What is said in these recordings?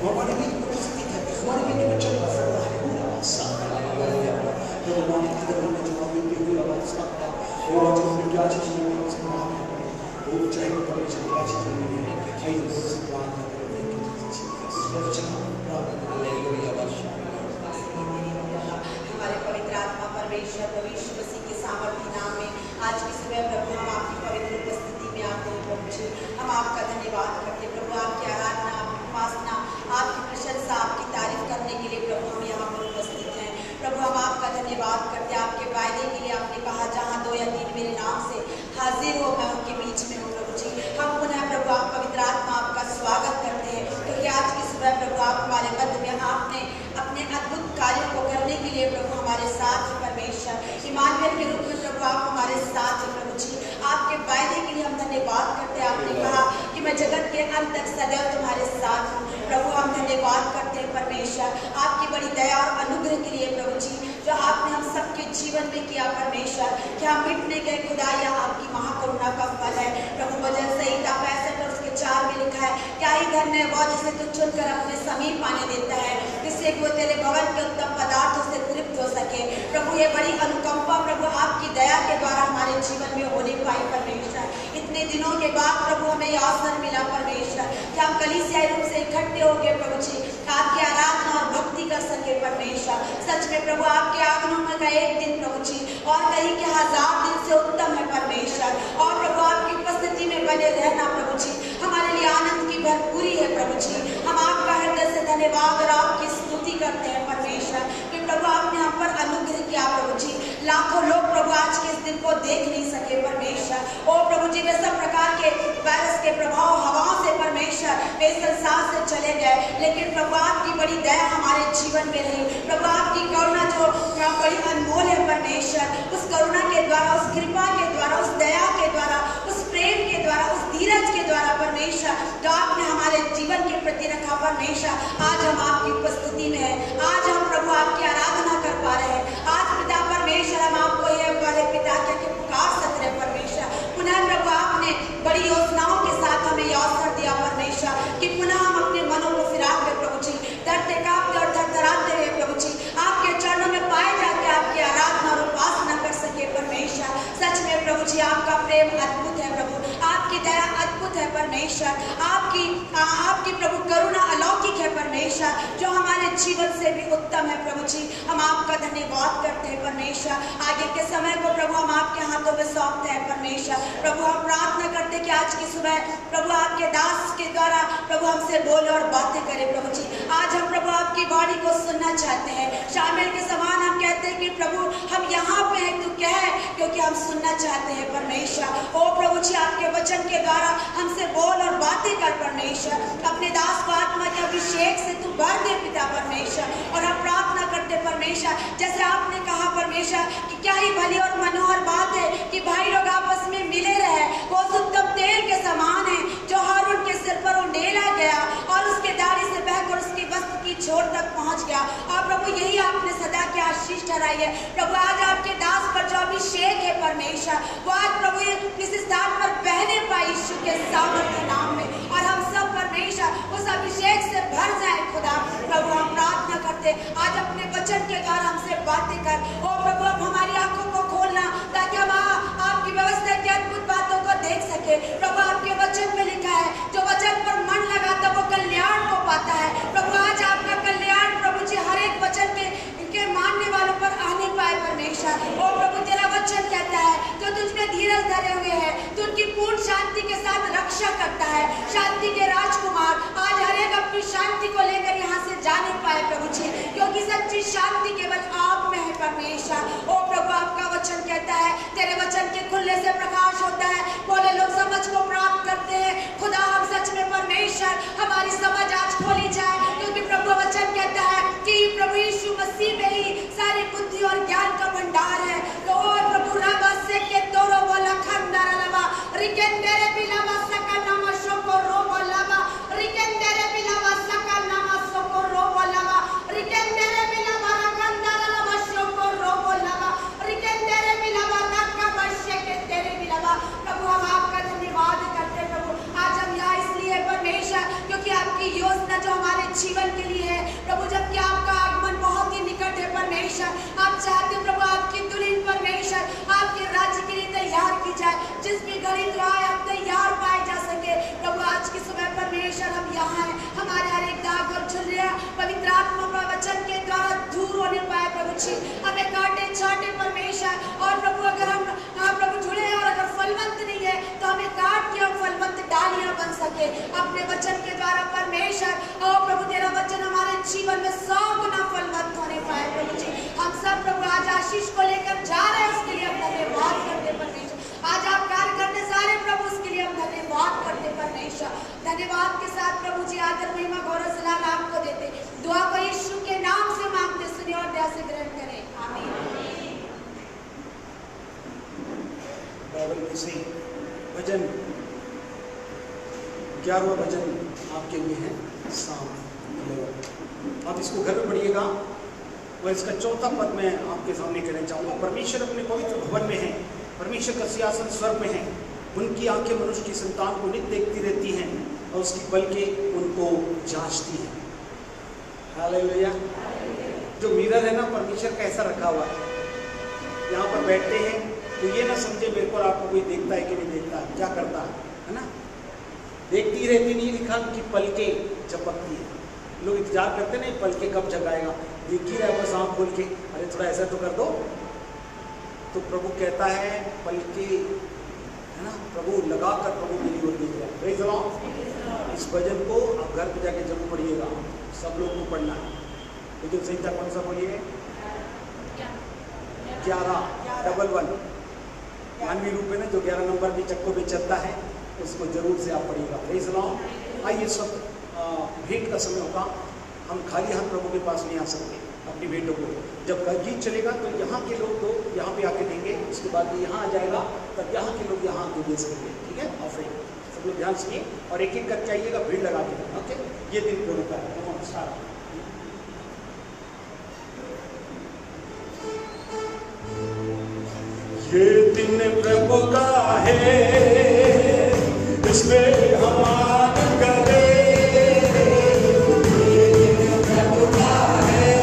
हमारे बीच में उपस्थित है, हमारे बीच में चल रहा है। भगवान की तरफ में जो हमें भी हुआ बात सकता और जो हमें क्या चीज़ नहीं हो सकता है वो चाहे वो परमेश्वर क्या चीज़ नहीं है आई तो से प्रार्थना करते हैं हमारे पवित्र आत्मा परमेश्वर यीशु मसीह के सामर्थ्य नाम में आज की सुबह प्रभु हम आपकी पवित्र उपस्थिति में आते हैं पहुंचे। हम आपका धन्यवाद करते प्रभु, आपकी आराधना, आपकी उपासना, आपकी प्रशंसा, आपकी तारीफ करने के लिए प्रभु हम यहाँ पर उपस्थित हैं। प्रभु हम आपका धन्यवाद करते हैं आपके वायदे के लिए। आपने कहा जहाँ 2 या 3 मेरे नाम से हाजिर हो मैं उनके बीच में हूँ प्रभु जी। हम पुनः प्रभु आप पवित्र आत्मा आपका स्वागत करते हैं क्योंकि आज की सुबह प्रभु आप हमारे मध्य में आपने अपने अद्भुत कार्यों को करने के लिए प्रभु हमारे साथ हैं परमेश्वर। इमानुएल के रूप में प्रभु आप हमारे साथ हैं प्रभु जी। आपके वायदे के लिए हम धन्यवाद करते हैं। आपने कहा कि मैं जगत के अंत तक सदैव तुम्हारे साथ हूँ प्रभु। हम धन्यवाद करते हैं परमेश्वर आपकी बड़ी दया और अनुग्रह के लिए प्रभु जी, जो आपने हम सबके जीवन में किया परमेश्वर। क्या हम मिटने गए खुदा या आपकी महाकरुणा का फल है प्रभु। वचन संहिता 65 और उसके 4 में लिखा है, क्या ही धन्य है वो जिसे तू चुनकर अपने समीप आने देता है, जिससे वो तेरे भवन के उत्तम पदार्थों से तृप्त हो सके प्रभु। ये बड़ी अनुकंपा प्रभु आपकी दया के द्वारा हमारे जीवन में होने पाई परमेश्वर। इतने दिनों के बाद प्रभु हमें यह अवसर मिला परमेश्वर कि हम कलीसियाई रूप से इकट्ठे हो गए प्रभु जी, आपकी आराधना और भक्ति कर सके परमेश्वर। सच में प्रभु आपके आगमन का एक दिन प्रभु जी और कहीं के 1000 दिन से उत्तम है परमेश्वर। और प्रभु आपकी उपस्थिति में बने रहना प्रभु जी हमारे लिए आनंद की भरपूरी है प्रभु जी। हम आपका हृदय से धन्यवाद और आपकी स्तुति करते हैं परमेश्वर कि प्रभु आपने हम पर अनुग्रह किया प्रभु जी। लाखों लोग प्रभु आज के इस दिन को देख नहीं सके परमेश्वर। ओ प्रभु जी वे सब प्रकार के वायरस के प्रभाव हवाओं से परमेश्वर वे संसार से चले गए, लेकिन प्रभु आपकी बड़ी दया हमारे जीवन में रही प्रभु। आपकी करुणा जो बड़ी अनमोल है परमेश्वर, उस करुणा के द्वारा, उस कृपा के द्वारा, उस दया के द्वारा, उस प्रेम के द्वारा, उस धीरज के द्वारा परमेश्वर जो आपने हमारे जीवन के प्रति रखा परमेश्वर, आज हम आपकी उपस्थिति में है। आज हम प्रभु आपकी आराधना कर पा रहे हैं। आज पिता परमेश्वर हम आपको ये बड़े पिता के पुकार सकते हैं परमेश्वर। पुनः प्रभु आपने बड़ी योजनाओं के साथ हमें यह अवसर दिया परमेश्वर कि पुनः हम अपने मनों को फिरा के प्रभु जी डरते कांपते और थरथराते हुए प्रभु जी आपके चरणों में पाए जाके आपकी आराधना और उपासना कर सके परमेश्वर। सच में प्रभु जी आपका प्रेम अद्भुत है प्रभु, आपकी दया अद्भुत है परमेश्वर, आपकी प्रभु करुणा अलौकिक है परमेश्वर, जो हमारे जीवन से भी उत्तम है प्रभु जी। हम आपका धन्यवाद करते हैं परमेश्वर। आगे के समय को प्रभु हम आपके हाथों में सौंपते हैं परमेश्वर। प्रभु हम प्रार्थना करते हैं कि आज की सुबह प्रभु आपके दास के द्वारा प्रभु हमसे बोले और बातें करें प्रभु जी। आज हम प्रभु आपकी वाणी को सुनना चाहते हैं। शामिल के समान हम कहते हैं कि प्रभु हम यहाँ पे हैं तू कह, क्योंकि हम सुनना चाहते हैं परमेश्वर। ओ प्रभु जी आपके वचन के द्वारा हमसे बोल और बातें कर परमेश्वर। अपने दास को आत्मा के अभिषेक से तू भर दे पिता परमेश्वर। और हम प्रार्थना करते परमेश्वर जैसे आपने कहा परमेश्वर कि क्या ही भली और मनोहर बात है कि भाई लोग आपस में मिले रहे। वो उत्तम तेल के समान है जो हारून के सिर पर उंडेला गया और उसके दाढ़ी से बहकर उसके वस्त्र की छोर तक पहुंच गया। और प्रभु यही आपने सदा की आशीष ठहराई है प्रभु। आज आपके दास पर जो अभिषेक है परमेश्वर वो आज प्रभु इस स्थान पर बहने पाए यीशु के सामर्थ्य नाम में। और हम सब परमेश्वर उस अभिषेक से भर जाए खुदा। प्रभु हम प्रार्थना करते आज अपने वचन के द्वारा हमसे बातें कर। ओ प्रभु अब हमारी आंखों को खोलना ताकि हम आपकी व्यवस्था की अद्भुत बातों को देख सके। प्रभु आपके वचन में लिखा है जो वचन पर मन लगाता वो कल्याण को पाता है। प्रभु आज आपका कल्याण प्रभु जी हर एक वचन में इनके मानने वालों पर आने पाए परमेश्वर। ओ प्रभु तेरा वचन कहता है जो तुझमें धीरज धरे हुए है तो उनकी पूर्ण शांति के साथ रक्षा करता है। शांति के राजकुमार आज हर एक अपनी शांति को लेकर यहाँ से जाने पाए प्रभु जी, क्योंकि सच्ची शांति केवल आप में है परमेश्वर। ओ प्रभु आपका वचन कहता है तेरे वचन के खुलने से प्रकाश होता है, बोले लोग समझ को प्राप्त करते हैं। खुदा हम सच में परमेश्वर हमारी समझ आज खोली जाए, क्योंकि प्रभु वचन कहता है कि प्रभु यीशु मसीह में ही सारी बुद्धि और ज्ञान का भंडार है। तो प्रभु रबा से के तोरो बोला खंडारा लबा रिकेंडेरे बिलावा सका नामा शोको रोबो लबा रिकेंडेरे बिलावा सका नामा शोको रोबो लबा रिकेंडेरे बिलावा खंडारा लबा शोको रोबो लबा रिकेंडेरे बिलावा नक्का बशे के तेरे बिलावा। प्रभु हम आपका धन्यवाद करते हैं प्रभु। आज हम यहाँ इसलिए परमेश्वर क्योंकि आपकी योजना जो हमारे जीवन के लिए है प्रभु, जबकि आपका आगमन बहुत ही निकट है परमेश्वर। आप चाहते हो प्रभु आपकी दुल्हन परमेश्वर आपके राज्य के लिए तैयार की जाए, जिस भी गरीब राय अब तैयार पाए जा सके प्रभु। आज की सुबह परमेश्वर हम यहाँ हैं, हमारे हर एक दाग और झुर्रियां पवित्र आत्मा वचन के द्वारा दूर होने पाए प्रभु जी। हमें काटे छाटे परमेश्वर, और प्रभु अगर हम प्रभु जुड़े और अगर फलवंत नहीं है तो हमें काट के हम फलवंत डालियां बन सके अपने वचन के द्वारा परमेश्वर। और प्रभु तेरा वचन हमारे जीवन में 100 गुना फलवंत होने पाए प्रभु जी। हम सब प्रभु आज आशीष को लेकर जा रहे हैं, उसके लिए हम धन्यवाद करते परमेश्वर। आज आप कार्य करने जा रहे प्रभु, उसके लिए हम धन्यवाद करते परमेश्वर। धन्यवाद के साथ प्रभु जी आदर महिमा गौरव सलाम आपको देते, दुआ को यीशु के नाम से मांगते, सुनिए और दया से ग्रहण करें, आमीन। बाइबल में से भजन 11वां भजन आपके लिए है साम 11। आप इसको घर में पढ़िएगा और इसका 4था पद मैं आपके सामने कहना चाहूँगा। परमेश्वर अपने पवित्र भवन में है, परमेश्वर का सिंहासन स्वर्ग में है, उनकी आंखें मनुष्य की संतान को नित्य देखती रहती हैं और उसकी पलकें उनको जांचती हैं। हालेलुया। जो मिरर है ना परमेश्वर का ऐसा रखा हुआ है, यहाँ पर बैठते हैं तो ये ना समझे मेरे को आपको कोई देखता है कि नहीं देखता है, क्या करता है ना, देखती रहती नहीं, लिखा उनकी पलकें झपकती है। लोग इंतजार करते नहीं पलकें कब जगाएगा, देख ही रहा बस आँख खोल के, अरे थोड़ा ऐसा तो कर दो। तो प्रभु कहता है पलकें है ना, प्रभु लगाकर प्रभु मेरी ओर देख रहा है। Praise the Lord. इस भजन को आप घर पे जाके जरूर पढ़िएगा, सब लोग को पढ़ना है। लेकिन संहिता कौन सा बोलिए? 11 मानवीय रूप में ना जो 11 नंबर भी चक्कों पे चलता है उसको जरूर से आप पढ़िएगा। Praise the Lord. आइए सब भेंट का समय होगा, हम खाली हाथ प्रभु के पास नहीं आ सकते अपनी भेंटों को। जब गीत चलेगा तो यहाँ के लोग तो यहाँ पे आके देंगे, उसके बाद यहाँ आ जाएगा तब यहाँ के लोग यहाँ आके दे सकेंगे, ठीक है। ऑफरिंग सब लोग ध्यान सुनिए और एक एक करके आइएगा, भीड़ लगा के, ओके। ये दिन प्रभु का है। ये दिन प्रभु का है, इसमें हम आनंद करें। ये दिन प्रभु का है,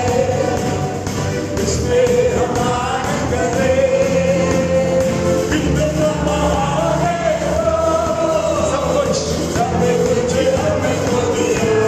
इसमें हम आनंद करें। इतना महान है सब कुछ हमें तो दिया, सब कुछ हमें तो दिया।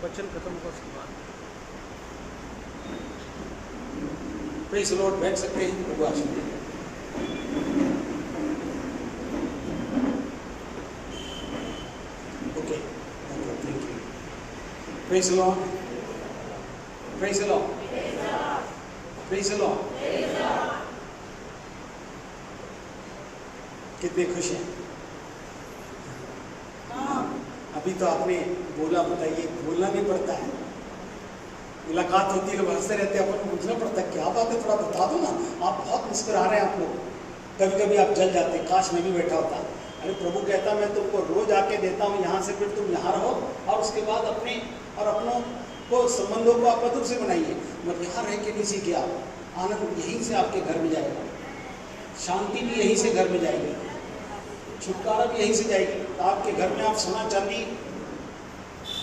वचन खत्म हो सकता। प्रेज़ द लॉर्ड, बैठ सकते हैं। प्रभु आशीष दे। Okay, thank you. Praise the Lord, praise the Lord, praise the Lord. कितने खुश हैं? अभी तो आपने बोला, बताइए, बोलना नहीं पड़ता है। मुलाकात होती है, लोग हंसते रहते हैं, अपन पूछना पड़ता है क्या बात है, थोड़ा बता दो ना। आप बहुत मुस्कुरा रहे हैं आप लोग। कभी कभी आप जल जाते, काश मैं भी बैठा होता। अरे प्रभु कहता मैं तुमको रोज आके देता हूँ यहाँ से, फिर तुम यहाँ रहो और उसके बाद अपने और अपनों को, संबंधों को आप मधुर से बनाइए। मगर यहाँ रह के नहीं सीखे आप। आनंद यहीं से आपके घर में जाएगा, शांति भी यहीं से घर में जाएगी, छुटकारा भी यहीं से जाएगी। तो आपके घर में आप सोना चांदी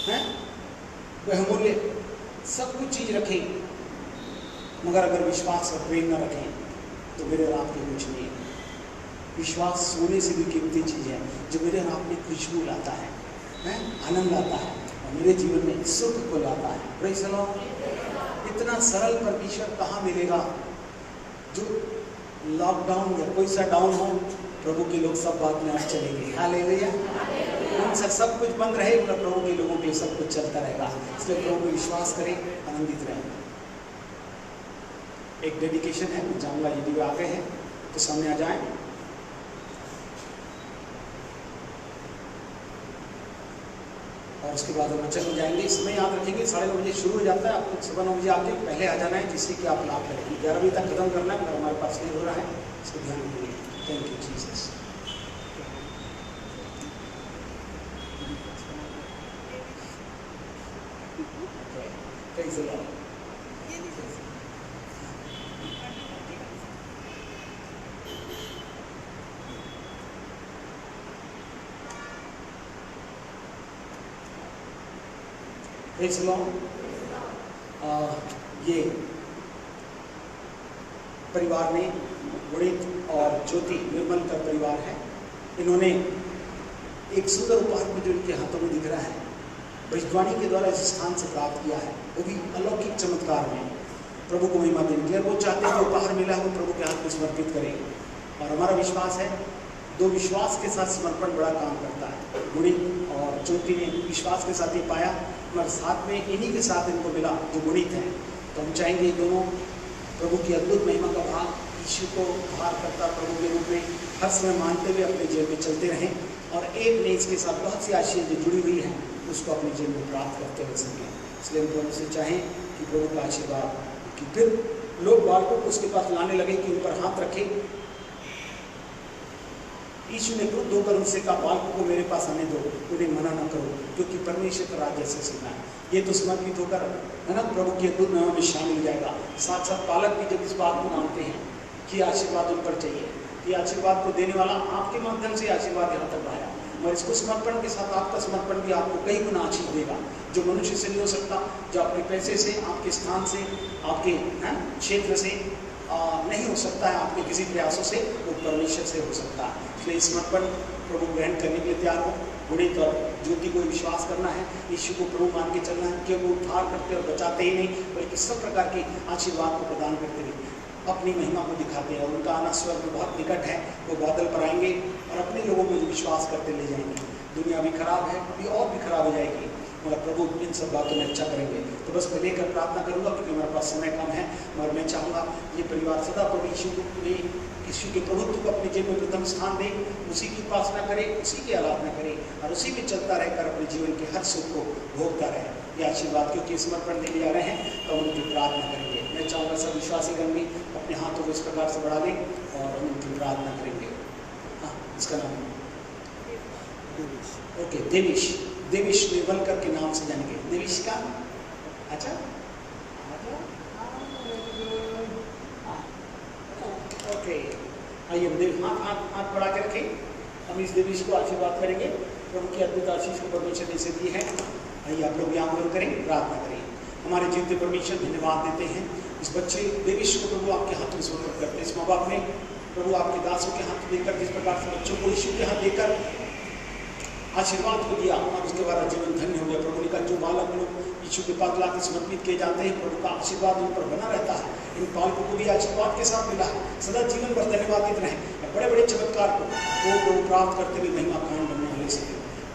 हैं, बहुमूल्य सब कुछ चीज रखें, मगर अगर विश्वास और प्रेम न रखें तो मेरे और आपके कुछ नहीं है। विश्वास सोने से भी कीमती चीज है, जो मेरे और आप में खुशबू लाता है, आनंद लाता है और मेरे जीवन में सुख को लाता है। Praise the Lord. इतना सरल परमेश्वर कहाँ मिलेगा? जो लॉकडाउन या कोई सा डाउन हो, प्रभु के लोग सब बात में आज चलेंगे। हालेलुया। उनसे सब कुछ बंद रहे, प्रभु के लोगों के लिए सब कुछ चलता रहेगा। इसलिए प्रभु में विश्वास करें, आनंदित रहें। एक डेडिकेशन है, मैं चाहूँगा यदि वे आ गए हैं तो सामने आ जाएं। और उसके बाद हम वचन में जाएंगे। इस समय याद रखेंगे 9:30 बजे शुरू हो जाता है, आपको 9:15 बजे आके पहले आ जाना है, जिससे कि आप लाभ करेंगे। 11 बजे तक खत्म करना है, अगर हमारे पास नहीं हो रहा है इसको ध्यान रखिए। Thank you Jesus. Praise the Lord. Praise the Lord. ये परिवार ने गुणित और ज्योति निर्मल का परिवार है। इन्होंने एक सुंदर उपहार जो इनके हाथों में दिख रहा है भविष्यवाणी के द्वारा इस स्थान से प्राप्त किया है, वो भी अलौकिक चमत्कार में। प्रभु को महिमा देने के लिए वो चाहते हैं जो उपहार मिला है वो प्रभु के हाथ में समर्पित करें। और हमारा विश्वास है, दो विश्वास के साथ समर्पण बड़ा काम करता है। गुणित और ज्योति ने विश्वास के साथ ही पाया, मगर साथ में इन्हीं के साथ इनको मिला जो गुणित है। तो हम चाहेंगे दोनों प्रभु की अद्भुत महिमा का भाग यीशु को उद्धार करता प्रभु के रूप में हर समय मानते हुए अपने जीवन में चलते रहें, और एक ने इसके साथ बहुत सी आशीष जो जुड़ी हुई हैं उसको अपने जीवन में प्राप्त करते रह सकें। इसलिए हम प्रभु से चाहें कि प्रभु का आशीर्वाद, कि फिर लोग बालकों को उसके पास लाने लगे कि उन पर हाथ रखें। यीशु ने क्रुद्ध होकर उनसे कहा, बालकों को मेरे पास आने दो, उन्हें मना न करो, क्योंकि परमेश्वर का राज्य ऐसे सीखना है। ये तो समर्पित होकर है ना प्रभु की अद्भुत महिमा में शामिल हो जाएगा। साथ साथ पालक भी जब इस बात को मानते हैं कि आशीर्वाद उन पर चाहिए, कि आशीर्वाद को देने वाला आपके माध्यम से आशीर्वाद यहाँ तक आया, और इसको समर्पण के साथ आपका समर्पण भी आपको कई गुना आशीष देगा, जो मनुष्य से नहीं हो सकता, जो अपने पैसे से, आपके स्थान से, आपके क्षेत्र से नहीं हो सकता है, आपके किसी प्रयासों से, वो परमेश्वर से हो सकता है। इसलिए समर्पण प्रभु ग्रहण करने के लिए तैयार हो। गुणित और ज्योति को विश्वास करना है, यीशु को प्रभु मान के चलना है कि वो उद्धार करते और बचाते ही नहीं, बल्कि सब प्रकार के आशीर्वाद को प्रदान करते हुए अपनी महिमा को दिखाते हैं। और उनका आना स्वर्ग में बहुत निकट है, वो बादल पर आएंगे और अपने लोगों को विश्वास करते ले जाएंगे। दुनिया भी खराब है, अभी और भी खराब हो जाएगी, मगर प्रभु इन सब बातों में अच्छा करेंगे। तो बस मैं लेकर प्रार्थना करूंगा, क्योंकि हमारे पास समय कम है, और मैं चाहूँगा ये परिवार सदा प्रभु यीशु के प्रभुत्व को अपने जीवन में प्रथम स्थान दे, उसी की उपासना करे, उसी की आराधना करे, और उसी में चलता रहकर अपने जीवन के हर सुख को भोगता रहे। ये आशीर्वाद क्योंकि समर्पण देने जा रहे हैं, तो उनकी प्रार्थना करेंगे। मैं चाहूँगा सब विश्वासी गण भी अपने हाथों को इस प्रकार से बढ़ा दें और हम उनकी प्रार्थना करेंगे। हाँ, इसका नाम ओके, देविश, देविश निर्मलकर के नाम से जानेंगे। देविश का अच्छा, ओके, आइए हाथ बढ़ा के रखें। हम इस देविश को आशीर्वाद करेंगे। प्रभु की अद्भुत आशीष को परमेश्वर ने इसे दी है। आइए आप लोग यहाँ करें, प्रार्थना करें। हमारे जीवते परमेश्वर धन्यवाद देते हैं इस बच्चे देविश को प्रभु आपके हाथ में समर्पित करते हैं। इस माँ बाप ने प्रभु आपके दासों के हाथ देकर जिस प्रकार से बच्चों को यीशु के हाथ देकर आशीर्वाद को दिया, और उसके बाद जीवन धन्य हो गया। प्रभु ने कहा जो बालक लोग यीशु के पास लाकर समर्पित किए जाते हैं, प्रभु का आशीर्वाद उन पर बना रहता है। इन पालकों को भी आशीर्वाद के साथ मिला है, सदा जीवन भर धन्यवादित रहें। बड़े बड़े चमत्कार को वो प्राप्त करते हुए महिमा कायम बनने वाले से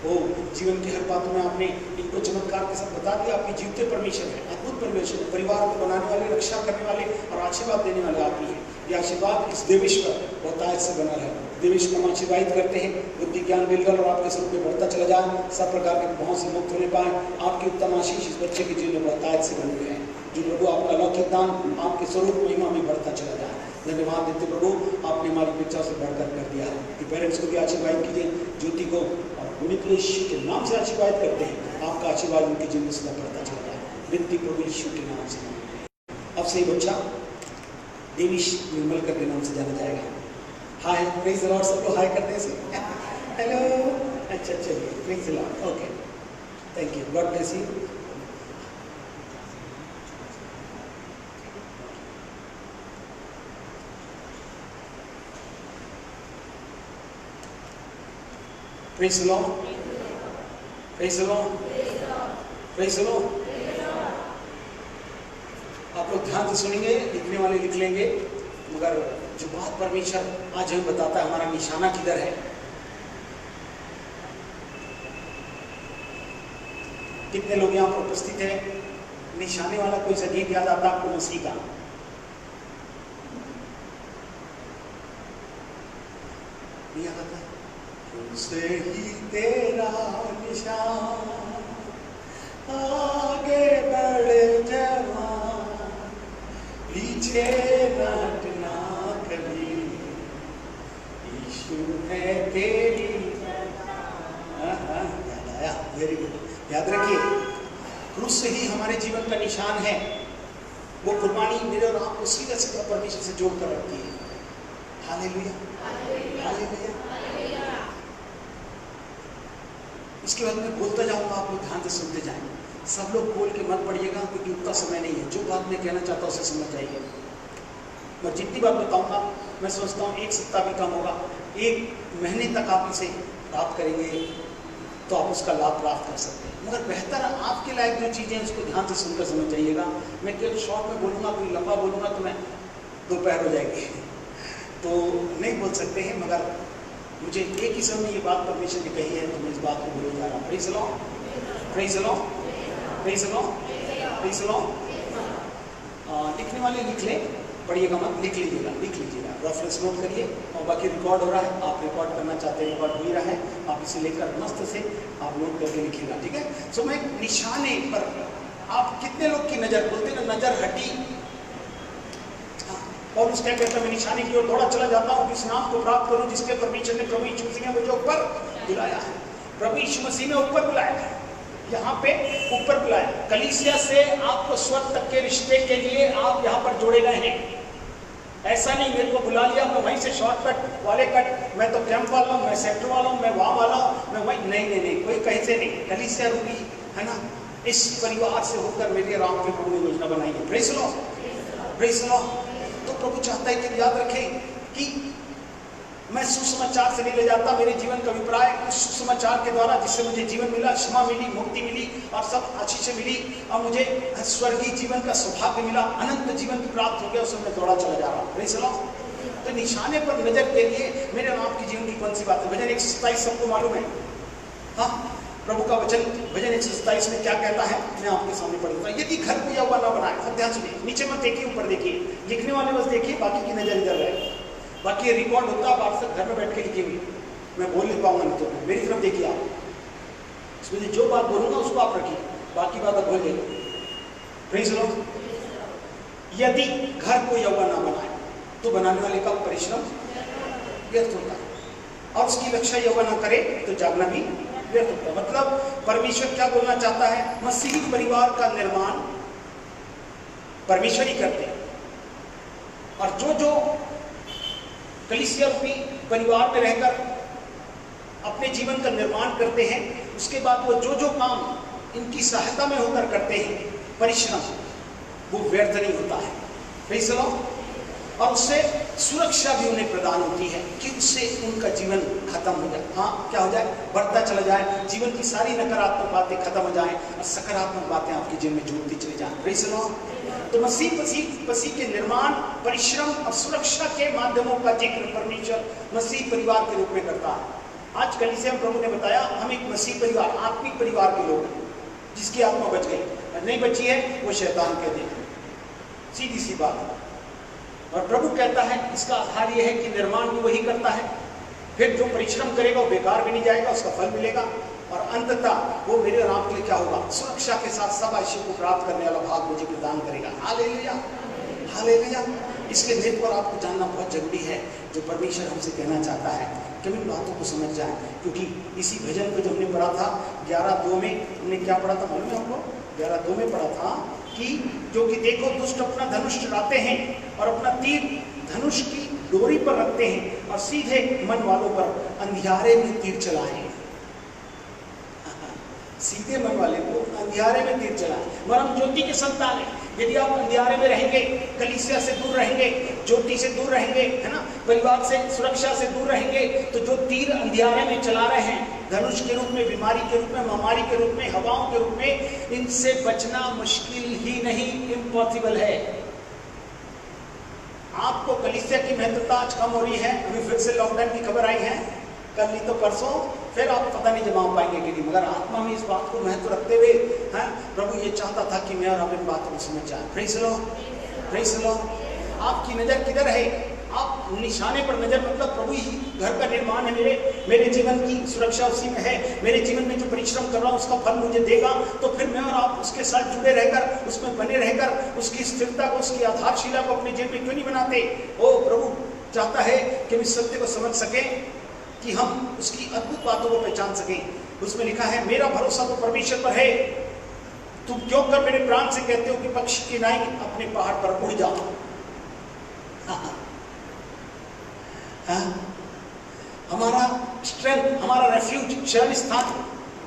वो जीवन की हर बातों में आपने इनको चमत्कार के साथ बता दिया। आपकी जीवते परमेश्वर है, अद्भुत परमेश्वर है, परिवार को बनाने वाले, रक्षा करने वाले और आशीर्वाद देने वाले आप ही हैं। ये आशीर्वाद इस देविश पर बहुतायत से बना रहे। देविश को हम आशीर्वादित करते हैं, बुद्धि ज्ञान मिलकर और आपके स्वरूप में बढ़ता चला जाए, सब प्रकार के बहुत से मुक्त होने पाए। आपकी उत्तम आशीष इस बच्चे के जीवन में बहुतायत से बने हुए हैं। जो प्रभु आपका अलौकिक दान आपके स्वरूप महिमा में बढ़ता चला जाए। धन्यवाद देते प्रभु, आपने हमारी इच्छा से बढ़कर कर दिया है। कि पेरेंट्स को भी आशीर्वाद कीजिए, ज्योति को और गुणित यीशु के नाम से आशीर्वाद करते हैं। आपका आशीर्वाद उनके जीवन में सदा बढ़ता चला जाए। विनती प्रभु यीशु के नाम से। अब से ये बच्चा देविश निर्मलकर के नाम से जाना जाएगा। हाय, प्रेज द लॉर्ड। सबको हाय करते हैं। हेलो, अच्छा चलिए, praise the Lord. Okay, thank you, God bless you. Praise the Lord. Praise the Lord. Praise the Lord. आप लोग ध्यान से सुनेंगे, लिखने वाले लिख लेंगे, मगर जो बात परमेश्वर आज हमें बताता है, हमारा निशाना किधर है। कितने लोग यहाँ पर उपस्थित हैं, निशाने वाला कोई सा गीत याद आता आपको मसीह का? नहीं याद आता? से ही तेरा निशान आगे बढ़ जवान, पीछे न हटना कभी, यीशु है तेरी वेरी गुड। याद रखिए, क्रूस से ही हमारे जीवन का निशान है। वो कुर्बानी मेरे और आपको सीधा सीधा परमेश्वर से जोड़ कर रखती है। Hallelujah, hallelujah. इसके बाद मैं बोलता जाऊंगा, आप लोग ध्यान से सुनते जाएं। सब लोग बोल के मत पड़िएगा, क्योंकि उतना समय नहीं है। जो बात मैं कहना चाहता हूँ उसे समझ जाइए। मैं जितनी बात बताऊंगा, मैं सोचता हूँ 1 सप्ताह भी कम होगा, 1 महीने तक आप इसे प्राप्त करेंगे तो आप उसका लाभ प्राप्त कर सकते हैं। मगर बेहतर आपके लायक जो चीज़ें उसको ध्यान से सुनकर समझ जाइएगा। मैं केवल शॉर्ट में बोलूँगा, कोई लंबा बोलूँगा तो मैं दोपहर हो जाएगी, तो नहीं बोल सकते हैं। मगर मुझे एक ही समय ये बात परमेश्वर ने कही है, तो मैं इस बात को बोलने जा रहा हूँ। Praise the Lord, praise the Lord, praise the Lord, praise the Lord. लिखने वाले लिख लें, पढ़िएगा मत, लिख लीजिएगा, रेफरेंस नोट करिए। और बाकी रिकॉर्ड हो रहा है, आप रिकॉर्ड करना चाहते हैं, रिकॉर्ड हो ही रहा है, आप इसे लेकर मस्त से आप नोट करके लिखिएगा, ठीक है। सो मैं निशाने पर, आप कितने लोग की नज़र, बोलते हैं ना नज़र हटी, और उसका कहता है मैं निशाने की ओर दौड़ा चला जाता हूँ, इस नाम को प्राप्त करूँ जिसके परमेश्वर ने प्रभु यीशु मसीह ने मुझे ऊपर बुलाया है। प्रभु यीशु मसीह ने ऊपर बुलाया है, यहाँ पे ऊपर बुलाया। कलीसिया से आपको स्वर्ग तक के रिश्ते के लिए आप यहाँ पर जोड़े गए हैं। ऐसा नहीं मेरे को बुला लिया, मैं वहीं से शॉर्टकट वाले कट, मैं तो कैंप वाला हूँ, मैं सेक्टर वाला हूँ, मैं वहाँ वाला हूँ, मैं वहीं, नहीं, कोई कहीं से नहीं। कलीसिया रूपी है ना, इस परिवार से होकर मेरे राम के प्रभु ने योजना बनाई है। Praise the Lord, praise the Lord. तो प्रभु चाहता है कि याद रखें कि मैं सुसमाचार से नहीं ले जाता। मेरे जीवन का अभिप्राय उस सुसमाचार के द्वारा जिससे मुझे जीवन मिला, क्षमा मिली, मुक्ति मिली और सब आशीष मिली, और मुझे स्वर्गीय जीवन का सौभाग्य मिला, अनंत जीवन की प्राप्त हो गया, उसमें मैं दौड़ा चला जा रहा हूँ। Praise the Lord. तो निशाने पर नजर के लिए मेरे और आपके जीवन की कौन सी बात है? भजन 127 सबको मालूम है, हाँ, प्रभु का वचन भजन 127 में क्या कहता है, मैं आपके सामने पढ़ देता हूं। यदि घर को यहोवा न बनाए, सब ध्यान सुनिए, नीचे मत देखिए, ऊपर देखिए, लिखने वाले बस देखिए, बाकी की नजर इधर रहे। बाकी ये रिकॉर्ड होता है, आप सब घर में बैठ के लिखिए, मैं बोल नहीं पाऊंगा, नहीं तो मेरी तरफ देखिए आप, इसमें जो बात बोलूंगा उसको आप रखिए, बाकी बात आप भूल जाइए। Praise the Lord. यदि घर को यहोवा न बनाए तो बनाने वाले का परिश्रम व्यर्थ होता है, और उसकी रक्षा यहोवा न करे तो जागना भी व्यर्थ होता है। मतलब परमेश्वर क्या बोलना चाहता है? मसीही परिवार का निर्माण परमेश्वर ही करते हैं, और जो कलीसिया रूपी परिवार में रहकर अपने जीवन का निर्माण करते हैं, उसके बाद वो जो काम इनकी सहायता में होकर करते हैं, परिश्रम, वो व्यर्थ नहीं होता है। Praise the Lord. और उससे सुरक्षा भी उन्हें प्रदान होती है कि उससे उनका जीवन खत्म हो जाए, हाँ क्या हो जाए, बढ़ता चला जाए, जीवन की सारी नकारात्मक बातें खत्म हो जाएं और सकारात्मक बातें आपके जीवन में जुड़ती चली जाएं। Praise the Lord. तो मसीह के निर्माण, परिश्रम और सुरक्षा के माध्यमों का जिक्र परमेश्वर मसीह परिवार के रूप में करता है। आज कलीसिया में प्रभु ने बताया हम एक मसीह परिवार, आत्मिक परिवार के लोग हैं, जिसकी आत्मा बच गई, नहीं बची है वो शैतान के दे, सीधी सी बात है। और प्रभु कहता है इसका आधार यह है कि निर्माण भी वही करता है, फिर जो परिश्रम करेगा वो बेकार भी नहीं जाएगा, उसका फल मिलेगा, और अंततः वो मेरे और आपके लिए क्या होगा, सुरक्षा के साथ सब आशीष को प्राप्त करने वाला भाग मुझे प्रदान करेगा। Hallelujah, hallelujah. इसके नेत पर आपको जानना बहुत जरूरी है जो परमेश्वर हमसे कहना चाहता है, कि हम इन बातों को समझ जाए। क्योंकि इसी भजन को जो हमने पढ़ा था 11:2 में, हमने क्या पढ़ा था मालूम है हमको? 11:2 में पढ़ा था कि जो कि देखो दुष्ट अपना धनुष चलाते हैं और अपना तीर धनुष की डोरी पर रखते हैं और सीधे मन वालों पर अंधियारे में तीर चलाएं। सीधे मन वाले को अंधियारे में तीर चलाएं। मगर हम ज्योति के संतान हैं, यदि आप अंधियारे में रहेंगे, कलीसिया से दूर रहेंगे, ज्योति से दूर रहेंगे, है ना, परिवार से, सुरक्षा से दूर रहेंगे, तो जो तीर अंधियारे में चला रहे हैं, धनुष के रूप में, बीमारी के रूप में, महामारी के रूप में, हवाओं के रूप में, इनसे बचना मुश्किल ही नहीं, इम्पॉसिबल है। आपको कलीसिया की महत्वता आज कम हो रही है, अभी फिर से लॉकडाउन की खबर आई है, कल नहीं तो परसों, फिर आप पता नहीं जमा पाएंगे कि नहीं, मगर आत्मा में इस बात को महत्व रखते हुए, हैं, प्रभु ये चाहता था कि मैं और आप इन बातों को समझ जाए। Praise the Lord, praise the Lord. आपकी नजर किधर है? आप निशाने पर नजर, मतलब प्रभु ही घर का निर्माण है, मेरे जीवन की सुरक्षा उसी में है, मेरे जीवन में जो परिश्रम कर रहा हूँ उसका फल मुझे देगा। तो फिर मैं और आप उसके साथ जुड़े रहकर, उसमें बने रहकर उसकी स्थिरता को, उसकी आधारशिला को अपने जीवन में क्यों नहीं बनाते। ओ प्रभु चाहता है कि हम इस सत्य को समझ सकें कि हम उसकी अद्भुत बातों को पहचान सकें। उसमें लिखा है मेरा भरोसा तो परमेश्वर पर है, तुम क्यों कर मेरे प्राण से कहते हो कि पक्षी की नाई अपने पहाड़ पर उड़ जाओ। हमारा स्ट्रेंथ, हमारा रेफ्यूज, शरण स्थान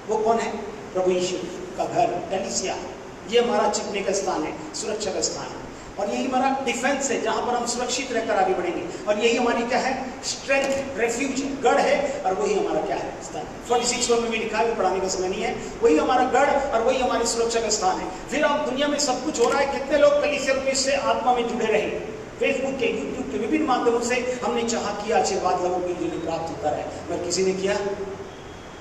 वो कौन है? प्रभु यीशु का घर, कलीसिया। ये हमारा छिपने का स्थान है, सुरक्षा का स्थान है, और यही हमारा डिफेंस है, जहां पर हम सुरक्षित रहकर आगे बढ़ेंगे। और यही हमारी क्या है? स्ट्रेंथ, रेफ्यूज, गढ़ है, और वही हमारा क्या है? स्थान। 46 में भी लिखा है, पढ़ाने का समय नहीं है। वही हमारा गढ़ और वही हमारी सुरक्षा का स्थान है। फिर अब दुनिया में सब कुछ हो रहा है, कितने लोग कलीसिया रूप से आत्मा में जुड़े रहे? फेसबुक के, यूट्यूब के विभिन्न माध्यमों से हमने चाहा कि आशीर्वाद लोगों के लिए प्राप्त होता रहे, मगर किसी ने किया?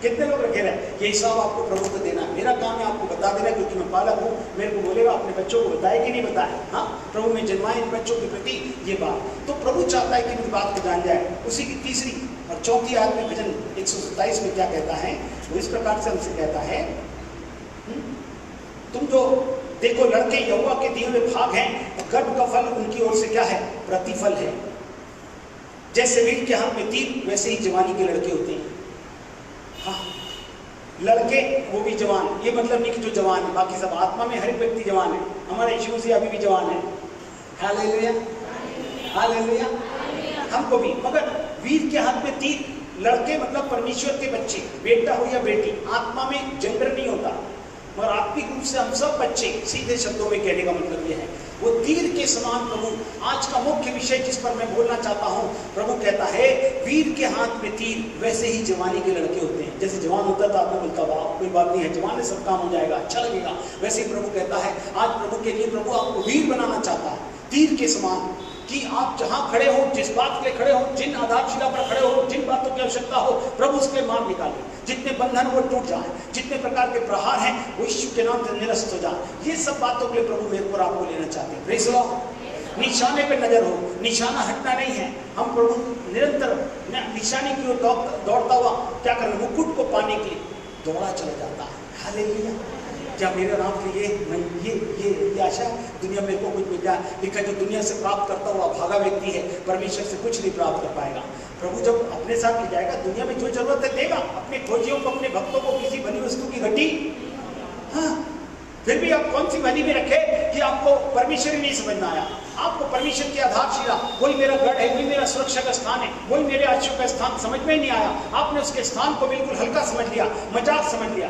कितने लोग रखे रहे? ये हिसाब आपको प्रभु को देना। मेरा काम है आपको बता देना, क्योंकि मैं पालक हूँ। मेरे को बोलेगा अपने बच्चों को बताए कि नहीं बताए। हाँ, प्रभु में जन्माए इन बच्चों के प्रति ये बात। तो प्रभु चाहता है कि इनकी बात को जान जाए। उसी की तीसरी और चौथी आयत में भजन 127 में क्या कहता है? वो इस प्रकार से हमसे कहता है, तुम जो देखो लड़के यहोवा के दिए हुए भाग हैं, गर्भ का फल उनकी ओर से क्या है? प्रतिफल है। जैसे वीर के हाथ में तीर, वैसे ही जवानी के लड़के होते हैं। हाँ, लड़के वो भी जवान, ये मतलब नहीं कि जो जवान है, बाकी सब आत्मा में हर एक व्यक्ति जवान है। हमारा यीशु मसीह अभी भी जवान है। Hallelujah, hallelujah. हमको भी, मगर वीर के हाथ में तीर, लड़के मतलब परमेश्वर के बच्चे, बेटा हो या बेटी, आत्मा में जेंडर नहीं होता, मगर आत्मिक रूप से हम सब बच्चे। सीधे शब्दों में कहने का मतलब यह है, वो तीर के समान प्रभु। आज का मुख्य विषय जिस पर मैं बोलना चाहता हूँ, प्रभु कहता है वीर के हाथ में तीर, वैसे ही जवानी के लड़के होते हैं। जैसे जवान होता था आपने बोलता वाह कोई बात नहीं है, जवान है, सब काम हो जाएगा, अच्छा लगेगा। वैसे ही प्रभु कहता है आज प्रभु के लिए, प्रभु आपको वीर बनाना चाहता है, तीर के समान, कि आप जहां खड़े हो, जिस बात के लिए खड़े हो, जिन आधारशिला पर खड़े हो, जिन बातों की आवश्यकता हो, प्रभु उसके मार्ग निकाले। जितने बंधन वो टूट जाए, जितने प्रकार के प्रहार हैं वो यीशु के नाम से निरस्त हो जाए। ये सब बातों के लिए प्रभु मेरे को आपको लेना चाहते हैं। Praise Lord. निशाने पे नजर हो, निशाना हटना नहीं है। हम प्रभु निरंतर निशाने की ओर दौड़ता हुआ क्या करना? मुकुट को पाने के लिए दौड़ा चला जाता है। हालेलुया। क्या मेरे नाम के ये आशा दुनिया में को कुछ मिल जाए? लिखा जो दुनिया से प्राप्त करता हुआ भागा व्यक्ति है, परमेश्वर से कुछ नहीं प्राप्त कर पाएगा। प्रभु जब अपने साथ ले जाएगा, दुनिया में जो जरूरत है देगा। अपने खोजियों को, अपने भक्तों को किसी बनी वस्तु की घटी, हाँ, फिर भी आप कौन सी बनी में रखे कि आपको परमेश्वर ही नहीं समझ में आया। आपको परमेश्वर की आधारशिला, वही मेरा गढ़ है, वही मेरा सुरक्षा का स्थान है, वही मेरे आश्रय का स्थान समझ में ही नहीं आया। आपने उसके स्थान को बिल्कुल हल्का समझ लिया, मजाक समझ लिया।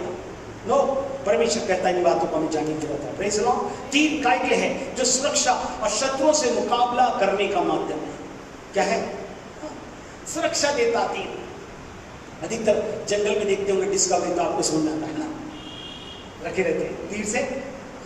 नो, परमेश्वर कहता है इन बातों को हमें जानने की जरूरत है। Praise Lord. तीन काय के है जो सुरक्षा और शत्रुओं से मुकाबला करने का माध्यम है। क्या है? सुरक्षा देता तीर। अधिकतर जंगल में देखते होंगे डिस्कवरी, तो आपको समझ आता है ना, रखे रहते हैं, तीर से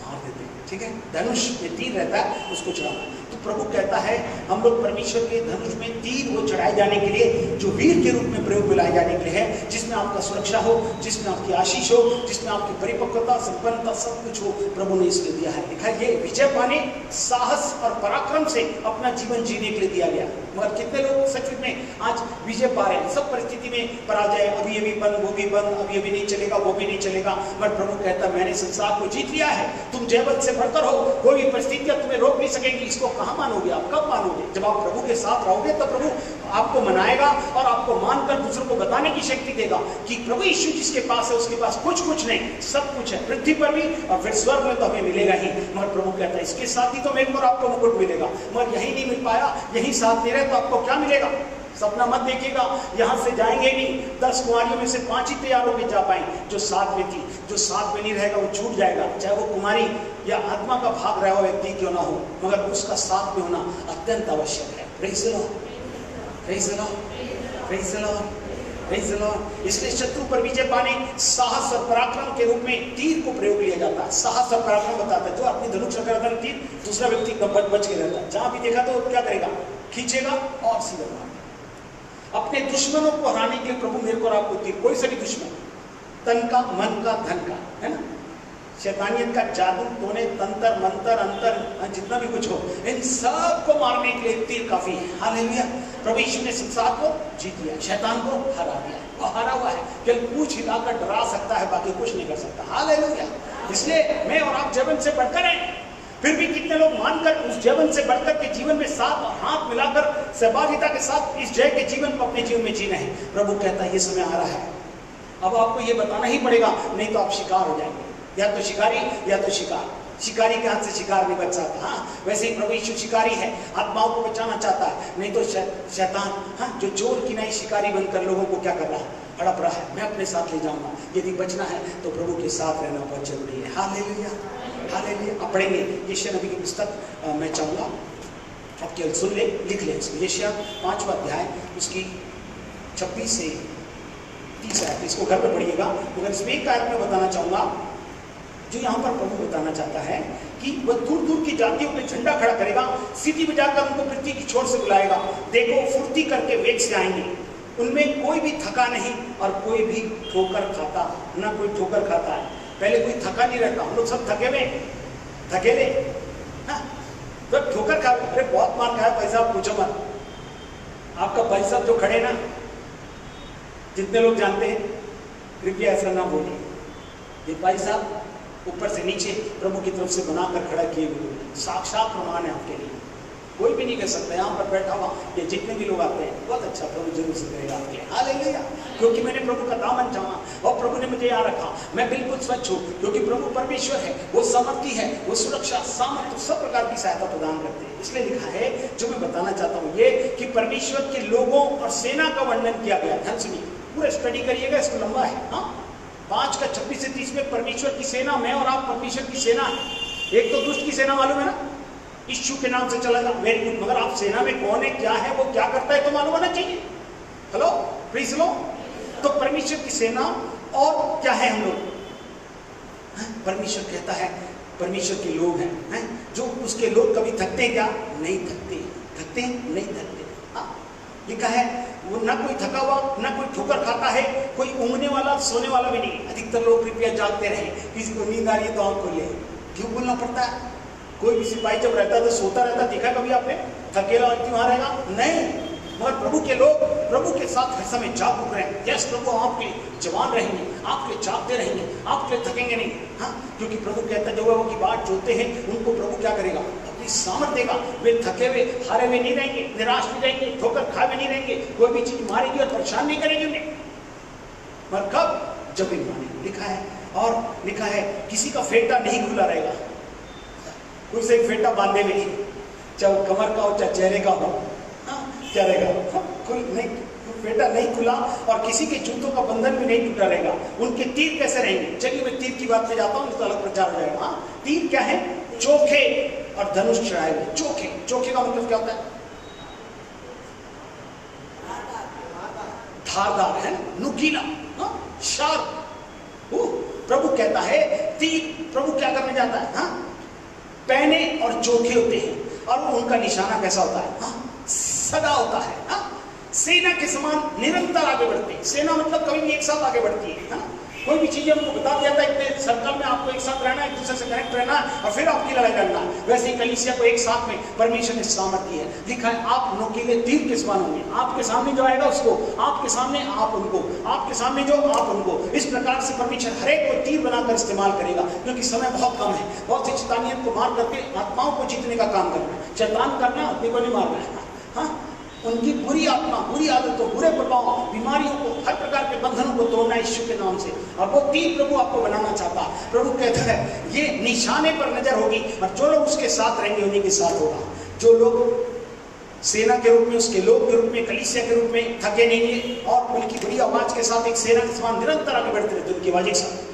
मार देते हैं। ठीक है, धनुष में तीर रहता है, उसको चढ़ाना। तो प्रभु कहता है हम लोग परमेश्वर के धनुष में तीर वो चढ़ाए जाने के लिए, जो वीर के रूप में प्रयोग में लाए जाने के लिए है, जिसमें आपका सुरक्षा हो, जिसमें आपकी आशीष हो, जिसमें आपकी परिपक्वता, संपन्नता, सब कुछ हो, प्रभु ने इसलिए दिया है। लिखा है ये विजय पाने, साहस और पराक्रम से अपना जीवन जीने के लिए दिया गया। मगर कितने लोग सच में आज विजय पा रहे हैं? सब परिस्थिति में पराजय, अभी ये भी बंद, वो भी बंद, अभी अभी नहीं चलेगा, वो भी नहीं चलेगा। मगर प्रभु कहता है मैंने संसार को जीत लिया है, तुम जयवंत से बढ़कर हो, कोई भी परिस्थितियां तुम्हें रोक नहीं सकेंगी। इसको कहाँ मानोगे आप? कब मानोगे? जब आप प्रभु के साथ रहोगे तो प्रभु आपको मनाएगा और आपको मानकर दूसरों को बताने की शक्ति देगा कि प्रभु यीशु जिसके पास है उसके पास कुछ नहीं, सब कुछ है, पृथ्वी पर भी और फिर स्वर्ग में तो हमें मिलेगा ही। मगर प्रभु कहता है इसके साथ ही तो मेरे को आपको मुकुट मिलेगा। मगर यही नहीं मिल पाया, यही साथ नहीं रहे तो आपको क्या मिलेगा? सपना मत देखिएगा, यहाँ से जाएंगे नहीं। 10 कुमारियों में से 5 ही तैयार होकर जा पाएंगे जो साथ में थी। जो साथ में नहीं रहेगा वो छूट जाएगा, चाहे वो कुमारी या आत्मा का भाग रहा हुआ व्यक्ति क्यों ना हो, मगर उसका साथ में होना अत्यंत आवश्यक है। Praise the Lord, praise the Lord, praise the Lord, praise the Lord. इसलिए शत्रु पर विजय पाने साहस और पराक्रम के रूप में तीर को प्रयोग लिया जाता है। साहस और पराक्रम बताता है, जो अपनी धनुष रखा रहता है तीर, दूसरा व्यक्ति बच के रहता है। जहां भी देखा तो क्या करेगा? खींचेगा और सीधा मारेगा। अपने दुश्मनों को हराने के लिए प्रभु मेरे को और आपको तीर, कोई सा भी दुश्मन, तन का, मन का, धन का, है ना, शैतानियत का जादू, टोने, तंत्र, मंत्र, अंतर, जितना भी कुछ हो, इन सब को मारने के लिए तीर काफी है। हालेलुया। प्रभु यीशु ने संसार को जीत लिया, शैतान को हरा दिया। वो हरा हुआ है, केवल पूंछ हिलाकर डरा सकता है, बाकी कुछ नहीं कर सकता। हालेलुया। इसलिए मैं और आप जबन से बढ़कर हैं। फिर भी कितने लोग मानकर उस जबन से बढ़कर के जीवन में साथ हाथ मिलाकर सहभागिता के साथ इस जय के जीवन को अपने जीवन में जीना है। प्रभु कहता है ये समय आ रहा है, अब आपको ये बताना ही पड़ेगा, नहीं तो आप शिकार हो जाएंगे। या तो शिकारी या तो शिकार। शिकारी के हाथ से शिकार नहीं बच सकता। हाँ, वैसे ही प्रभु यीशु शिकारी है, आत्माओं को बचाना चाहता है, नहीं तो शैतान, हाँ, जो चोर की नहीं शिकारी बनकर लोगों को क्या कर रहा है, हड़प रहा है। मैं अपने साथ ले जाऊंगा। यदि बचना है तो प्रभु के साथ रहना बहुत जरूरी है। Hallelujah, hallelujah. आप पढ़ेंगे यशायाह नबी की पुस्तक, मैं चाहूंगा आप केवल सुन ले, लिख ले इसको। यशायाह 5वां अध्याय उसकी 26 से 30 आयत, इसको घर में पढ़िएगा। मगर इसमें एक आयत में बताना चाहूंगा जो यहाँ पर प्रभु बताना चाहता है कि वह दूर दूर की जातियों पे झंडा खड़ा करेगा, सीटी बजाकर उनको पृथ्वी की छोर से बुलाएगा। देखो फुर्ती करके वेग से आएंगे, उनमें कोई भी थका नहीं और कोई भी ठोकर खाता ना, कोई ठोकर खाता है। पहले कोई थका नहीं रहता, हम लोग सब थके हुए थकेले, हाँ, तो ठोकर खा, अरे बहुत मार खाया पैसा पूछो मत। आपका भाई साहब जो खड़े ना, जितने लोग जानते हैं, कृपया ऐसा ना बोलिए। ये भाई साहब ऊपर से नीचे प्रभु की तरफ से बनाकर खड़ा किए हुए साक्षात प्रमाण है आपके लिए, कोई भी नहीं कर सकता। यहाँ पर बैठा हुआ ये जितने भी लोग आते हैं, बहुत अच्छा प्रभु जरूर से करेगा आपके लिए। हालेलुया। क्योंकि मैंने प्रभु का दामन चाहा और प्रभु ने मुझे यहाँ रखा, मैं बिल्कुल स्वच्छ हूँ, क्योंकि प्रभु परमेश्वर है, वो समर्थी है, वो सुरक्षा, सामर्थ्य, सब प्रकार की सहायता प्रदान करते हैं। इसलिए लिखा है, जो मैं बताना चाहता हूँ ये कि परमेश्वर के लोगों और सेना का वर्णन किया गया। ध्यान सुनिए, पूरा स्टडी करिएगा, इसको लंबा है। हाँ, 5 का 26 से 30 में परमेश्वर की सेना, मैं और आप परमेश्वर की सेना है। एक तो दुष्ट की सेना मालूम है ना, यीशु के नाम से चलेगा, वेरी गुड। मगर आप सेना में कौन है, क्या है, वो क्या करता है तो मालूम होना चाहिए। हेलो, प्लीज लो। तो परमेश्वर की सेना और क्या है हम लोग, परमेश्वर कहता है परमेश्वर के लोग हैं, जो उसके लोग कभी थकते क्या, नहीं थकते, थकते नहीं थकते। हाँ, लिखा है वो ना कोई थका हुआ, ना कोई ठोकर खाता है, कोई ऊँघने वाला सोने वाला भी नहीं। अधिकतर लोग कृपया जागते रहे, किसी को नींद आ रही है तो आँख खोले, क्यों बोलना पड़ता है। कोई भी सिपाही जब रहता है तो सोता रहता, देखा कभी आपने, थकेला व्यक्ति वहां रहेगा नहीं। मगर प्रभु के लोग प्रभु के साथ हर समय जाग उठ रहे हैं। यस, प्रभु आपके जवान रहेंगे, आपके जागते रहेंगे, आपके थकेंगे नहीं। हाँ, क्योंकि प्रभु कहता है जो वो की बात जोते हैं उनको प्रभु क्या करेगा, अपनी सामर्थ देगा। वे थके हुए हारे हुए नहीं रहेंगे, निराश नहीं रहेंगे, ठोकर खाए हुए नहीं रहेंगे, कोई भी चीज मारेगी और परेशान नहीं करेगी उन्हें। मगर कब, जब इन मानेंगे। लिखा है, और लिखा है किसी का फेंटा नहीं खुला रहेगा, कोई से फेंटा बांधे में नहीं, चाहे वो कमर का हो चाहे चेहरे का हो, क्या रहेगा, खुल नहीं, फेंटा नहीं खुला, और किसी के जूतों का बंधन भी नहीं टूटा रहेगा। उनके तीर कैसे रहेंगे, चलिए मैं तीर की बात पे जाता हूँ, तो अलग प्रचार हो जाएगा। तीर क्या है, चोखे और धनुष चढ़ाए हुए। चोखे, चोखे का मतलब क्या होता है, धारदार है, नुकीला, शार्प। प्रभु कहता है तीर, प्रभु क्या करने जाता है, हाँ, पैने और चोखे होते हैं, और उनका निशाना कैसा होता है, हाँ, सदा होता है। हाँ, सेना के समान निरंतर आगे बढ़ते हैं। सेना मतलब कभी भी एक साथ आगे बढ़ती है। हाँ, कोई भी चीजें हमको बता दिया था, इतने सर्कल में आपको एक साथ रहना है, एक दूसरे से कनेक्ट रहना है, और फिर आपकी लड़ाई लड़ना है। वैसे ही कलीसिया को एक साथ में परमेश्वर ने सामर्थ्य है। लिखा है आप नुकीले तीर के समान होंगे, आपके सामने जो आएगा उसको, आपके सामने आप उनको, आपके सामने जो आप उनको। इस प्रकार से परमेश्वर हर एक को तीर बनाकर इस्तेमाल करेगा, क्योंकि समय बहुत कम है। बहुत सी शैतानियत को मार करके आत्माओं को जीतने का काम करना है। शैतान करना, अपने को नहीं मारना है। हाँ, उनकी बुरी आत्मा, बुरी आदतों, बुरे प्रभाव, बीमारियों को, हर प्रकार के बंधनों को तोड़ना यीशु के नाम से। और वो तीर प्रभु आपको बनाना चाहता है। प्रभु कहता है ये निशाने पर नजर होगी, और जो लोग उसके साथ रहेंगे उन्हीं के साथ होगा। जो लोग सेना के रूप में, उसके लोग के रूप में, कलीसिया के रूप में थके नहीं है, और बल्कि बड़ी आवाज के साथ एक सेना के समान निरंतर आगे बढ़ते रहते, उनकी आवाज एक साथ,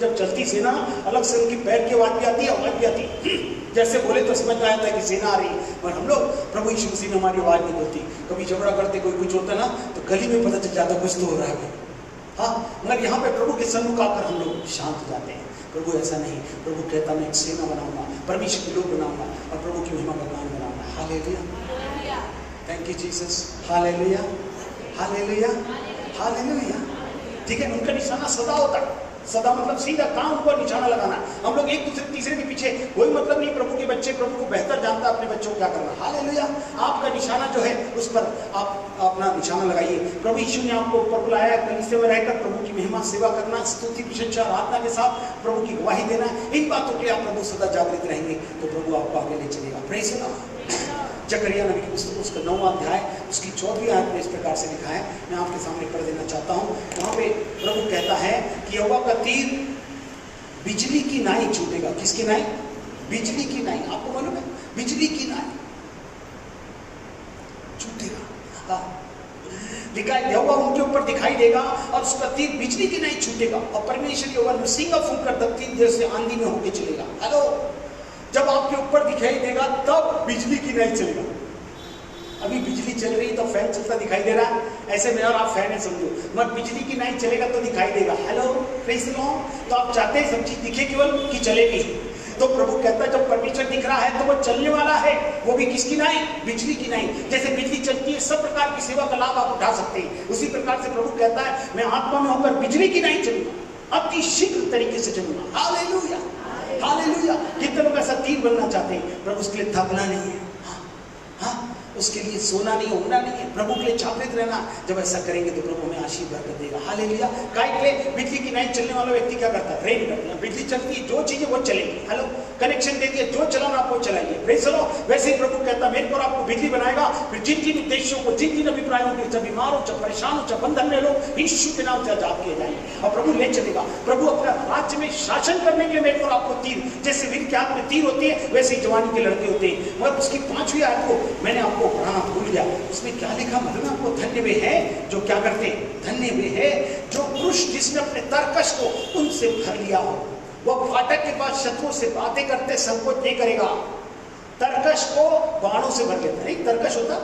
जब चलती सेना अलग से उनकी पैर की आवाज भी आती है, आवाज भी आती है, जैसे बोले तो समझ में आया था कि सेना आ रही है। और हम लोग प्रभु यीशु मसीह में हमारी आवाज नहीं होती, कभी झगड़ा करते, कोई कुछ होता ना, तो गली में पता चल जाता कुछ तो हो रहा है। हाँ, मगर यहाँ पे प्रभु के सन्मुख आकर हम लोग शांत हो जाते हैं। प्रभु ऐसा नहीं, प्रभु कहता मैं एक सेना बनाऊंगा, परमेश्वर के लोग बनाऊंगा, और प्रभु की महिमा का काम बनाऊंगा। Hallelujah, thank you Jesus, hallelujah, hallelujah, hallelujah. ठीक है, उनका निशाना सदा होता है, सदा मतलब सीधा काम पर निशाना लगाना। हम लोग एक दूसरे तीसरे के पीछे कोई मतलब नहीं। प्रभु के बच्चे प्रभु को बेहतर जानता है अपने बच्चों को क्या करना। हालेलुया। आपका निशाना जो है उस पर आप अपना निशाना लगाइए। प्रभु यीशु ने आपको ऊपर बुलाया है कलीसिया में रहकर प्रभु की महिमा सेवा करना, स्तुति प्रशंसा आराधना के साथ प्रभु की गवाही देना। इन बातों के लिए आप प्रभु सदा जागृत रहेंगे तो प्रभु आपको आगे ले चलेगा। Praise the Lord. जकरिया नबी की पुस्तक उसका 9वां अध्याय उसकी 14वीं आयत में इस प्रकार से लिखा है, मैं आपके सामने पढ़ देना चाहता हूँ। वहाँ पे प्रभु कहता है कि यहोवा का तीर बिजली की नाई छूटेगा। किसकी नाई? बिजली की नाई। आपको मालूम है बिजली की नाई छूटेगा। लिखा है यहोवा उनके ऊपर दिखाई देगा और उसका तीर बिजली की नाई छूटेगा और परमेश्वर यहोवा नरसिंगा फूंक कर धरती जैसे आंधी में होके चलेगा। हेलो, जब आपके ऊपर दिखाई देगा तब बिजली की नाई चलेगा। अभी बिजली चल रही तो फैन चलता दिखाई दे रहा है, ऐसे में और आप फैन है समझो, मत बिजली की नाई चलेगा तो दिखाई देगा। Hello, praise the Lord. तो आप चाहते हैं सब चीज दिखे केवल कि चलेगी। तो प्रभु कहता है जब परमेश्वर दिख रहा है तो वो चलने वाला है, वो भी किसकी नाई? बिजली की नाई। जैसे बिजली चलती है सब प्रकार की सेवा का लाभ आप उठा सकते हैं, उसी प्रकार से प्रभु कहता है मैं आत्मा में होकर बिजली की नाई चलूंगा, अति शीघ्र तरीके से चलूंगा। Hallelujah, hallelujah. कितने लोग ऐसा तीर बनना चाहते हैं? प्रभु उसके लिए थकना नहीं है, हाँ, उसके लिए सोना नहीं, उड़ना नहीं है, प्रभु के लिए जागृत रहना। जब ऐसा करेंगे तो प्रभु हमें आशीर्वाद कर देगा। हालेलुया। काय के लिए? बिजली की नाई चलने वाला व्यक्ति क्या करता है? ट्रेन करता है। बिजली चलती है, जो चीजें वो चलेगी। हेलो, कनेक्शन दे दिया, जो चलाना आपको चलाइए। Praise the Lord. वैसे ही प्रभु कहता है मेरे को आपको बिजली बनाएगा, फिर जिन जिन उद्देश्यों को, जिन जिन अभिप्रायों के, चाहे बीमार हो, चाहे परेशान हो, चाहे बंधन में लोग, यीशु के नाम से आजाद किए जाएंगे और प्रभु ले चलेगा। प्रभु अपना राज्य में शासन करने के लिए मेरे को आपको तीर, जैसे वीर के हाथ में तीर होती है वैसे ही जवानी के लड़के होते हैं। मगर उसकी 5वीं आयत को मैंने आपको पढ़ाना भूल गया। उसमें क्या लिखा मतलब आपको? धन्य वे हैं जो क्या करते हैं? धन्य वे हैं जो पुरुष जिसने अपने तरकश को उनसे भर लिया हो, वह फाटक के पास शत्रुओं से बातें करते संकोच नहीं करेगा। तरकश को बाणों से भर लेता है। एक तरकश होता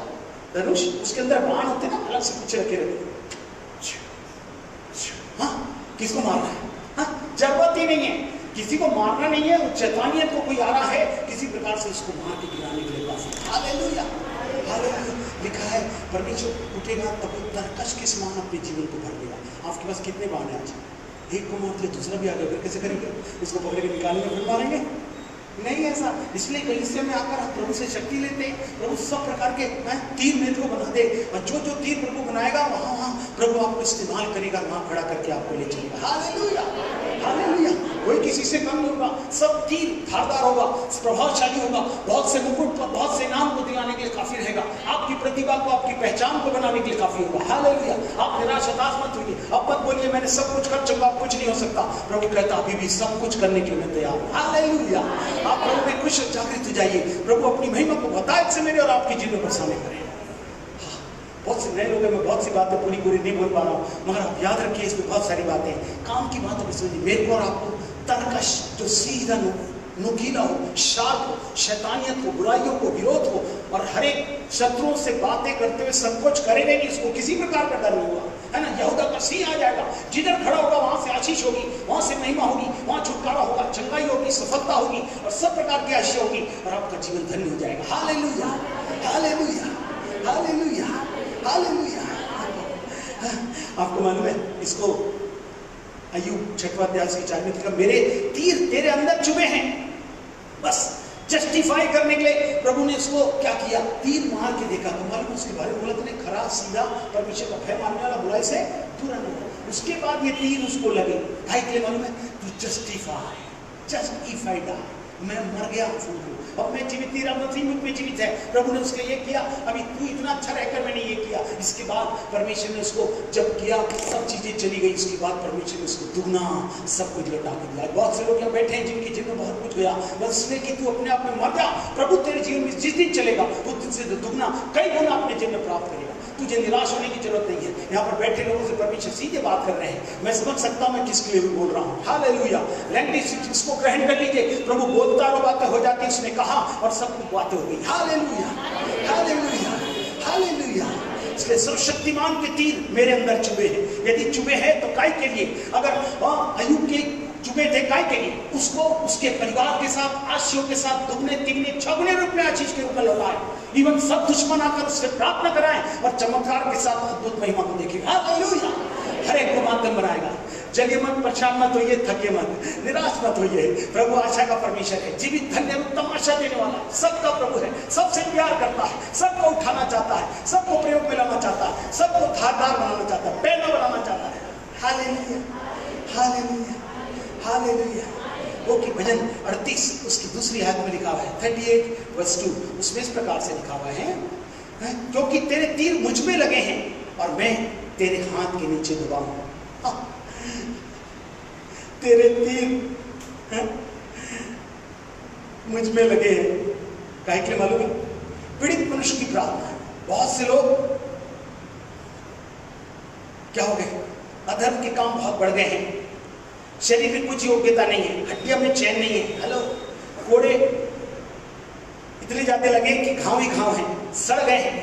धनुष, उसके अंदर बाण होते ना, अलग से कुछ रखे रहते। हाँ, किसको मारना है? हाँ, जरूरत ही नहीं है, किसी को मारना नहीं है। शैतानियत को कोई आ रहा है किसी प्रकार से उसको मार के गिराने के लिए काफी। Hallelujah, hallelujah. लिखा है परमेश्वर उठेगा तब वो तरकश के समान अपने जीवन को भर देगा। आपके पास कितने बाण है आज? एक को मारते दूसरा भी आ गया, फिर कैसे करेंगे? उसको पकड़ के निकालेंगे फिर मारेंगे? नहीं ऐसा। इसलिए कलीसिया में आकर आप प्रभु से शक्ति लेते हैं। प्रभु सब प्रकार के तीर मेरे को बना दे और जो जो तीर प्रभु बनाएगा वहाँ वहाँ प्रभु आपको इस्तेमाल करेगा, वहाँ खड़ा करके आपको ले चलेगा। Hallelujah, hallelujah. कोई किसी से कम नहीं होगा, सब तीर धारदार होगा, प्रभावशाली होगा, बहुत से मुकुट को, बहुत से नाम को दिलाने के लिए काफी रहेगा, आपकी प्रतिभा को, आपकी पहचान को बनाने के लिए काफी होगा। हालेलुया। आप निराश हताश मत होइए, अब मत बोलिए मैंने सब कुछ कर चुका, कुछ नहीं हो सकता। प्रभु कहता अभी भी सब कुछ करने के लिए मैं तैयार हूँ। हालेलुया। आप प्रभु में खुश जागृत हो जाइए। प्रभु अपनी महिमा को बताए से मेरे और आपके जीवन पर सामने करें। बहुत से नए लोग हैं, मैं बहुत सी बातें पूरी नहीं बोल पा रहा हूँ, मगर आप याद रखिए इसमें बहुत सारी बातें काम की बात समझिए। मेरे को और आपको तरकश जो सीधा नुकीला हो, शार्प हो, शैतानियत को, बुराइयों को, विरोध हो और हर एक शत्रुओं से बातें करते हुए संकोच करेंगे नहीं, उसको किसी प्रकार का डर नहीं हुआ है ना। यहूदा का सिंह आ जाएगा, जिधर खड़ा होगा वहां से आशीष होगी, वहां से महिमा होगी, वहां छुटकारा होगा, चंगाई होगी, सफलता होगी और सब प्रकार की आशीष होगी और आपका जीवन धन्य हो जाएगा। Hallelujah, hallelujah, hallelujah, hallelujah. आपको मालूम है इसको अय्यूब 6वां अध्याय की 4वीं में लिखा, मेरे तीर तेरे अंदर चुभे हैं। बस जस्टिफाई करने के लिए प्रभु ने उसको क्या किया? तीर मार के देखा। तो मालूम उसके बारे में बोला तूने खरा सीधा परमेश्वर का भय मानने वाला, बुराई से दूर रहने वाला। उसके बाद ये तीर उसको लगे, भाई के लिए मालूम है तू जस्टिफाई, जस्टिफाइड, मैं मर गया अब मैं जीवित नहीं रहा, मुझ में जीवित है। प्रभु ने उसके ये किया, अभी तू इतना अच्छा रहकर मैंने ये किया। इसके बाद परमेश्वर ने उसको जब किया सब चीजें चली गई, उसके बाद परमेश्वर ने उसको दुगना सब कुछ लौटा के दिया। बहुत से लोग यहाँ बैठे हैं जिनके जीवन में बहुत कुछ गया, बस इसलिए कि तू अपने आप में मर जा, प्रभु तेरे जीवन में जिस दिन चलेगा उस दिन से दुगना कई गुना अपने जीवन में प्राप्त करेगा। तुझे निराश होने की जरूरत नहीं है। यहाँ पर बैठे लोगों से परमेश्वर सीधे बात कर रहे हैं, मैं समझ सकता हूँ मैं किसके लिए भी बोल रहा हूँ। हालेलुया। लैंग्वेज इसको ग्रहण कर लीजिए, प्रभु बोलता है बातें हो जाती, उसने कहा और सब कुछ बातें हो गई। Hallelujah, hallelujah, hallelujah. इसलिए सर्वशक्तिमान के तीर मेरे अंदर चुभे हैं। यदि चुभे हैं तो काय के लिए? अगर अय्यूब के चुभे थे काय के लिए? उसको उसके परिवार के साथ, आशीषों के साथ दुगने तिगने छगने रूप में आशीष के रूप में लौटाए। इवन सब दुश्मन आकर उससे प्रार्थना कराएं और चमत्कार के साथ अद्भुत महिमा को देखें। हालेलुया। हर एक को माध्यम बनाएगा। चलिए मत, परेशान मत होइए, थके मत, निराश मत होइए। प्रभु आशा का परमेश्वर है, जीवित धन्य उत्तम आशा देने वाला है, सबका प्रभु है, सबसे प्यार करता है, सबको उठाना चाहता है, सबको प्रयोग में लाना चाहता है, सबको धारदार बनाना चाहता है, पैना बनाना चाहता है। Hallelujah, hallelujah, hallelujah. वो कि भजन 38 उसकी दूसरी आयत में लिखा हुआ है 38:2, उसमें इस प्रकार से लिखा हुआ है, क्योंकि तेरे तीर मुझ में लगे हैं और मैं तेरे हाथ के नीचे दबा हूं। तेरे तीर मुझ में लगे हैं, काहे के लिए मालूम है? पीड़ित मनुष्य की प्रार्थना है। बहुत से लोग क्या हो गए, अधर्म के काम बहुत बढ़ गए हैं, शरीर में कुछ योग्यता नहीं है, हड्डियों में चैन नहीं है। हेलो, कोड़े इतने ज्यादा लगे कि घाव ही घाव है, सड़ गए हैं,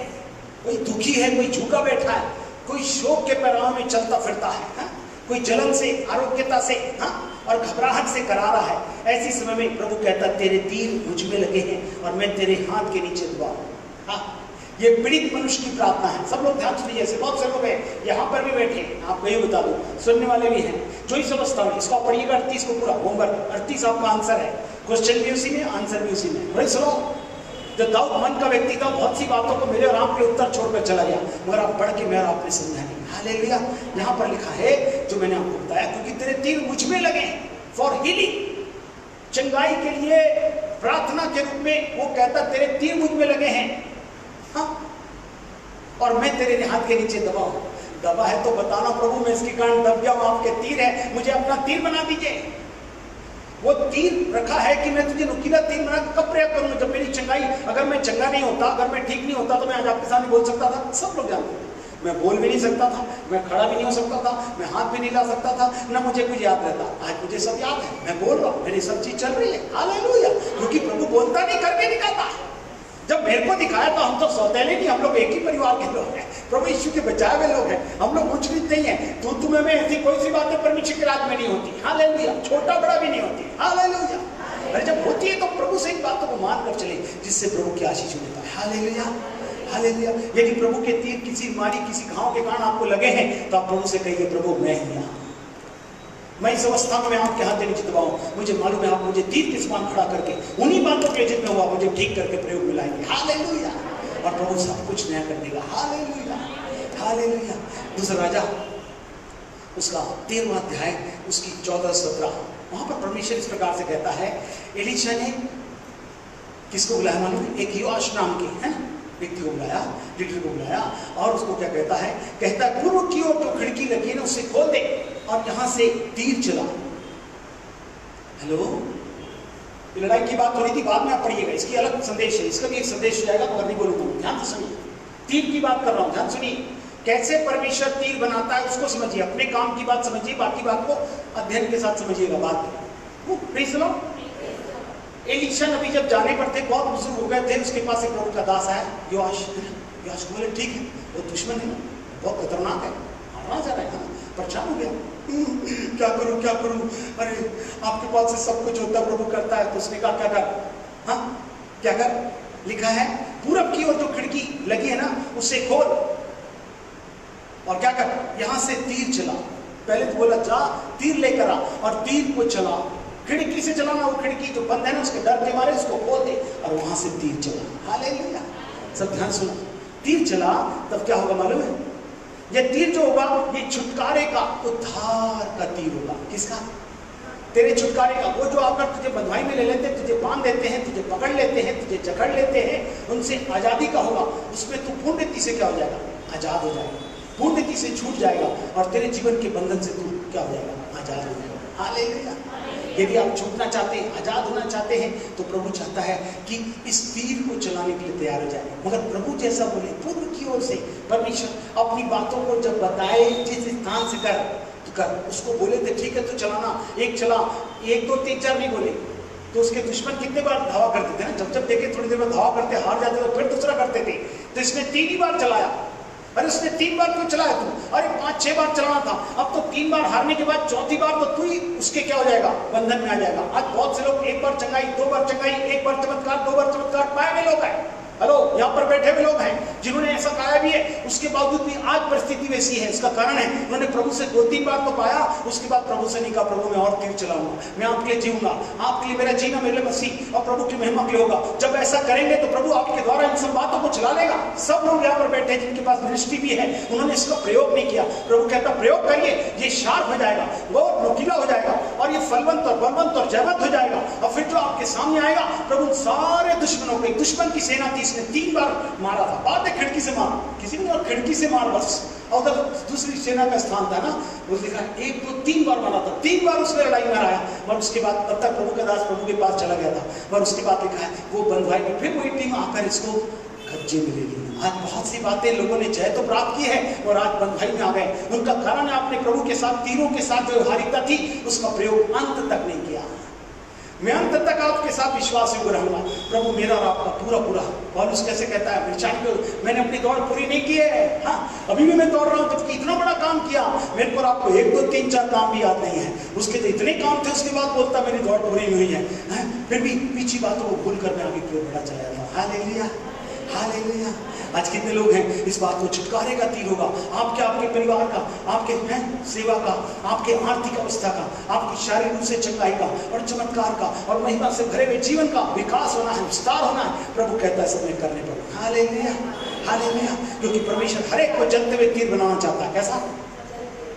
कोई दुखी है, कोई झुका बैठा है, कोई शोक के पैराओं में चलता फिरता है, हा? कोई जलन से, आरोग्यता से, हा? और घबराहट से करा रहा है। ऐसी समय में प्रभु कहता तेरे तीर मुझ में लगे हैं और मैं तेरे हाथ के नीचे दबा हूं। ये पीड़ित मनुष्य की प्रार्थना है। सब लोग ध्यान सुनिए, ऐसे बहुत से लोग हैं यहाँ पर भी बैठे हैं, आपको ये बता दूं, सुनने वाले भी हैं, जो ही समझता हूँ इसको पढ़िएगा 38 को पूरा, होमवर्क 38 आपका आंसर है, क्वेश्चन भी उसी में, आंसर भी उसी में। भाई सुनो, जो दाऊद मन का व्यक्ति था, बहुत सी बातों को मेरे और आपके उत्तर छोड़कर चला गया, मगर आप पढ़ के मेरा आपने समझा नहीं। हालेलुया। यहाँ पर लिखा है जो मैंने आपको बताया, क्योंकि तेरे तीर मुझ में लगे फॉर हीलिंग, चंगाई के लिए प्रार्थना के रूप में वो कहता तेरे तीर मुझ में लगे हैं, हाँ? और मैं तेरे हाथ के नीचे दबा हूं। दबा है तो बताना प्रभु, मैं इसके कारण दब गया हूं, आपके तीर है, मुझे अपना तीर बना दीजिए। वो तीर रखा है कि मैं तुझे नुकीला तीर बना कब प्रयोग करूंगा, जब मेरी चंगाई, अगर मैं चंगा नहीं होता, अगर मैं ठीक नहीं होता तो मैं आज आपके सामने बोल सकता था, सब लोग जानते हैं, मैं बोल भी नहीं सकता था, मैं खड़ा भी नहीं हो सकता था, मैं हाथ भी नहीं ला सकता था, ना मुझे कुछ याद रहता। आज मुझे सब याद है, मैं बोल रहा हूं, मेरी सब चीज चल रही है। हालेलुया। क्योंकि प्रभु बोलता नहीं, करके दिखाता है। जब मेरे को दिखाया तो हम तो सौतेले नहीं, हम लोग एक ही परिवार के लोग हैं, प्रभु यीशु के बचाए हुए लोग हैं, हम लोग कुछ भी नहीं है। तू तुम्हें में ऐसी कोई सी बातें परमेश्वर के राज में नहीं होती। हालेलुया। छोटा बड़ा भी नहीं होती। हालेलुया। अरे जब होती है तो प्रभु से इन बातों को मान कर चले, जिससे प्रभु की आशीष मिलता है। Hallelujah, hallelujah. यदि प्रभु के तीर किसी बीमारी, किसी घाव के कारण आपको लगे हैं, तो आप प्रभु से कहिए प्रभु मैं ही यहाँ, मैं इस अवस्था में आपके हाथ नीचे दबाऊं, मुझे मालूम है आप मुझे तीर के समान खड़ा करके उन्हीं बातों के जितने हुआ मुझे ठीक करके प्रयोग में लाएंगे। हालेलुया। और प्रभु सब कुछ नया कर देगा। Hallelujah, hallelujah. दूसरा राजा उसका 13वां अध्याय उसकी 14-17, वहां पर परमेश्वर इस प्रकार से कहता है, एलीशा ने किसको बुलाया मालूम है? एक योआश नाम के है व्यक्ति को बुलाया, लीडर को बुलाया, और उसको क्या कहता है? कहता है पूर्व की ओर जो खिड़की लगी है ना उसे खोल दे और यहां से तीर चला। हेलो, ये लड़ाई की बात हो रही थी, बाद में आप पढ़िएगा, इसकी अलग संदेश है, इसका भी एक संदेश हो जाएगा, मगर नहीं बोलूंगा, ध्यान से सुनिए। तीर की बात कर रहा हूं, ध्यान सुनिए। कैसे परमेश्वर तीर बनाता है उसको समझिए, अपने काम की बात समझिए, बाकी बात को अध्ययन के साथ समझिएगा। बात एलीशा नबी जब जाने पर थे, बहुत बुजुर्ग हो गए थे, उसके पास एक प्रभु का दास आया, योआश को बोले ठीक है, वो दुश्मन है, बहुत खतरनाक है, मारना जा रहा है, परेशान हो गया, क्या करूं क्या करूं, अरे आपके पास से सब कुछ होता है, प्रभु करता है। तो उसने कहा क्या कर, हाँ क्या कर, लिखा है पूरब की ओर जो खिड़की लगी है ना उसे खोल और क्या कर, यहां से तीर चला। पहले तो बोला जा तीर लेकर आ, और तीर को चला, खिड़की से चलाना, वो खिड़की जो बंद है ना उसके डर के मारे उसको खोल दे और वहां से तीर चला। हालेलुया। सब ध्यान सुनो, तीर चला तब क्या होगा मालूम है? ये तीर जो होगा ये छुटकारे का, उद्धार का तीर होगा। किसका? तेरे छुटकारे का। वो जो आकर तुझे बंधुआई में ले लेते हैं, तुझे बांध देते हैं, तुझे पकड़ लेते हैं, तुझे जकड़ लेते हैं, उनसे आजादी का होगा। उसमें तू पूर्ण रीति से क्या हो जाएगा? आजाद हो जाएगा, पूर्ण रीति से छूट जाएगा और तेरे जीवन के बंधन से तू क्या हो जाएगा? आजाद हो जाएगा। हालेलुया। यदि आप छूटना चाहते हैं, आजाद होना चाहते हैं, तो प्रभु चाहता है कि इस तीर को चलाने के लिए तैयार हो जाए। मगर प्रभु जैसा बोले पूर्व की ओर से परमेश्वर अपनी बातों को जब बताए, जिस स्थान से कर तो कर, उसको बोले थे ठीक है तो चलाना, एक चला, 1 2 3 4 नहीं बोले, तो उसके दुश्मन कितने बार धावा करते थे ना, जब जब देखे थोड़ी देर में धावा करते, हार जाते तो फिर दूसरा करते थे। तो इसने 3 ही बार चलाया। अरे उसने 3 बार क्यों चलाया तू? अरे 5-6 बार चलाना था, अब तो 3 बार हारने के बाद 4थी बार तो तू ही उसके क्या हो जाएगा? बंधन में आ जाएगा। आज बहुत से लोग 1 बार चंगाई, 2 बार चंगाई, 1 बार चमत्कार, 2 बार चमत्कार पाए हुए लोग हैं। हेलो, यहाँ पर बैठे हुए लोग हैं जिन्होंने ऐसा पाया भी है, उसके बावजूद भी आज परिस्थिति वैसी है। इसका कारण है उन्होंने प्रभु से 2-3 बार तो पाया, उसके बाद प्रभु से नहीं कहा प्रभु मैं और तीर चलाऊंगा, मैं आपके लिए जीऊंगा, आपके लिए मेरा जीना मेरे लिए मसीह और प्रभु की महिमा के लिए होगा। जब ऐसा करेंगे तो प्रभु आपके द्वारा इन सब बातों को चला लेगा। सब लोग यहाँ पर बैठे जिनके पास दृष्टि भी है, उन्होंने इसका प्रयोग नहीं किया। प्रभु कहता प्रयोग करिए, ये शार्प हो जाएगा, वो नुकीला हो जाएगा और ये फलवंत और बलवंत और जयवंत हो जाएगा। और फिर जो आपके सामने आएगा, प्रभु सारे दुश्मनों को, दुश्मन की सेना थी, इसने 3 बार मारा था। बात है खिड़की से मार, किसी ने और खिड़की से मार बस, और उधर दूसरी सेना का स्थान था ना, वो लिखा 1 2 3 बार मारा था, 3 बार उसने लड़ाई में हराया। और उसके बाद तब तक प्रभु का दास प्रभु के पास चला गया था। और उसके बाद लिखा है वो बंधुआई में फिर वही टीम आकर इसको कब्जे में ले ली। आज बहुत सी बातें लोगों ने जय तो प्राप्त की है और आज बंधुआई में आ गए। उनका कारण है आपने प्रभु के साथ, तीरों के साथ जो व्यवहारिकता थी उसका प्रयोग अंत तक नहीं किया। मैं अंत तक आपके साथ विश्वास योग्य रहूंगा, प्रभु मेरा और आपका पूरा पूरा। पौलुस कैसे कहता है, मैंने अपनी दौड़ पूरी नहीं की है, हाँ अभी भी मैं दौड़ रहा हूँ, जबकि इतना बड़ा काम किया, मेरे को आपको 1 2 3 4 काम भी याद नहीं है, उसके तो इतने काम थे। उसके बाद बोलता मेरी दौड़ पूरी नहीं हुई है, फिर भी पीछे बातों को भूल कर मैं आगे की ओर बढ़ा चला जाता। Hallelujah, hallelujah. आज कितने लोग हैं, इस बात को छुटकारे का तीर होगा आपके, आपके परिवार का, आपके सेवा का, आपके आर्थिक अवस्था का, आपकी शारीरिक रूप से चंगाई का और चमत्कार का और महिमा से भरे हुए जीवन का विकास होना है, विस्तार होना है। प्रभु कहता है सब में करने पर। Hallelujah, hallelujah. क्योंकि परमेश्वर हर एक को जलते हुए तीर बनाना चाहता है। कैसा?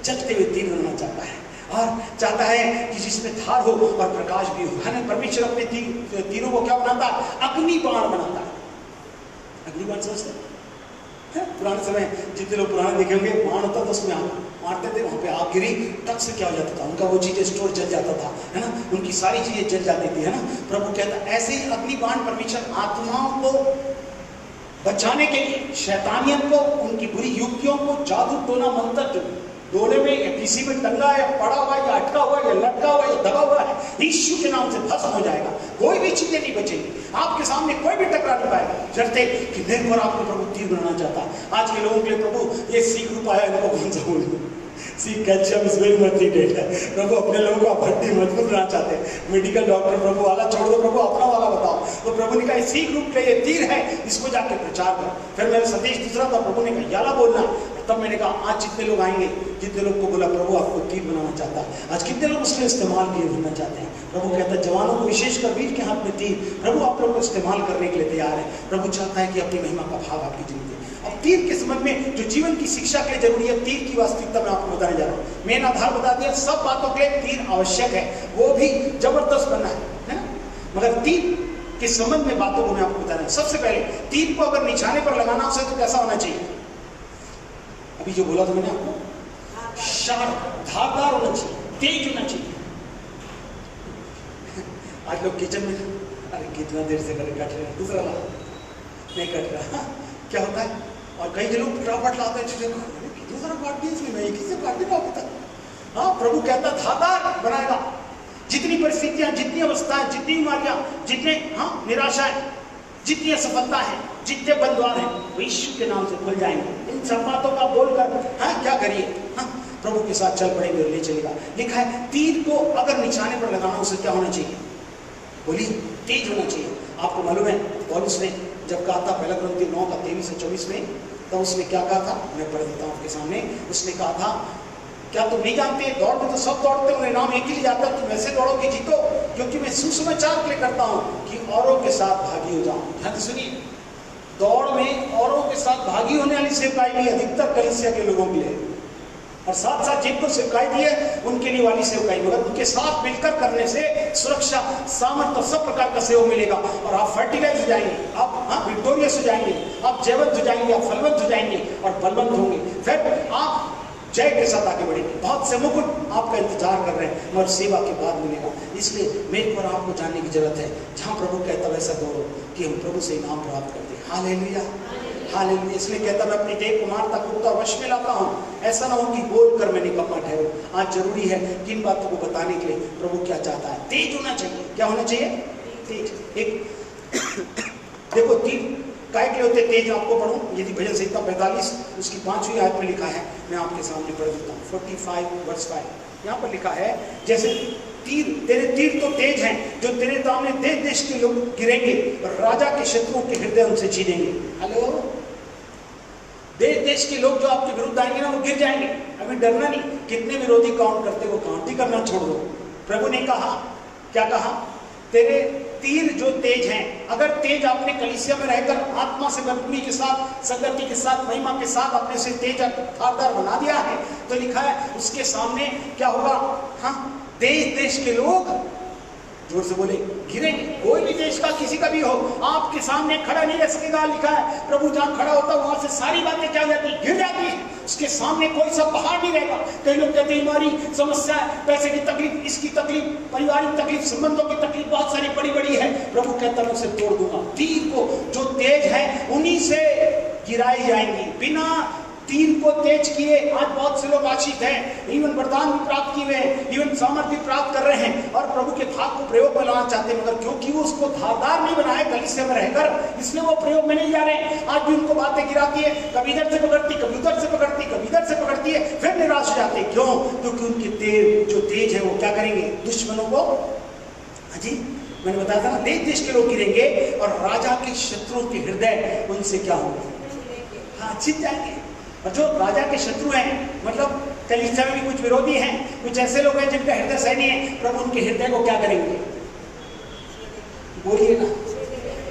जलते हुए तीर बनाना चाहता है और चाहता है कि जिसमें धार हो और प्रकाश भी हो। है ना, परमेश्वर अपने तीरों को क्या बनाता है? अग्नि बाण बनाता है। अग्नि बाण समझते हैं? पुराने समय जितने लोग पुराने देखे होंगे, बाण होता था उसमें आग मारते थे, वहां पे आग गिरी, तक से क्या हो जाता था, उनका वो चीजें स्टोर जल जाता था, है ना, उनकी सारी चीजें जल जाती थी, है ना। प्रभु कहता है ऐसे ही अग्नि बाण परमेश्वर आत्माओं को बचाने के लिए, शैतानियत को, उनकी बुरी युक्तियों को, जादू टोना मंत्र डोले में या किसी में टंगा या पड़ा हुआ या अटका हुआ या लटका हुआ या दबा हुआ है, यीशु के नाम से भस्म हो जाएगा। कोई भी चीजें नहीं बचेगी, आपके सामने कोई भी टकरा नहीं पाएगा। जरते कि मेरे पर आपको प्रभु तीर बनाना चाहता। आज के लोगों के लिए प्रभु ये सी ग्रुप आया, इनको कौन सा बोलूं, see calcium is very much needed है। प्रभु अपने लोगों का हड्डी मजबूत बनाना चाहते हैं। मेडिकल डॉक्टर प्रभु वाला छोड़ दो, प्रभु अपना वाला बताओ। तो प्रभु ने कहा सी ग्रुप के ये तीर है, इसको जाके प्रचार कर। फिर मेरा संदेश दूसरा था, प्रभु ने कहा याला बोलना। तब मैंने कहा आज जितने लोग आएंगे, जितने लोग को बोला प्रभु आपको तीर बनाना चाहता है, आज कितने लोग उसके इस्तेमाल किए होना चाहते हैं। प्रभु कहता है जवानों को विशेषकर वीर के हाथ में तीर, प्रभु आप लोगों को इस्तेमाल करने के लिए तैयार है। प्रभु चाहता है कि अपनी महिमा का भाग आपकी जिंदगी। अब तीर के संबंध में जो जीवन की शिक्षा के लिए जरूरी है, तीर की वास्तविकता मैं आपको बताने जा रहा हूँ। मेन आधार बता दिया, सब बातों के लिए तीर आवश्यक है, वो भी जबरदस्त बनना है ना। मगर तीर के संबंध में बातों को मैं आपको बता रहा हूँ। सबसे पहले तीर को अगर निशाने पर लगाना उसे तो कैसा होना चाहिए? अभी जो बोला था मैंने आपको, शार्प, धारदार होना चाहिए, तेज होना चाहिए। आज लोग किचन में, अरे कितना देर से कट रहे हैं, दूसरा वाला नहीं कट रहा, क्या होता है? और कई लोग फटाफट लाते हैं चीजें, कितनी सारा काट दिया इसमें, मैं एक ही से काट भी अभी तक। हाँ, प्रभु कहता धारदार बनाएगा। जितनी परिस्थितियां, जितनी अवस्थाएं, जितनी बीमारियां, जितने निराशाएं, जितनी असफलता है, जितने बंधुआर हैं, वो यीशु के नाम से खुल जाएंगे। इन सब बातों का बोलकर क्या करिए, प्रभु के साथ चल पड़ेंगे और ले चलेगा। लिखा है तीर को अगर निशाने पर लगाना उसे क्या होना चाहिए? बोली तेज होना चाहिए। आपको मालूम है पौलुस ने जब कहा था पहला कुरिन्थियों 9 का 23 से 24 में, तब उसने क्या कहा था? मैं पढ़ देता हूँ आपके सामने। उसने कहा था क्या तुम नहीं जानते, दौड़ में तो सब दौड़ते हैं, इनाम एक ही जाता है, तुम ऐसे दौड़ो कि जीतो, क्योंकि मैं सुसमाचार के लिए करता हूँ कि औरों के साथ भागी हो जाऊं। ध्यान से सुनिए, दौड़ में औरों के साथ भागी होने वाली सेवकाई भी अधिकतर कलीसिया के लोगों के लिए, और साथ साथ जिनको सेवकाई दी है उनके लिए वाली सेवकाई, मगर उनके साथ मिलकर करने से सुरक्षा, सामर्थ्य, सब प्रकार का सहयोग मिलेगा और आप फर्टिलाइज हो जाएंगे, आप विक्टोरियस हो जाएंगे, आप जयवंत हो जाएंगे, आप फलवंत हो जाएंगे और बलवंत होंगे। फिर आप जय के साथ आगे बढ़ेंगे। बहुत से मुकुट आपका इंतजार कर रहे हैं, मगर सेवा के बाद मिलेगा। इसलिए मेरे पर आपको जानने की जरूरत है, जहाँ प्रभु कहता वैसा दौड़ो कि हम प्रभु से इनाम प्राप्त करते हैं। Hallelujah, hallelujah. इसलिए कहता मैं अपनी देह को मारता कूदता वश में लाता हूँ, ऐसा ना हो कि बोल कर मैं निकम्मा ठहरो। आज जरूरी है किन बातों को बताने के लिए प्रभु क्या चाहता है। तेज होना चाहिए। क्या होना चाहिए? तेज। एक देखो तीन काय के होते तेज, आपको पढ़ूं यदि भजन संहिता 45 उसकी 5वीं आयत में लिखा है, मैं आपके सामने पढ़ देता हूँ। 45 वर्स 5 यहाँ पर लिखा है, जैसे तीर, तेरे तीर तो तेज हैं, जो तेरे सामने देश देश के लोग गिरेंगे और राजा के शत्रुओं के हृदय उनसे छीनेंगे। हेलो, देश देश के लोग जो आपके विरुद्ध आएंगे ना, वो गिर जाएंगे। अभी डरना नहीं, कितने विरोधी काउंट करते वो काउंट ही करना छोड़ दो। प्रभु ने कहा, क्या कहा? तेरे तीर जो तेज हैं। अगर तेज आपने कलीसिया में रहकर आत्मा से बदबुनी के साथ, संगति के साथ, महिमा के साथ अपने से तेज धारदार बना दिया है, तो लिखा है उसके सामने क्या होगा? हाँ, देश देश के लोग, जोर से बोले, गिरेंगे। कोई भी देश का, किसी का भी हो, आपके सामने खड़ा नहीं रह सकेगा। लिखा है प्रभु जहां खड़ा होता है वहां से सारी बातें क्या हो जाती, गिर जाती है। उसके सामने कोई सा पहाड़ नहीं रहेगा। कई लोग कहते हैं हमारी समस्या, पैसे की तकलीफ, इसकी तकलीफ, पारिवारिक तकलीफ, संबंधों की तकलीफ बहुत सारी बड़ी बड़ी है। प्रभु कहता है मैं उसे तोड़ दूंगा। तीर को जो तेज है उन्हीं से गिराई जाएंगी। बिना तीर को तेज किए आज बहुत से लोग आशीष हैं, इवन वरदान भी प्राप्त किए हुए हैं, इवन सामर्थ भी प्राप्त कर रहे हैं और प्रभु के धाक को प्रयोग में लाना चाहते हैं, मगर क्योंकि वो उसको धारदार नहीं बनाए कलीसिया में रहकर, इसलिए वो प्रयोग में नहीं जा रहे हैं। आज भी उनको बातें गिराती है, कभी इधर से पकड़ती, कभी उधर से पकड़ती, कभी इधर से पकड़ती है, फिर निराश हो जाते हैं। क्यों? क्योंकि उनके तेज जो तेज है वो क्या करेंगे? दुश्मनों को, हाँ जी, मैंने बताया था ना, देश देश के लोग गिरेंगे और राजा के शत्रुओं के हृदय उनसे क्या होंगे? हाँ, छिप जाएंगे। और जो राजा के शत्रु हैं, मतलब कलीसिया में भी कुछ विरोधी हैं, कुछ ऐसे लोग हैं जिनका हृदय सही नहीं है, प्रभु उनके हृदय को क्या करेंगे? बोलिए ना।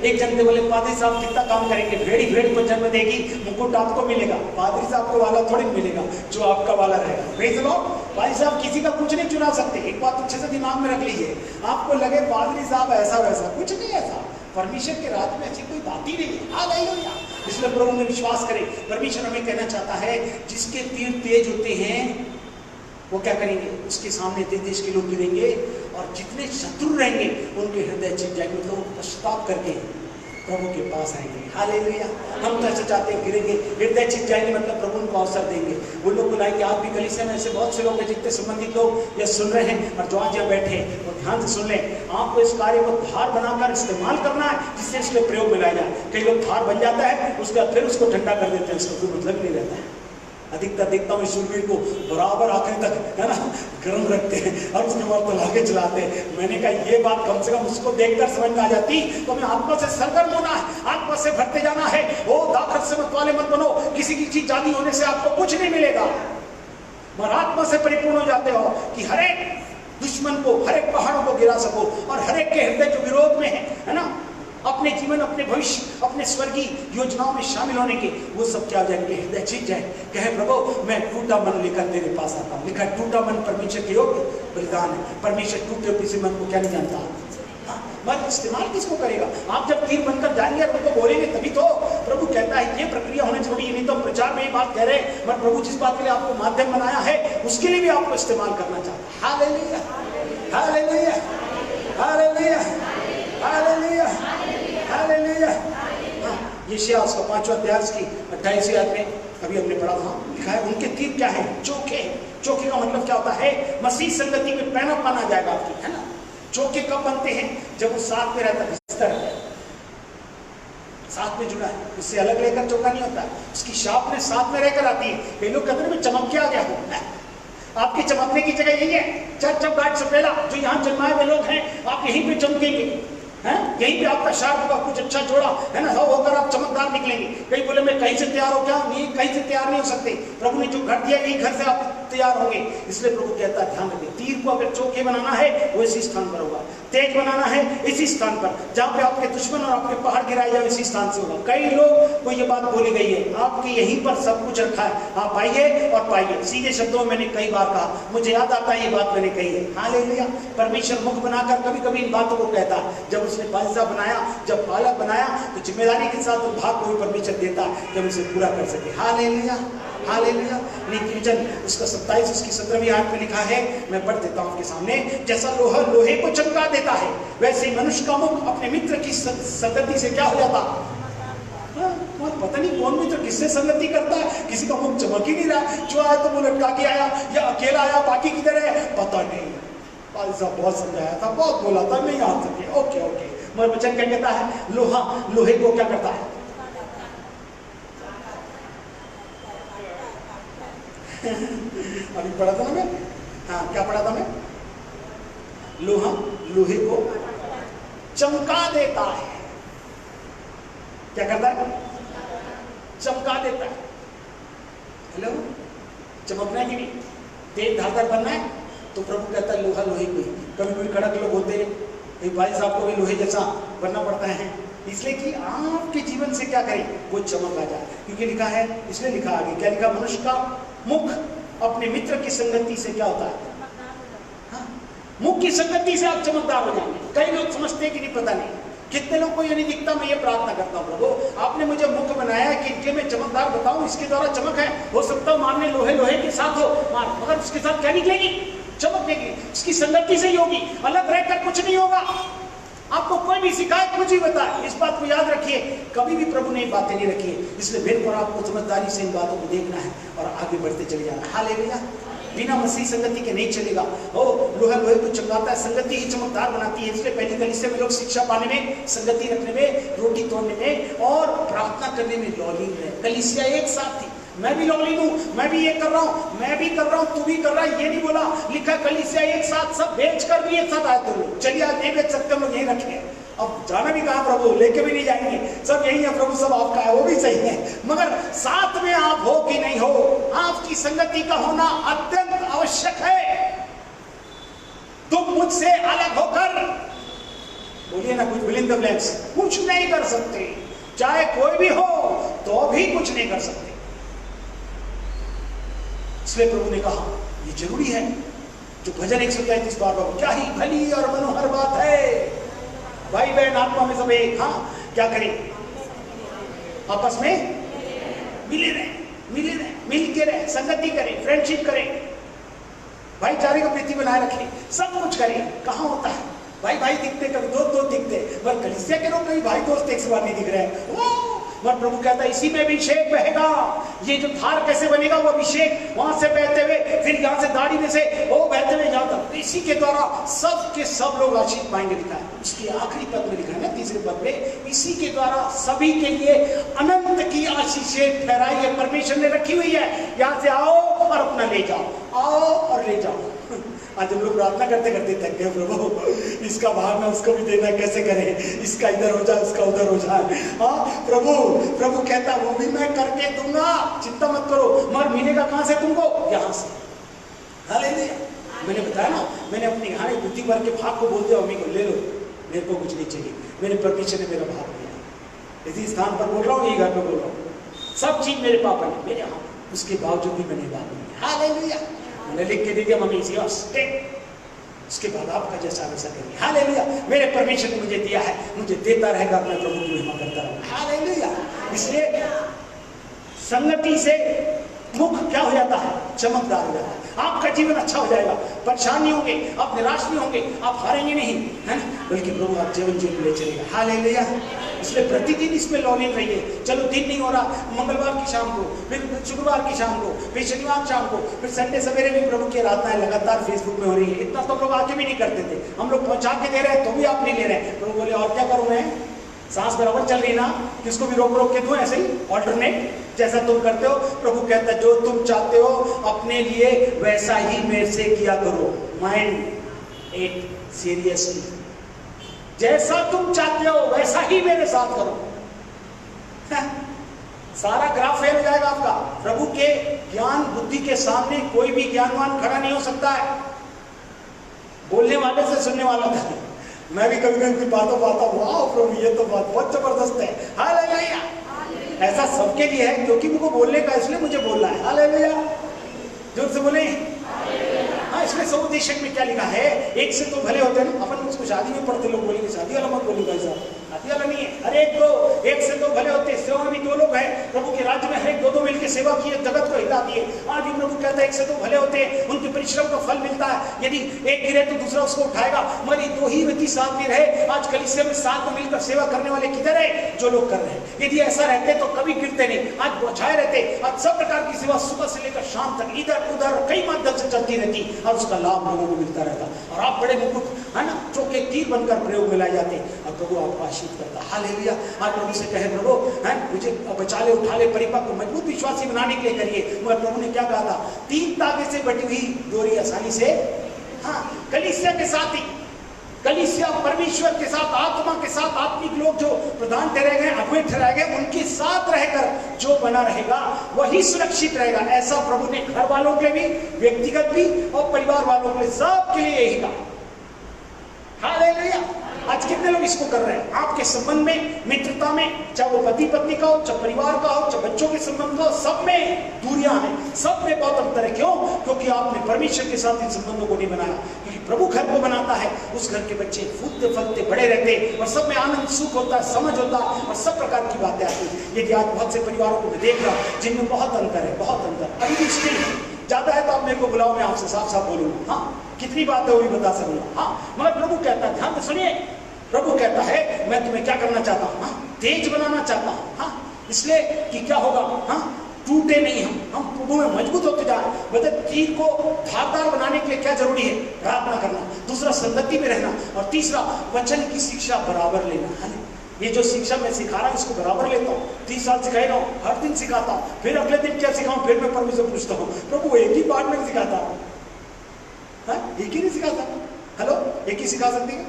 एक जनते बोले पादरी साहब कितना काम करेंगे, भेड़ी भेड़ को जन्म देगी, मुकुट आपको मिलेगा, पादरी साहब को वाला थोड़ी मिलेगा, जो आपका वाला रहेगा। भेज लो, पादरी साहब किसी का कुछ नहीं चुना सकते। एक बात अच्छे से दिमाग में रख लीजिए, आपको लगे पादरी साहब ऐसा वैसा, कुछ नहीं ऐसा। परमेश्वर के राज्य में ऐसी कोई बात ही नहीं है। हालेलुया। इसलिए प्रभु में विश्वास करें। परमेश्वर हमें कहना चाहता है, जिसके तीर तेज होते हैं वो क्या करेंगे? उसके सामने देश देश के लोग गिरेंगे और जितने शत्रु रहेंगे उनके हृदय छिप जाएंगे, मतलब पश्चाताप करके प्रभु के पास आएंगे। हालेलुया। हम तो ऐसे चाहते हैं, गिरेंगे, हृदय छिप जाएंगे, मतलब प्रभु उनको अवसर देंगे। वो लोग बुलाएंगे। आप भी कलीसिया में ऐसे बहुत से लोग हैं जितने संबंधित लोग या सुन रहे हैं और जो आज यहाँ बैठे हैं, वो ध्यान से सुन लें। आपको इस कार्य को धार बनाकर इस्तेमाल करना है, जिससे इसके प्रयोग में लाया जाए। कई लोग धार बन जाता है, उसके बाद फिर उसको ठंडा कर देते हैं, उसका कोई मतलब नहीं रहता है। अधिकतर देखता हूँ शूरवीर को बराबर आखिर तक, है ना, गर्म रखते हैं और उसके बाद तो आगे चलाते हैं। मैंने कहा ये बात कम से कम उसको देखकर समझ में आ जाती तो हमें आत्मा से सरगर्म होना है, आत्मा से भरते जाना है। ओ दाखत से मत वाले मत बनो, किसी की चीज जादी होने से आपको कुछ नहीं मिलेगा, मगर आत्मा से परिपूर्ण हो जाते हो कि हर एक दुश्मन को, हर एक पहाड़ों को गिरा सको और हर एक के हृदय जो विरोध में है ना, अपने जीवन, अपने भविष्य, अपने स्वर्गीय योजनाओं में शामिल होने के, वो सब क्या हो जाएंगे? हृदय छिप जाए। कहे प्रभु मैं टूटा मन लेकर तेरे पास आता हूँ। लिखा टूटा मन परमेश्वर के योग्य बलिदान है। परमेश्वर टूटे किसी मन को क्या नहीं जानता। मगर इस्तेमाल किसको करेगा? आप जब तीर बनकर जाएंगे और उनको बोलेंगे तभी तो प्रभु कहता है ये प्रक्रिया होनी जरूरी है। नहीं तो प्रचार में ये बात कह रहे हैं, मगर प्रभु जिस बात के लिए आपको माध्यम बनाया है उसके लिए भी आपको इस्तेमाल करना चाहता है। Hallelujah, hallelujah, hallelujah, hallelujah, hallelujah. यशायाह उसका 5वां अध्याय की 28वीं आयत में अभी हमने पढ़ा था, लिखा है उनके तीर क्या है? चोखे। चोखे का मतलब क्या होता है? मसीह संगति में पैनअप माना जाएगा आपकी, है ना। चोखे कब बनते हैं? जब वो साथ में रहता है, साथ में जुड़ा है, उससे अलग लेकर चौका नहीं होता, उसकी शाप में साथ में रहकर आती है। कई लोग कहते हैं मैं चमक के आ गया हूँ। आपकी चमकने की जगह यही है, चर्च ऑफ गॉड सपेला जो यहाँ जन्माए हुए लोग हैं, आप यहीं पे चमकेंगे, हैं? यहीं पे आपका शार्प होगा, कुछ अच्छा जोड़ा, है ना, होकर आप चमकदार निकलेंगे। कई बोले मैं कहीं से तैयार हो, क्या नहीं, कहीं से तैयार नहीं हो सकते। प्रभु ने जो घर दिया यही घर से आप तैयार होंगे। इसलिए प्रभु कहता है ध्यान रखिए, तीर को अगर चोखे बनाना है वो इसी स्थान पर होगा, तेज बनाना है इसी स्थान पर, जहाँ पे आपके दुश्मन और आपके पहाड़ गिराए जाए इसी स्थान से होगा। कई लोग को ये बात बोली गई है, आपके यहीं पर सब कुछ रखा है, आप आइए और पाइए। सीधे शब्दों में मैंने कई बार कहा, मुझे याद आता है ये बात मैंने कही है। हालेलुया। परमेश्वर मुख बनाकर कभी कभी इन बातों को कहता है। जब उसने बादशाह बनाया, जब पालक बनाया, तो जिम्मेदारी के साथ उन भाग को भी परमेश्वर देता है जब उसे पूरा कर सके। Hallelujah, hallelujah. नीति वचन उसका 27 उसकी 17वीं आयत में लिखा है, मैं पढ़ देता हूं आपके सामने। जैसा लोहा लोहे को चमका देता है, वैसे ही मनुष्य का मुख अपने मित्र की संगति से क्या हो जाता। पता नहीं कौन मित्र किससे संगति करता है, किसी का मुख चमक ही नहीं रहा, जो आया तो वो लटका के आया या अकेला आया, बाकी किधर है पता नहीं। साहब बहुत समझाया था, बहुत बोला था, नहीं आ सके। ओके ओके, मगर वचन क्या कहता है? लोहा लोहे को क्या करता है? अभी पढ़ा था ना मैं, हाँ क्या पढ़ा था मैं? लोहा लोहे को चमका देता है। क्या करता है? चमका देता है। हेलो, चमकना है कि नहीं? तेज धारदार बनना है तो प्रभु कहता है लोहा लोहे को ही। कभी कोई कड़क लोग होते हैं, एक भाई साहब को भी लोहे जैसा बनना पड़ता है, इसलिए कि आपके जीवन से क्या करें, वो चमक आ जाए। क्योंकि लिखा है, इसलिए लिखा आगे, क्या लिखा? मनुष्य का मुख अपने मित्र की संगति से क्या होता है? हाँ, मुख की संगति से आप चमकदार हो जाएंगे। कई लोग समझते हैं कि नहीं, पता नहीं कितने लोग को ये नहीं दिखता। मैं ये प्रार्थना करता हूँ, प्रभु आपने मुझे मुख बनाया है कि इनके मैं चमकदार बताऊं, इसके द्वारा चमक है। हो सकता है मारने लोहे लोहे के साथ हो मार, मगर उसके साथ क्या निकलेगी? चमक निकलेगी। उसकी संगति से ही होगी, अलग रहकर कुछ नहीं होगा। आपको कोई भी शिकायत कुछ ही बताए, इस बात को याद रखिए, कभी भी प्रभु ने बातें नहीं रखी है। इसलिए मेरे पर आपको समझदारी से इन बातों को देखना है और आगे बढ़ते चले जाना। हालेलुया। बिना मसीह संगति के नहीं चलेगा। ओ लोहा लोहे को चमकाता है, संगति ही चमकदार बनाती है। इसलिए पहली कलीसिया में लोग शिक्षा पाने में, संगति रखने में, रोटी तोड़ने में और प्रार्थना करने में लॉलीन रहे। कलीसिया एक साथ थी। मैं भी लॉलीन हूँ, मैं भी ये कर रहा हूँ, मैं भी कर रहा हूँ, तू भी कर रहा है, ये नहीं बोला। लिखा कलीसिया एक साथ, सब बेच कर भी एक साथ आए थे लोग। चलिए आज नहीं बेच सकते, हम लोग यही रखे। अब जाना भी कहाँ प्रभु, लेके भी नहीं जाएंगे, सब यही है प्रभु, सब आपका है, वो भी सही है। मगर साथ में आप हो कि नहीं हो, आपकी संगति का होना अत्यंत आवश्यक है। तुम मुझसे अलग होकर, बोलिए ना, कुछ फिल इन द ब्लैंक्स, कुछ नहीं कर सकते। चाहे कोई भी हो तो भी कुछ नहीं कर सकते। इसलिए प्रभु ने कहा ये जरूरी है। जो भजन 133 बार, क्या ही भली और मनोहर बात है, भाई बहन आत्मा में सब एक। हाँ, क्या करें? आपस में मिले रहे, मिल के रहे, संगति करें, फ्रेंडशिप करें, भाईचारे को प्रीति बनाए रखें, सब कुछ करें। कहाँ होता है? भाई भाई दिखते, कभी दोस्त दिखते, पर कलीसिया के लोग कभी भाई दोस्त एक से बार नहीं दिख रहे हैं। पर प्रभु कहता है इसी में अभिषेक बहेगा। ये जो धार कैसे बनेगा, वो अभिषेक वहां से बहते हुए, फिर यहाँ से दाढ़ी में से वो बहते हुए यहाँ तक, इसी के द्वारा सब के सब लोग आशीष पाएंगे। लिखा है उसके आखिरी पद में, लिखा है ना तीसरे पद में, इसी के द्वारा सभी के लिए अनंत की आशीषें ठहराई है, परमेश्वर ने रखी हुई है। यहाँ से आओ और अपना ले जाओ, आओ और ले जाओ। आज हम लोग प्रार्थना करते करते थक गए, प्रभु इसका भागना उसको भी देना, कैसे करें, इसका इधर हो जाए, उसका उधर हो जाए। हाँ प्रभु कहता वो भी मैं करके दूंगा, चिंता मत करो। मगर मिलेगा कहां से तुमको? यहाँ से। हालेलुया। मैंने बताया ना, मैंने अपनी यहाँ बुद्धि भर के भाग को बोल दिया, मम्मी को ले लो, मेरे को कुछ नहीं चाहिए, मेरे परमेश्वर ने मेरा भाग दिया। इसी स्थान पर बोल रहा हूँ, यही घर पर बोल रहा हूँ, सब चीज मेरे पापा ने, मेरे यहाँ, उसके बावजूद भी मैंने भाग दिया। हालेलुया। मैंने लिख के दे दिया, मम्मी इसी उसके बाद आपका जैसा वैसा करिए। हालेलुया। मेरे परमेश्वर ने मुझे दिया है, मुझे देता रहेगा, मैं प्रभु की महिमा करता रहूंगा। हालेलुया। इसलिए संगति से मुख क्या हो जाता है? चमकदार हो जाता है। आपका जीवन अच्छा हो जाएगा, परेशान नहीं होंगे, आप निराश नहीं होंगे, आप हारेंगे नहीं, है ना, बल्कि प्रभु आप जीवन जीवन ले चलेगा। हालेलुया। इसलिए प्रतिदिन इसमें लॉगिन रहिए। चलो दिन नहीं हो रहा, मंगलवार की शाम को, फिर शुक्रवार की शाम को, फिर शनिवार शाम को, फिर संडे सवेरे भी प्रभु की आराधनाएं लगातार फेसबुक में हो रही है। इतना तो लोग आके भी नहीं करते थे, हम लोग पहुंचा के दे रहे हैं तो भी आप नहीं ले रहे हैं। प्रभु बोले और क्या करूं मैं, सांस बराबर चल रही ना, किसको भी रोक के दूं ऐसे ही ऑल्टरनेट, जैसा तुम करते हो। प्रभु कहता है जो तुम चाहते हो अपने लिए वैसा ही मेरे से किया करो। माइंड इट सीरियसली, जैसा तुम चाहते हो वैसा ही मेरे साथ करो। सारा ग्राफ फेल हो जाएगा आपका। प्रभु के ज्ञान बुद्धि के सामने कोई भी ज्ञानवान खड़ा नहीं हो सकता है। बोलने वाले से सुनने वाला था। मैं भी कभी कभी बातों पाता हूँ, वाह प्रभु ये तो बात बहुत जबरदस्त है। हालेलुया। ऐसा सबके लिए है, क्योंकि मुझको बोलने का, इसलिए मुझे बोलना है। हालेलुया। जोर से बोले। हाँ, इसमें समुपदेशक में क्या लिखा है, एक से तो भले होते हैं ना। अपन उसको शादी में पढ़ते लोग बोलेंगे, शादी वाला मत बोलिए भाई साहब, शादी वाला नहीं है। अरे एक से दो भले होते, सेवा में दो लोग हैं, प्रभु के राज्य में हर दो मिलकर सेवा किए, जगत को हिला दिए। आज भी प्रभु कहता है एक से दो भले होते हैं, उनके परिश्रम का फल मिलता है। यदि एक गिरे तो दूसरा उसको उठाएगा, मगर दो ही व्यक्ति साथ में रहे। आज कलीसिया में साथ में मिलकर सेवा करने वाले किधर है? जो लोग कर रहे हैं। यदि ऐसा रहते तो कभी गिरते नहीं, आज बचाए रहते। आज सब प्रकार की सेवा सुबह से लेकर शाम तक इधर उधर कई माध्यम से चलती रहती और उसका लाभ लोगों को मिलता रहता। और आप बड़े मुकुट, है ना, चौके तीर बनकर प्रयोग में लाए जाते और प्रभु आपको आशीष करता। हालेलुया। आज प्रभु से कहे प्रभु, है मुझे बचा ले, उठा ले, परिपक्व मजबूत विश्वासी बनाने के लिए करिए। मगर प्रभु ने क्या कहा था? 3 तागे से बटी हुई डोरी आसानी से, हाँ, कलीसिया के साथ ही कलीसिया परमेश्वर के साथ, आत्मा के साथ, आत्मिक लोग जो प्रधान ठहराए गए, अगुवे ठहराए गए, उनके साथ रहकर जो बना रहेगा वही सुरक्षित रहेगा। ऐसा प्रभु ने घर वालों के भी, व्यक्तिगत भी और परिवार वालों के सबके लिए यही कहा। हालेलुया। आज कितने लोग इसको कर रहे हैं? आपके संबंध में, मित्रता में, चाहे वो पति पत्नी का हो, चाहे परिवार का हो, चाहे बच्चों के संबंध का हो, सब में दूरियां हैं, सब में बहुत अंतर है। क्यों? क्योंकि आपने परमेश्वर के साथ इन संबंधों को नहीं बनाया। क्योंकि प्रभु घर को बनाता है, उस घर के बच्चे फूलते फलते बड़े रहते और सब में आनंद सुख होता है, समझ होता है और सब प्रकार की बातें आती है। यदि आज बहुत से परिवारों को मैं देख रहा हूं जिनमें बहुत अंतर है, बहुत अंतर, अभी भी स्टिल ज्यादा है तो आप मेरे को बुलाओ, मैं आपसे साफ साफ बोलूंगा। हाँ, कितनी बात है वो भी बता सकूंगा। हाँ, मगर प्रभु कहता है, ध्यान से सुनिए, प्रभु कहता है मैं तुम्हें क्या करना चाहता हूँ? हाँ, तेज बनाना चाहता हूँ। हाँ, इसलिए कि क्या होगा? हाँ, टूटे नहीं हम प्रभु में मजबूत होते जाए। मतलब तीर को धारदार बनाने के लिए क्या जरूरी है? प्रार्थना करना, दूसरा संगति में रहना, और तीसरा वचन की शिक्षा बराबर लेना। ये जो शिक्षा मैं सिखा रहा हूँ इसको बराबर लेता हूँ, 30 साल सिखाई रहा हूँ, हर दिन सिखाता हूँ, फिर अगले दिन क्या सिखाऊं? फिर मैं प्रभु से पूछता हूँ, प्रभु एक ही पार्ट में सिखाता हूँ, एक ही नहीं सिखाता। हेलो, एक ही सिखा सकते हैं?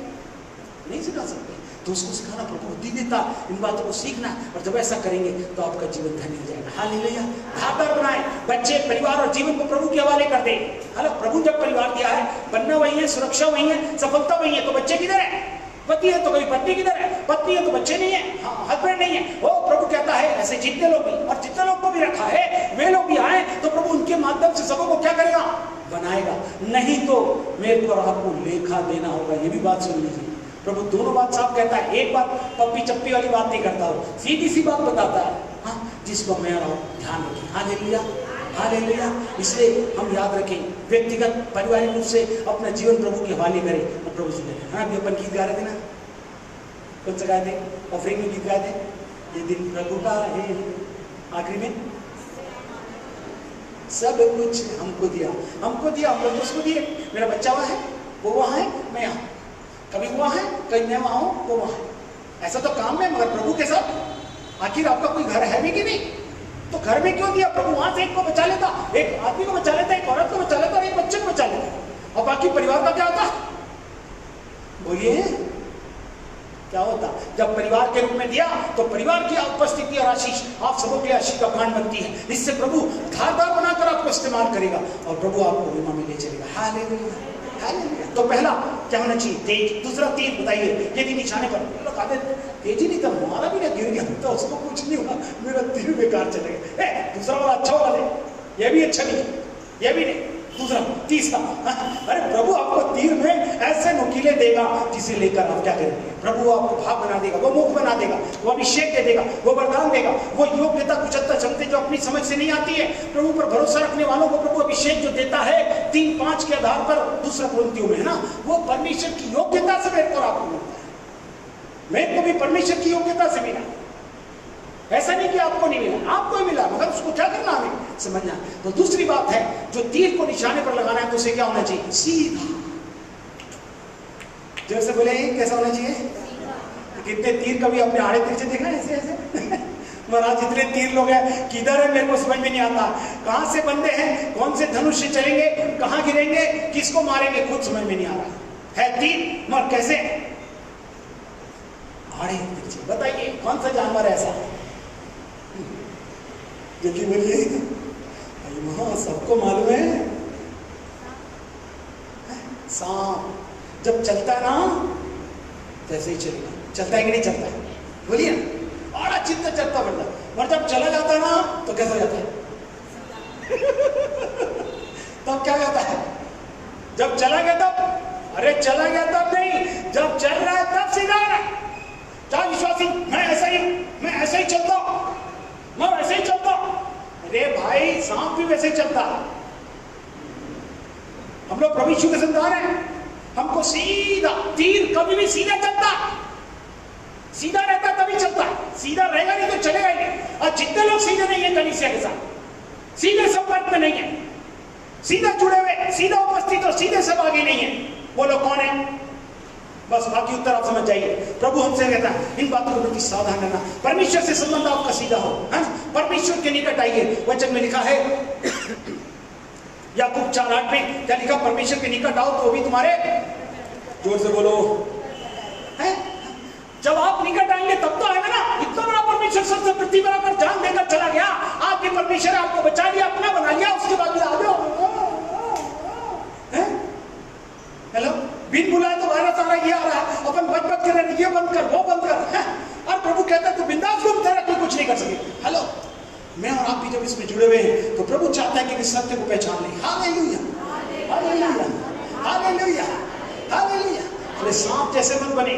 नहीं सिखा सकते। तो उसको सिखाना प्रभु बुद्धि देता, इन बातों को सीखना, और जब ऐसा करेंगे तो आपका जीवन धन्य हो जाएगा। हालेलुया। धारदार बनाए, बच्चे, परिवार और जीवन को प्रभु के हवाले कर दे। हेलो, प्रभु जब परिवार दिया है, बनना वही है, सुरक्षा वही है, सफलता वही है, तो बच्चे किधर है? पति है तो कभी पत्नी किधर है? पत्नी है तो बच्चे नहीं है, हस्बैंड नहीं है। ओ प्रभु कहता है ऐसे जितने लोग भी, और जितने लोग को भी रखा है वे लोग भी आए तो प्रभु उनके माध्यम से सबों को क्या करेगा? बनाएगा। नहीं तो मेरे को और आपको लेखा देना होगा। ये भी बात सुन लीजिए, प्रभु दोनों बात साफ कहता है। एक बात पप्पी चप्पी वाली बात नहीं करता हो, सीधी सी बात बताता है, हाँ, जिसको मैं और आप ध्यान रखें। Hallelujah, hallelujah. इसलिए हम याद रखें, व्यक्तिगत पारिवारिक रूप से अपना जीवन प्रभु के हवाले करें और प्रभु से करें। हाँ, अभी अपन गीत गा रहे थे ना, कौन सा गाए थे? ऑफरिंग में गीत गाए थे, ये दिन प्रभु का है, आखिरी में सब कुछ हमको दिया, हमको दिया, हम लोग उसको दिए। मेरा बच्चा वहाँ है, वो वहाँ है, मैं यहाँ, कभी वहाँ है, कहीं मैं वहाँ हूँ, वो वहाँ है। ऐसा तो काम है, मगर प्रभु के साथ आखिर आपका कोई घर है भी कि नहीं? तो घर में क्यों दिया? प्रभु वहां से एक को बचा लेता, एक आदमी को बचा लेता, एक औरत को बचा लेता और एक बच्चे को बचा लेता, और बाकी परिवार का क्या होता? बोलिए, क्या होता? जब परिवार के रूप में दिया तो परिवार की उपस्थिति और आशीष आप सबों के लिए आशीष का कांड बनती है। इससे प्रभु धारदार बनाकर आपको इस्तेमाल करेगा और प्रभु आपको महिमा में ले चलेगा। Hallelujah, hallelujah. तो पहला क्या होना चाहिए? तेज। दूसरा तीर बताइए, यदि निशाने पर तेजी नहीं था, मारा भी ना गिर गया तो उसको कुछ नहीं हुआ, मेरा तीर बेकार चलेगा। दूसरा वाला अच्छा वाला दे, ये भी अच्छा नहीं, ये भी नहीं, दूसरा, तीसरा। अरे प्रभु आपको तीर में ऐसे नुकीले देगा जिसे लेकर आप क्या करेंगे? प्रभु आपको भाग बना देगा, वो मुख बना देगा, वो अभिषेक दे देगा, वो वरदान देगा, वो योग्यता कुशलता क्षमता जो अपनी समझ से नहीं आती है। प्रभु पर भरोसा रखने वालों को प्रभु अभिषेक जो देता है 3-5 के आधार पर, दूसरा कुरिन्थियों में है ना, वो परमेश्वर की योग्यता से मेरे को आपको मिलता है। मेरे को भी परमेश्वर की योग्यता से मिला, ऐसा नहीं कि आपको नहीं मिला, आपको ही मिला, मगर उसको क्या करना हमें समझना। तो दूसरी बात है, जो तीर को निशाने पर लगाना है तो उसे क्या होना चाहिए? सीधा। जैसे बोले कैसा होना चाहिए? कितने तीर कभी अपने आड़े तिरछे देखा है? ऐसे ऐसे महाराज जितने तीर लोग हैं, किधर है मेरे को समझ में नहीं आता, कहां से बंदे हैं, कौन से धनुष से चलेंगे, कहां गिरेंगे, किसको मारेंगे, खुद समझ में नहीं आ रहा है। तीर मगर कैसे? आड़े तिरछे। बताइए कौन सा जानवर है ऐसा? जल्दी बोलिए। हाँ, सबको मालूम है, सांप जब चलता है ना तैसे ही चलेगा। चलता है कि नहीं चलता है? बोलिए ना, बड़ा चिंता चलता बढ़ता, और जब चला जाता है ना तो कैसा जाता है? तब क्या जाता है? जब चला गया तब? अरे चला गया तब नहीं, जब चल रहा है तब सीधा है। क्या विश्वासी, मैं ऐसा ही चलता हूं, मैं वैसे ही चलता हूं। अरे भाई, सांप भी वैसे ही चलता है। हम लोग प्रभु यीशु के संतान हैं, हमको सीधा, तीर कभी भी सीधा चलता, सीधा रहता तभी चलता है, सीधा रहेगा नहीं तो चलेगा ही नहीं। और जितने लोग सीधे नहीं है कलीसिया के साथ, सीधे संपर्क में नहीं है, सीधा जुड़े हुए, सीधा उपस्थित और सीधे सहभागी नहीं है, वो लोग कौन है? बस बाकी उत्तर आप समझ जाइए। प्रभु हमसे कहता है इन बातों के प्रति सावधान रहना, परमेश्वर से संबंध आपका सीधा हो, परमेश्वर के निकट आइए। वचन में लिखा है याकूब 4:8 में क्या लिखा? परमेश्वर के निकट आओ तो भी तुम्हारे जोर से बोलो है। जब आप निकट आएंगे तब तो आएगा ना। इतना बड़ा परमेश्वर सबसे पृथ्वी पर आकर जान देकर चला गया, आपके परमेश्वर आपको बचा लिया, अपना बना लिया, उसके बाद भी आ जाओ। हेलो, बिन बुलाए तो वायरस आ रहा है, ये आ रहा है, अपन बच बच कर ये बंद कर वो बंद कर है? और प्रभु कहता है तू बिंदास घूम, तेरा कोई कुछ नहीं कर सके। हेलो, मैं और आप भी जब इसमें जुड़े हुए हैं तो प्रभु चाहता है कि इस सत्य को पहचान लें। Hallelujah, hallelujah, hallelujah, hallelujah. अरे सांप जैसे मत बने।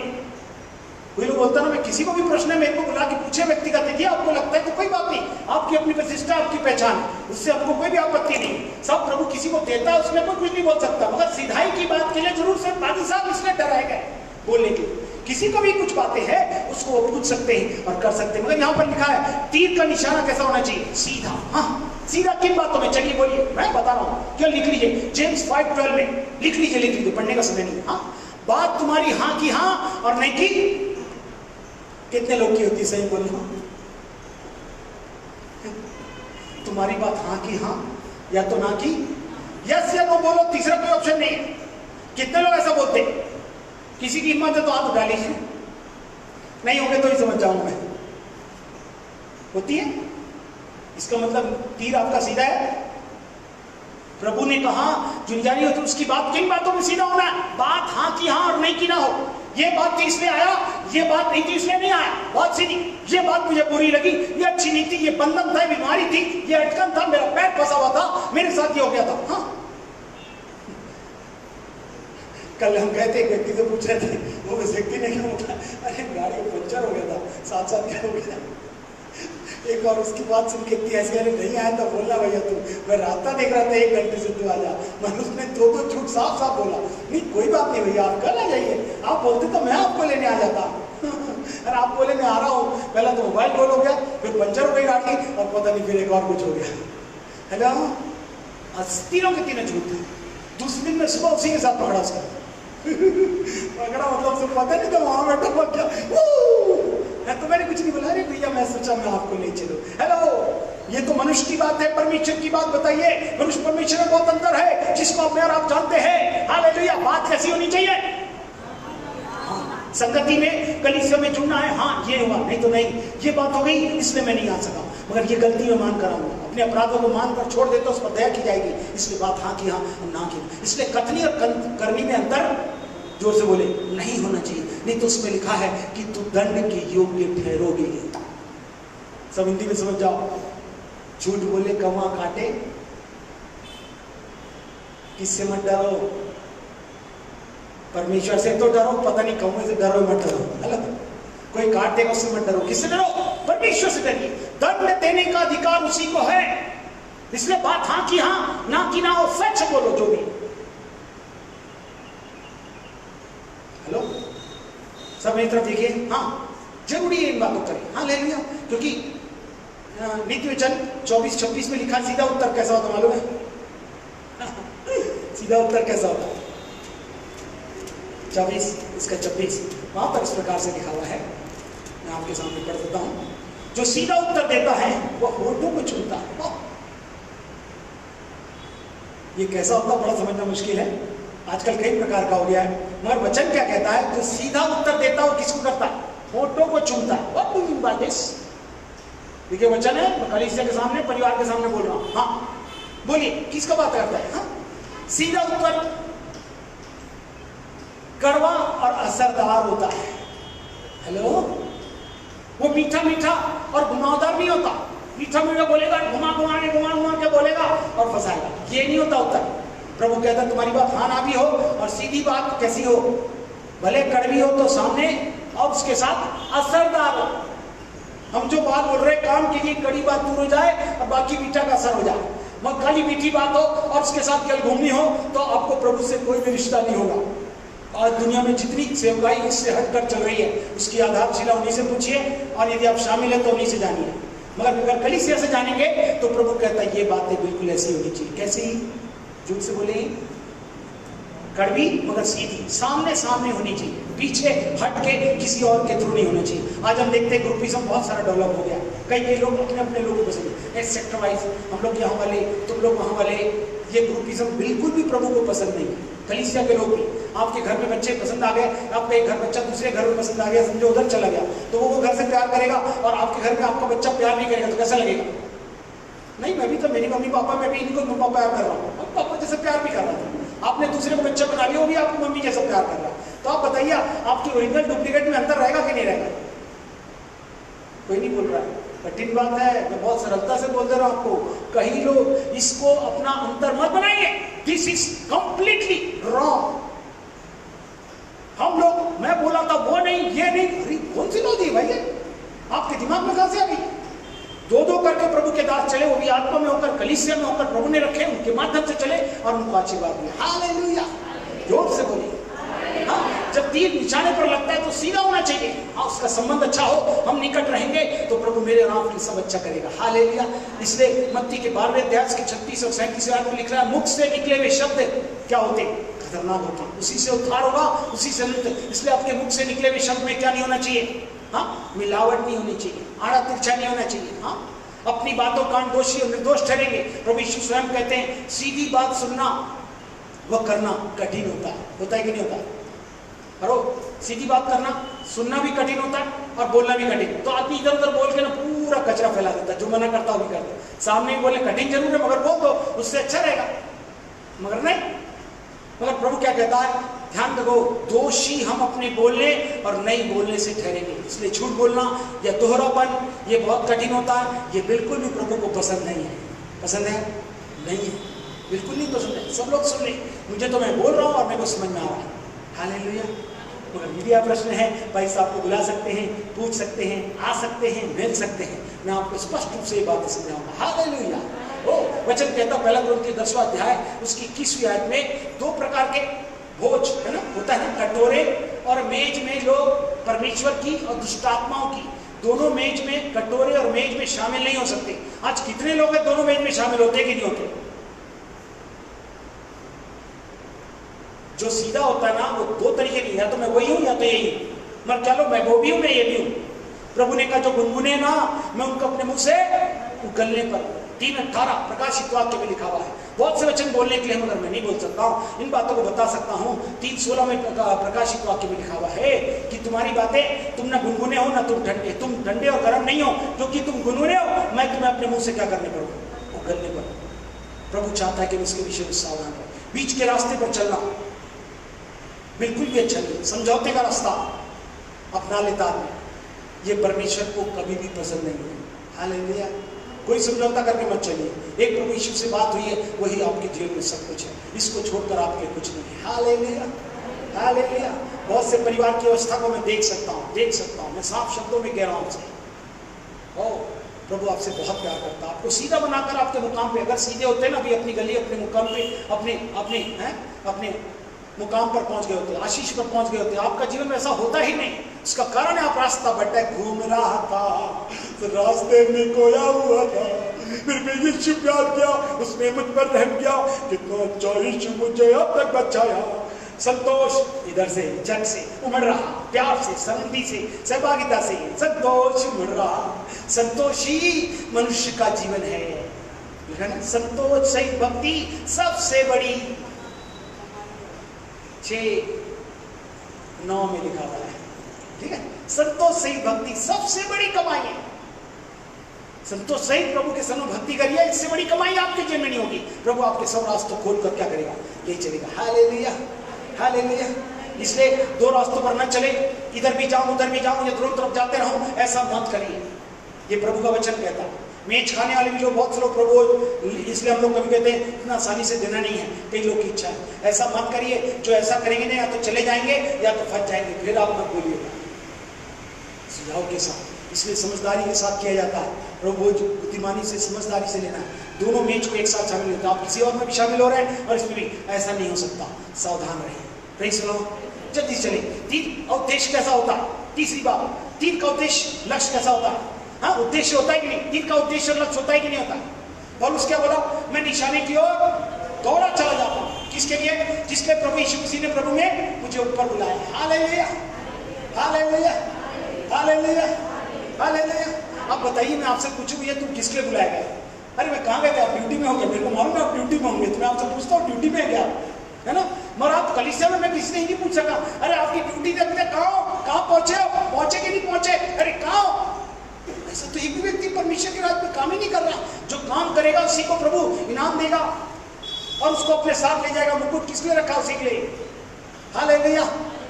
कोई लोग बोलता ना, मैं किसी को भी प्रश्न है मेरे को बुला के पूछे व्यक्तिगत देखिए, आपको लगता है तो कोई बात नहीं, आपकी अपनी प्रतिष्ठा, आपकी पहचान, उससे हमको कोई भी आपत्ति नहीं। सब प्रभु किसी को देता है, उसमें कोई कुछ नहीं बोल सकता, मगर सिधाई की बात के लिए जरूर से पादी साहब इसलिए डराए गए बोलने के। किसी को भी कुछ बातें हैं उसको वो पूछ सकते हैं और कर सकते हैं, मगर यहाँ पर लिखा है तीर का निशाना कैसा होना चाहिए? सीधा। हाँ, सीधा किन बातों में? चलिए बोलिए, मैं बता रहा हूँ। क्यों? लिख लीजिए, जेम्स 5:12 में लिख लीजिए, पढ़ने का समय नहीं। हाँ, बात तुम्हारी हाँ की हाँ और नहीं की कितने लोग की होती है? सही बोलो, तुम्हारी बात हाँ की हाँ या तो ना की, यस या नो बोलो, तीसरा कोई ऑप्शन नहीं है। कितने लोग ऐसा बोलते हैं? किसी की हिम्मत है तो हाथ उठा लीजिए, नहीं होंगे तो ही समझ जाऊंगा मैं। होती है, इसका मतलब तीर आपका सीधा है। प्रभु ने कहा जुंजारी हो तो उसकी बात किन बातों में सीधा होना है? बात हाँ की हाँ और नहीं की ना हो। ये बात थी इसलिए आया, ये बात नहीं थी इसलिए नहीं आया, बात सीधी। ये बात मुझे बुरी लगी, ये अच्छी नहीं थी, ये बंधन था, बीमारी थी, ये अटकन था, मेरा पैर फंसा हुआ था, मेरे साथ ये हो गया था। हाँ, कल हम गए थे, एक व्यक्ति से पूछ रहे थे, वो व्यक्ति ने क्या बोला, अरे गाड़ी पंचर हो गया था, साथ क्या हो गया। एक बार उसकी बात सुन के इतनी ऐसी, अरे नहीं आया तो बोलना भैया तू, मैं रास्ता देख रहा था 1 घंटे से, तू आ जा। मतलब उसने दो झूठ साफ साफ बोला। नहीं कोई बात नहीं भैया, आप कल आ जाइए, आप बोलते तो मैं आपको लेने आ जाता। अरे आप बोले मैं आ रहा हूँ, पहला तो मोबाइल गोल हो गया, फिर पंचर हो गई गाड़ी, और पता नहीं फिर एक और कुछ हो गया। हेलो, तीनों के तीनों झूठ थे। दूसरे दिन में सुबह उसी के साथ पकड़ा उसका पकड़ा, मतलब उसे पता नहीं था वहां बैठा हुआ क्या। तो मैंने कुछ नहीं बोला, अरे भैया मैं सोचा मैं आपको ले चलूं। हेलो, ये तो मनुष्य की बात है, परमेश्वर की बात बताइए। मनुष्य परमेश्वर में बहुत अंतर है, जिसको अपने और आप जानते हैं। हालेलुया। बात कैसी होनी चाहिए? हाँ, संगति में, कलीसिया में जुड़ना है, हाँ ये हुआ, नहीं तो नहीं, ये बात हो गई इसलिए मैं नहीं आ सका, मगर ये गलती मैं मान कर आऊंगा। अपने अपराधों को मान कर छोड़ देता, उस पर दया की जाएगी, इसलिए बात हाँ की हाँ ना की। इसलिए कथनी और करनी में अंतर, जोर से बोले, नहीं होना चाहिए। नहीं तो उसमें लिखा है कि तू दंड के योग्य ठहरोगे। सब हिंदी में समझ जाओ। झूठ बोले कौवा काटे, किससे मत डरो? परमेश्वर से तो डरो, पता नहीं कौवे से डरो मत डरो। अलग कोई काट देगा उससे मत डरो। किससे डरो? परमेश्वर से डरिए। दंड देने का अधिकार उसी को है, इसलिए बात हाँ की हाँ ना की ना हो, सच बोलो जो भी। हेलो, सब मेरी तरफ देखिए। हाँ, जरूरी है इन बातों करें। हाँ ले लिया, क्योंकि नीति वचन 24-26 में लिखा, सीधा उत्तर कैसा होता मालूम है? सीधा उत्तर कैसा होता? 24 इसका 26 वहां पर इस प्रकार से लिखा हुआ है, मैं आपके सामने पढ़ देता हूं। जो सीधा उत्तर देता है वो होठों को चूमता है। ये कैसा होता बड़ा समझना मुश्किल है, आजकल कई प्रकार का हो गया है, मगर वचन क्या कहता है? जो सीधा उत्तर देता है वो किसको करता है? होठों को चूमता है। What do you mean by this? देखिए वचन है, मैं कलीसिया के सामने, परिवार के सामने बोल रहा हूं। हाँ बोलिए, किसका बात करता है? हाँ, सीधा उत्तर कड़वा और असरदार होता है। हेलो, वो मीठा मीठा और घुमावदार नहीं होता। मीठा मीठा बोलेगा, घुमा घुमा के बोलेगा और फंसाएगा, ये नहीं होता उत्तर। प्रभु कहता है तुम्हारी बात हाँ ना भी हो, और सीधी बात कैसी हो? भले कड़वी हो तो सामने, और उसके साथ असरदार हो। हम जो बात बोल रहे हैं काम के लिए, कड़ी बात दूर हो जाए और बाकी मीठा का असर हो जाए। मगर खाली मीठी बात हो और उसके साथ केवल घूमनी हो तो आपको प्रभु से कोई भी रिश्ता नहीं होगा। आज दुनिया में जितनी सेवकाई इससे हटकर चल रही है, उसकी आधारशिला उन्हीं से पूछिए, और यदि आप शामिल हैं तो उन्हीं से जानिए। मगर अगर कलीसिया से जानेंगे तो प्रभु कहता है ये बातें बिल्कुल ऐसी होनी चाहिए। कैसी? झूठ से बोले, कड़वी मगर सीधी, सामने सामने होनी चाहिए, पीछे हट के किसी और के थ्रू नहीं होना चाहिए। आज हम देखते हैं ग्रुपिज्म बहुत सारा डेवलप हो गया। कई लोग अपने अपने लोगों को पसंद है, सेक्टर वाइज, हम लोग यहाँ वाले, तुम लोग वहाँ वाले। ये ग्रुपिज्म बिल्कुल भी प्रभु को पसंद नहीं है, कलीसिया के लोग भी। आपके घर में बच्चे पसंद आ गए, आपका एक घर बच्चा दूसरे घर में पसंद आ गया, समझो उधर चला गया, तो वो घर से प्यार करेगा और आपके घर में आपका बच्चा प्यार नहीं करेगा तो कैसा लगेगा? नहीं, मैं भी तो मेरी मम्मी पापा, मैं भी इनको मम्मा प्यार कर रहा हूँ, पापा जैसे प्यार भी कर रहा था। आपने दूसरे को बच्चा बना लिया, वो भी आपको मम्मी जैसा प्यार कर रहा है। तो आप बताइए आपकी ओरिजिनल डुप्लीकेट में अंतर रहेगा कि नहीं रहेगा? कोई नहीं बोल रहा है, कठिन बात है, मैं बहुत सरलता से बोल दे रहा हूं आपको। कई लोग इसको अपना अंतर मत बनाइए, दिस इज कंप्लीटली रॉन्ग। हम लोग, मैं बोला था वो नहीं ये नहीं, अरे कौन सी लोग दी भाई, आपके दिमाग में कहां से आ गई? दो दो करके प्रभु के दास चले, वो भी आत्मा में होकर, कलीसिया में होकर प्रभु ने रखे, उनके माध्यम से चले और उनको आशीर्वाद दिया। हालेलुया, जोर से बोलिए। हाँ, जब तीर निशाने पर लगता है तो सीधा होना चाहिए। हाँ, उसका संबंध अच्छा हो, हम निकट रहेंगे तो प्रभु मेरे नाम के सब अच्छा करेगा। हालेलुया। इसलिए मत्ती के 12वें अध्याय के 36 और 37 आयत में लिख रहा है, मुख से निकले हुए शब्द क्या होते? खतरनाक होते, उसी से उद्धार होगा, उसी से अंत। इसलिए आपके मुख से निकले हुए शब्द में क्या नहीं होना चाहिए? हाँ, मिलावट नहीं होनी चाहिए, आड़ा तिरछा नहीं होना चाहिए। हाँ, अपनी बातों कान दोषी और निर्दोष ठहरेंगे। प्रभु यीशु स्वयं कहते हैं, सीधी बात सुनना व करना कठिन होता है कि नहीं होता? करो, सीधी बात करना, सुनना भी कठिन होता है और बोलना भी कठिन। तो आदमी इधर उधर बोल के ना पूरा कचरा फैला देता है, जो मना करता वो भी करता। सामने ही बोले कठिन जरूर है, मगर बोल दो, उससे अच्छा रहेगा। मगर नहीं, मगर प्रभु क्या कहता है? ध्यान रखो, दोषी हम अपने बोलने और नहीं बोलने से ठहरेंगे। इसलिए झूठ बोलना या दोहरापन ये बहुत कठिन होता है। ये बिल्कुल भी प्रभु को पसंद नहीं है। पसंद है? नहीं है, बिल्कुल नहीं पसंद है। सब लोग सुन ले, मुझे तो मैं बोल रहा हूँ और मेरे को समझ में आ रहा है। हालेलुया। मगर मीडिया प्रश्न है, भाई साहब को बुला सकते हैं, पूछ सकते हैं, आ सकते हैं, मिल सकते हैं, मैं आपको स्पष्ट रूप से ये बातें समझाऊंगा। हालेलुया। वचन कहता, पहला कुरिन्थियों 10वां अध्याय उसकी 21वीं आयत में, दो प्रकार के भोज है ना, होता है ना, कटोरे और मेज में लोग परमेश्वर की और दुष्टात्माओं की, दोनों मेज में, कटोरे और मेज में शामिल नहीं हो सकते। आज कितने लोग हैं दोनों मेज में शामिल होते कि नहीं होते? जो सीधा होता है ना, वो दो तरीके की, या तो मैं वही हूं या तो यही हूं। मगर क्या लो, मैं वो भी हूं, मैं ये भी हूं। प्रभु ने कहा, जो गुनगुने ना, मैं उनको अपने मुंह से उगलने पर। 3:18 प्रकाशित वाक्य में लिखा हुआ है। बहुत से वचन बोलने के लिए मगर मैं नहीं बोल सकता हूं, इन बातों को बता सकता हूं। 3:16 में प्रकाशित वाक्य में लिखा हुआ है कि तुम्हारी बातें, तुम ना गुनगुने हो ना तुम ठंडे, तुम ठंडे और गर्म नहीं हो, क्योंकि तुम गुनगुने हो, मैं तुम्हें अपने मुंह से क्या करने पर? उगलने पर। प्रभु चाहता है कि इसके विषय में सावधान रहो। बीच के रास्ते पर चलना बिल्कुल भी अच्छा नहीं। समझौते का रास्ता अपना लेता है, ये परमेश्वर को कभी भी पसंद नहीं है। हालेलुया। कोई समझौता करके मत चलिए। एक प्रभु यीशु से बात हुई है, वही आपके जीवन में सब कुछ है, इसको छोड़कर आपके कुछ नहीं है। Hallelujah, hallelujah. बहुत से परिवार की अवस्था को मैं देख सकता हूँ, मैं साफ शब्दों में कह रहा हूँ आपसे। ओ प्रभु आपसे बहुत प्यार करता है, आपको सीधा बनाकर आपके मुकाम पे, अगर सीधे होते ना, अभी अपनी गली, अपने मुकाम पे, अपने मुकाम पर पहुंच गए होते, आशीष पर पहुंच गए होते। आपका जीवन में ऐसा होता ही नहीं। इसका कारण है आप रास्ता भटके घूम रहा था, तो रास्ते में खोया हुआ था, फिर मैं यीशु प्यार किया, उसने मुझ पर रहम किया, कितना अच्छा यीशु मुझे अब तक बचाया। संतोष इधर से, जग से उमड़ रहा, प्यार से, समृद्धि से, सहभागिता से संतोष उमड़ रहा। संतोषी मनुष्य का जीवन है ना। संतोष सहित भक्ति सबसे बड़ी, 6:9 में लिखा हुआ है, ठीक है। संतोष सहित भक्ति सबसे बड़ी कमाई है। संतोष सहित प्रभु के सन्मुख भक्ति करिए, इससे बड़ी कमाई आपके जीवन में नहीं होगी। प्रभु आपके सब रास्तों खोल कर क्या करेगा? यही चलेगा। Hallelujah, hallelujah. इसलिए दो रास्तों पर न चले, इधर भी जाऊं उधर भी जाऊं या दोनों तरफ जाते रहूं, ऐसा मत करिए। ये प्रभु का वचन कहता है। मेज खाने वाले भी लोग, बहुत से लोग प्रभु, इसलिए हम लोग कभी कहते हैं इतना आसानी से देना नहीं है, कई लोग की इच्छा है। ऐसा मत करिए, जो ऐसा करेंगे ना, या तो चले जाएंगे या तो फंस जाएंगे। फिर आप मत बोलिएगा, सुझाव के साथ। इसलिए समझदारी के साथ किया जाता है। प्रभु बुद्धिमानी से, समझदारी से लेना है। दोनों मेज को एक साथ शामिल होता है। आप किसी और में भी शामिल हो रहे हैं और इसमें भी ऐसा नहीं हो सकता। सावधान रहिए। Praise the Lord. जल्दी चले। तीन उद्देश्य कैसा होता है? तीसरी बात, तीन का उद्देश्य, लक्ष्य कैसा होता है? हाँ, उद्देश्य होता है कि नहीं? तीन का उद्देश्य और लक्ष्य होता है कि नहीं होता? पौलुस क्या बोला? मैं निशाने की ओर दौड़ा चला जाता हूँ। किसके लिए? जिसके प्रभु यीशु मसीह ने प्रभु में मुझे ऊपर बुलाया। Hallelujah, hallelujah, hallelujah, hallelujah. अब बताइए, मैं आपसे पूछूं, ये तुम किसके लिए बुलाए गए? अरे मैं कहाँ गए थे? आप ड्यूटी में हो गए? मेरे को मालूम है आप ड्यूटी में होंगे, तो मैं आपसे पूछता हूँ ड्यूटी में है क्या? है ना? मगर आप कलीसिया में मैं किसी से ही नहीं पूछ सका, अरे आपकी ड्यूटी देखते कहाँ पहुंचे हो, पहुंचे कि नहीं पहुंचे, अरे कहाँ हो। ऐसा तो एक भी व्यक्ति परमेश्वर के राज में काम ही नहीं कर रहा। जो काम करेगा उसी को प्रभु इनाम देगा और उसको अपने साथ ले जाएगा। मुकुट किसके लिए रखा, उसी के लिए। हालेलुया।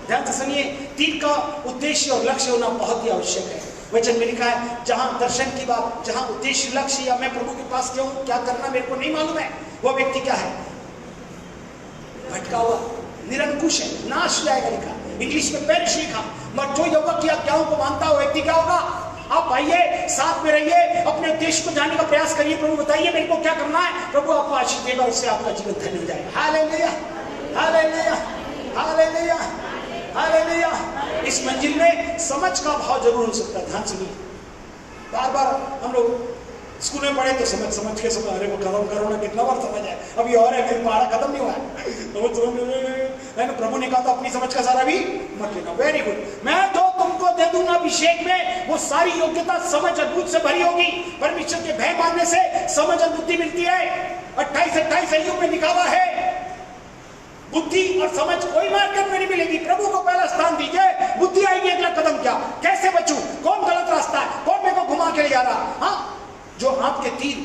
ध्यान से सुनिए, तीर का उद्देश्य और लक्ष्य होना बहुत ही आवश्यक है। वचन में लिखा है, जहां दर्शन की बात, जहां उद्देश्य लक्ष्य या मैं प्रभु के पास क्यों क्या करना मेरे को नहीं मालूम है, वो व्यक्ति क्या है, भटका हुआ, निरंकुश है, नाश जाएगा लिखा, इंग्लिश में पेरिश लिखा। मगर जो युवक की आज्ञाओं को मानता है व्यक्ति क्या होगा। आप आइए, साथ में रहिए, अपने उद्देश्य को जानने का प्रयास करिए। प्रभु बताइए मेरे को क्या करना है, प्रभु आपको आशीष देगा, उससे आपका जीवन धन्य हो जाएगा। Hallelujah, hallelujah, hallelujah, hallelujah. इस मंजिल में समझ का भाव जरूर हो सकता है। ध्यान सुनिए, बार बार हम लोग स्कूल में पढ़े तो समझ के समझ, अरे वो खत्म करो ना, कितना बार समझ आए, अभी और है, फिर पहाड़ा खत्म नहीं हुआ है। प्रभु ने कहा था अपनी समझ का सारा भी मत लेना। Very good. मैं तो तुमको दे दूंगा अभिषेक में वो सारी योग्यता, समझ अद्भुत से भरी होगी। परमेश्वर के भय मानने से समझ और बुद्धि मिलती है। 28 अध्याय में लिखा हुआ है, बुद्धि और समझ कोई मार्केट में नहीं मिलेगी। प्रभु को पहला स्थान दीजिए, बुद्धि आएगी अगला कदम क्या, कैसे बचूं, कौन गलत रास्ता है, कौन मेरे को घुमा के ले जा रहा। हाँ, जो आपके तीर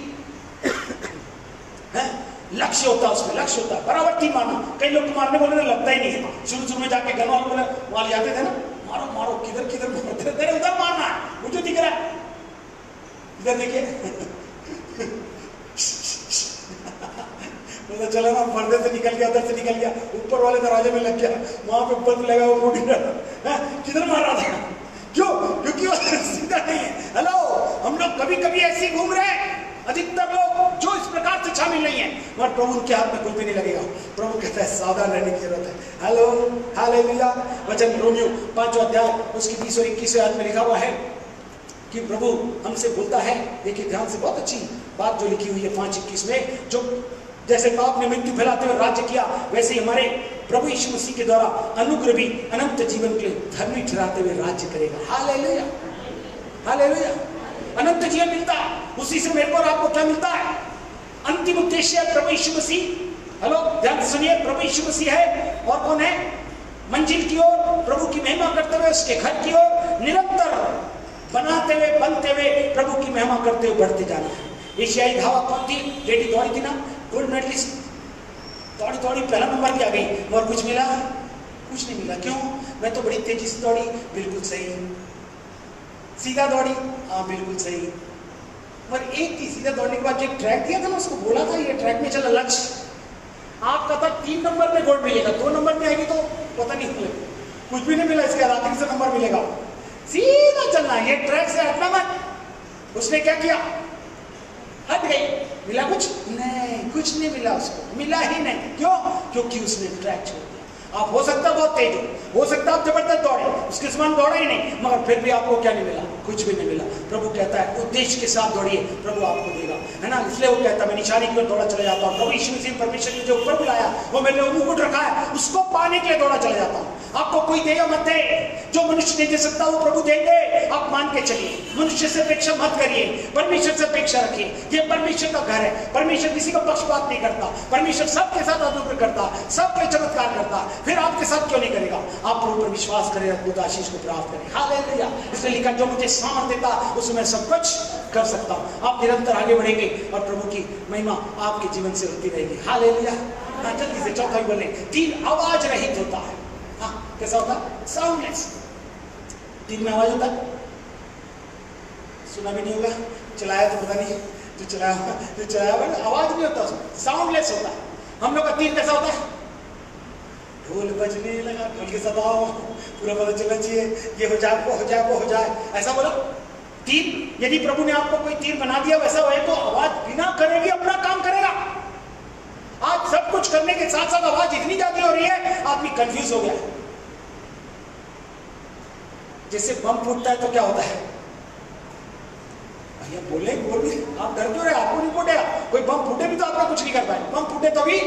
है, लक्ष्य होता है, उसमें लक्ष्य होता है, बराबर तीर मारना। कई लोग तो मारने बोले लगता ही नहीं है। शुरू में जाके गन वाले बोले वहां जाते थे ना, मारो मारो, किधर किधर मारते थे, उधर मारना है, मुझे दिख रहा है, इधर देखिए तो चला ना, पर्दे से निकल गया, उधर से निकल गया, ऊपर वाले दरवाजे में लग गया, वहां पे बंद लगा वो रोटी, किधर मार रहा था, क्यों, क्योंकि वो सीधा नहीं है। हेलो, हम लोग कभी कभी ऐसे ही घूम रहे हैं, अधिकतर लोग जो इस प्रकार से शामिल नहीं है, मगर प्रभु के हाथ में कुछ भी नहीं लगेगा। प्रभु कहता है सावधान रहने की जरूरत है। Hello, hallelujah. वचन रोमियो 5 अध्याय उसकी 20 और 21 आयत में लिखा हुआ है कि प्रभु हमसे बोलता है, देखिए ध्यान से, बहुत अच्छी बात जो लिखी हुई है 5:21 में, जो जैसे पाप ने मृत्यु फैलाते हुए राज्य किया, वैसे ही हमारे प्रभु यीशु मसीह के द्वारा अनुग्रह भी अनंत जीवन के लिए धर्मी ठहराते हुए राज्य करेगा। Hallelujah, hallelujah. अनंत जीवन मिलता है, उसी से मेरे को और आपको क्या मिलता है, अंतिम उद्देश्य है प्रभु यीशु मसीह। हेलो, ध्यान से सुनिए, प्रभु यीशु मसीह है और कौन है, मंजिल की ओर, प्रभु की महिमा करते हुए उसके घर की ओर निरंतर बनाते हुए, बनते हुए, प्रभु की महिमा करते हुए बढ़ते जाना है। एशियाई धावक कौन थी, लेडी दौड़ी थी ना, गोल्ड मेडलिस्ट, दौड़ी दौड़ी पहला नंबर भी आ गई, और कुछ मिला, कुछ नहीं मिला। क्यों, मैं तो बड़ी तेजी से दौड़ी, बिल्कुल सही, सीधा दौड़ी, हाँ बिल्कुल सही, पर एक थी सीधा दौड़ने के बाद जो ट्रैक दिया था ना, उसको बोला था ये ट्रैक में चला, लक्ष्य आपका था 3 नंबर में गोल्ड मिलेगा, 2 नंबर में आएगी तो पता नहीं मिलेगा, कुछ भी नहीं मिला, इसके आखिरी से नंबर मिलेगा, सीधा चलना, ये ट्रैक से हटना मत। उसने क्या किया, हट गई, मिला कुछ नहीं, कुछ नहीं मिला, उसको मिला ही नहीं। क्यों, क्योंकि उसने ट्रैक छोड़ दिया। आप हो सकता है बहुत तेज हो सकता है आप जबरदस्त दौड़े, उसके समान दौड़ा ही नहीं, मगर फिर भी आपको क्या नहीं मिला, कुछ भी नहीं मिला। प्रभु कहता है उद्देश्य के साथ दौड़िए, प्रभु आपको देगा, है ना। इसलिए वो कहता है मैं निशानी की ओर दौड़ा चला जाता हूँ। प्रभु यीशु मसीह परमेश्वर ने जो ऊपर बुलाया, वो मेरे लिए मुकुट रखा है, उसको पाने के लिए दौड़ा चला जाता हूँ। आपको कोई देगा मत दे, जो मनुष्य नहीं दे सकता वो प्रभु देंगे, आप मान के चलिए। मनुष्य से अपेक्षा मत करिए, परमेश्वर से अपेक्षा रखिए। ये परमेश्वर का घर है, परमेश्वर किसी का पक्षपात नहीं करता, परमेश्वर सबके साथ अनुग्रह करता, सबके चमत्कार करता, फिर आपके साथ क्यों नहीं करेगा। आप प्रभु पर विश्वास करें, अद्भुत आशीष को प्राप्त करें। हालेलुया। इसलिए लिखा जो मुझे सामर्थ देता उसमें मैं सब कुछ कर सकता हूँ। आप निरंतर आगे बढ़ेंगे और प्रभु की महिमा आपके जीवन से होती रहेगी। हालेलुया। हाँ, जल्दी से चौथा बोले, 3 आवाज रहित होता है। हाँ, कैसा होता है, साउंडलेस। 3 में आवाज होता है, सुना भी नहीं होगा, चलाया तो पता नहीं, जो चलाया आवाज नहीं होता, साउंडलेस होता है। हम लोग का 3 कैसा होता है, ढोल बजने लगा, ढोल के सदाओ, पूरा पता चलना चाहिए, ये हो जाए, वो हो जाए, वो हो जाए, ऐसा बोला। 3, यदि प्रभु ने आपको कोई 3 बना दिया वैसा हो तो आवाज बिना करेगी, अपना काम करेगा। आज सब कुछ करने के साथ साथ आवाज इतनी ज्यादा हो रही है, आदमी कंफ्यूज हो गया। जैसे बम फूटता है तो क्या होता है, भैया बोले बोल भी, आप डर क्यों रहे, आपको नहीं फूटेगा। कोई बम फूटे भी तो आपका कुछ नहीं कर पाए, बम फूटे तो भी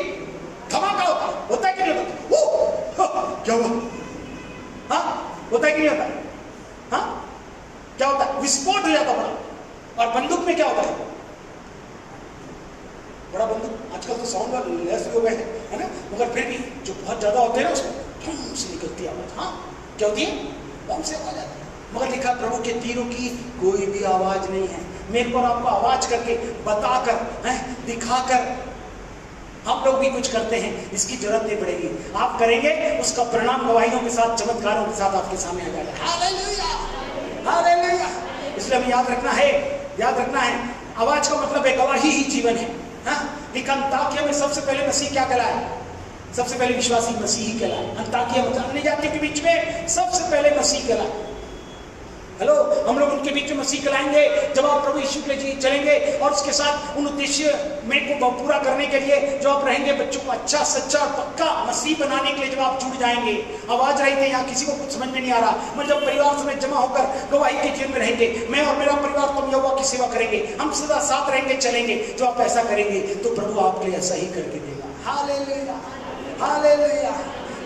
धमाका होता है कि नहीं होता, क्या हुआ, हाँ होता है कि नहीं होता, हाँ क्या होता है, विस्फोट हो जाता बड़ा। और बंदूक में क्या होता है, बड़ा बंदूक, आजकल तो साउंड वाले लेस हो गए हैं, है ना, मगर फिर भी जो बहुत ज्यादा होते हैं ना उसको धूम से निकलती है आवाज। हाँ क्या होती है? बम से आवाज आती है। मगर लिखा प्रभु के तीरों की कोई भी आवाज नहीं है। मेरे पर आपको आवाज करके बताकर दिखाकर हम लोग भी कुछ करते हैं, इसकी जरूरत नहीं पड़ेगी। आप करेंगे उसका परिणाम गवाहियों के साथ, चमत्कारों के साथ आपके सामने आ जाएगा। Hallelujah, hallelujah. इसलिए हमें याद रखना है, आवाज का मतलब है गवाही ही जीवन है। अंताकिया में सबसे पहले मसीह क्या कहलाए? सबसे पहले विश्वासी मसीह ही कहलाए। अंताकिया मतलब अन्य जातियों के बीच में सबसे पहले मसीह कहलाए। हेलो, हम लोग उनके बीच में मसीह कहलाएंगे जब आप प्रभु यीशु के लिए चलेंगे और उसके साथ उन उद्देश्य में को पूरा करने के लिए जो आप रहेंगे, बच्चों को अच्छा सच्चा और पक्का मसीह बनाने के लिए जब आप जुड़ जाएंगे। आवाज रही थी यहाँ, किसी को कुछ समझ में नहीं आ रहा, मैं जब परिवार समेत जमा होकर गवाही के जीवन में रहेंगे, मैं और मेरा परिवार तुम यहोवा की सेवा करेंगे, हम सदा साथ रहेंगे, चलेंगे। जो आप ऐसा करेंगे तो प्रभु आपके लिए ऐसा ही करके देगा। Hallelujah, hallelujah.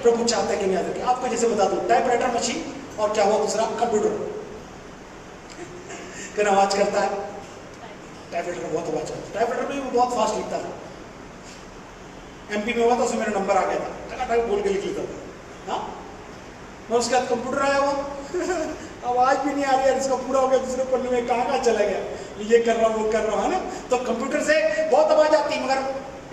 प्रभु चाहता है कि मैं याद रखें। आपको जैसे बता दूं, टाइपराइटर मशीन और क्या हुआ दूसरा, कंप्यूटर कितना आवाज करता है। टाइपराइटर का बहुत आवाज करता है। टाइपराइटर में वो बहुत फास्ट लिखता था। एमपी में हुआ था, उसमें मेरा नंबर आ गया था, टकाटक बोल के लिख लेता था। हाँ, मैं उसके बाद कंप्यूटर आया हुआ आवाज भी नहीं आ रही है, इसका पूरा हो गया, दूसरे पन्ने में कहाँ चला गया, ये कर रहा हूँ वो कर रहा हूँ, है ना। तो कंप्यूटर से बहुत आवाज आती है, मगर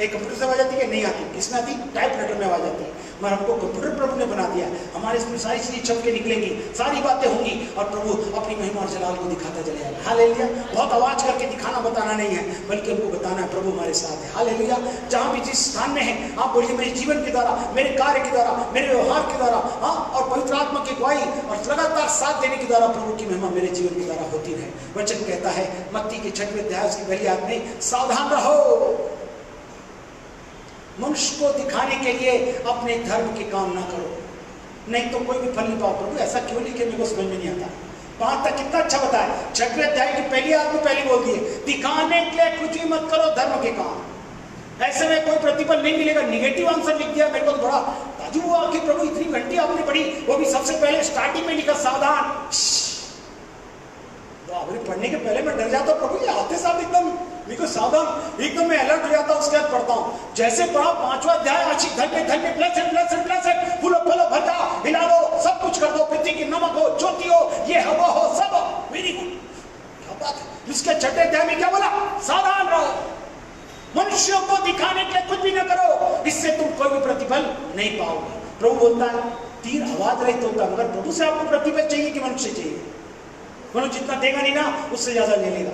एक कंप्यूटर से आवाज आती है, नहीं आती। किसमें आती? टाइपराइटर में आवाज आती है। मगर हमको कंप्यूटर प्रभु ने बना दिया, हमारे इसमें सारी चीजें छप के निकलेंगी, सारी बातें होंगी और प्रभु अपनी महिमा और जलाल को दिखाता चले जाएगा। हालेलुया। बहुत आवाज करके दिखाना बताना नहीं है, बल्कि हमको बताना है प्रभु हमारे साथ है। हालेलुया। जहां भी जिस स्थान में है आप बोलिए, मेरे जीवन के द्वारा, मेरे कार्य के द्वारा, मेरे व्यवहार के द्वारा, हाँ, और पवित्र आत्मा की गवाही और लगातार साथ देने के द्वारा प्रभु की महिमा मेरे जीवन के द्वारा होती रहे। वचन कहता है मत्ती के 6वें अध्याय उसकी पहली आयत में, सावधान रहो, मनुष्य को दिखाने के लिए अपने धर्म के काम ना करो, नहीं तो कोई भी फल नहीं पाओ। प्रभु ऐसा क्यों लिखे, मेरे को समझ में नहीं आता। 5 तक कितना अच्छा बताया। 6वें अध्याय की पहली आयत में पहले बोल दिए, दिखाने के लिए कुछ भी मत करो धर्म के काम, ऐसे में कोई प्रतिफल नहीं मिलेगा। निगेटिव आंसर लिख दिया। मेरे को बड़ा ताज्जुब हुआ कि प्रभु इतनी घंटी आपने पढ़ी, वो भी सबसे पहले स्टार्टिंग में लिखा सावधान। पढ़ने के पहले मैं डर जाता हूँ, प्रभु ये आते साथ एकदम मेरे सावधान, एकदम मैं अलर्ट हो जाता हूँ। उसके बाद पढ़ता हूँ, जैसे पढ़ा 5वां अध्याय, आशी धन्य धन्य, ब्लेसेड फूलो फलो भर जा, हिला दो, सब कुछ कर दो, पृथ्वी की नमक हो, ज्योति हो, ये हवा हो, सब वेरी गुड, क्या बात है। उसके 6वें अध्याय में क्या बोला? सावधान रहो, मनुष्यों को दिखाने के लिए कुछ भी न करो, इससे तुम कोई भी प्रतिफल नहीं पाओगे। प्रभु बोलता है तीर आवाज रहित होता, मगर प्रभु से आपको प्रतिफल चाहिए कि मनुष्य चाहिए? मनुष्य जितना देगा नहीं ना, उससे ज्यादा ले लेगा।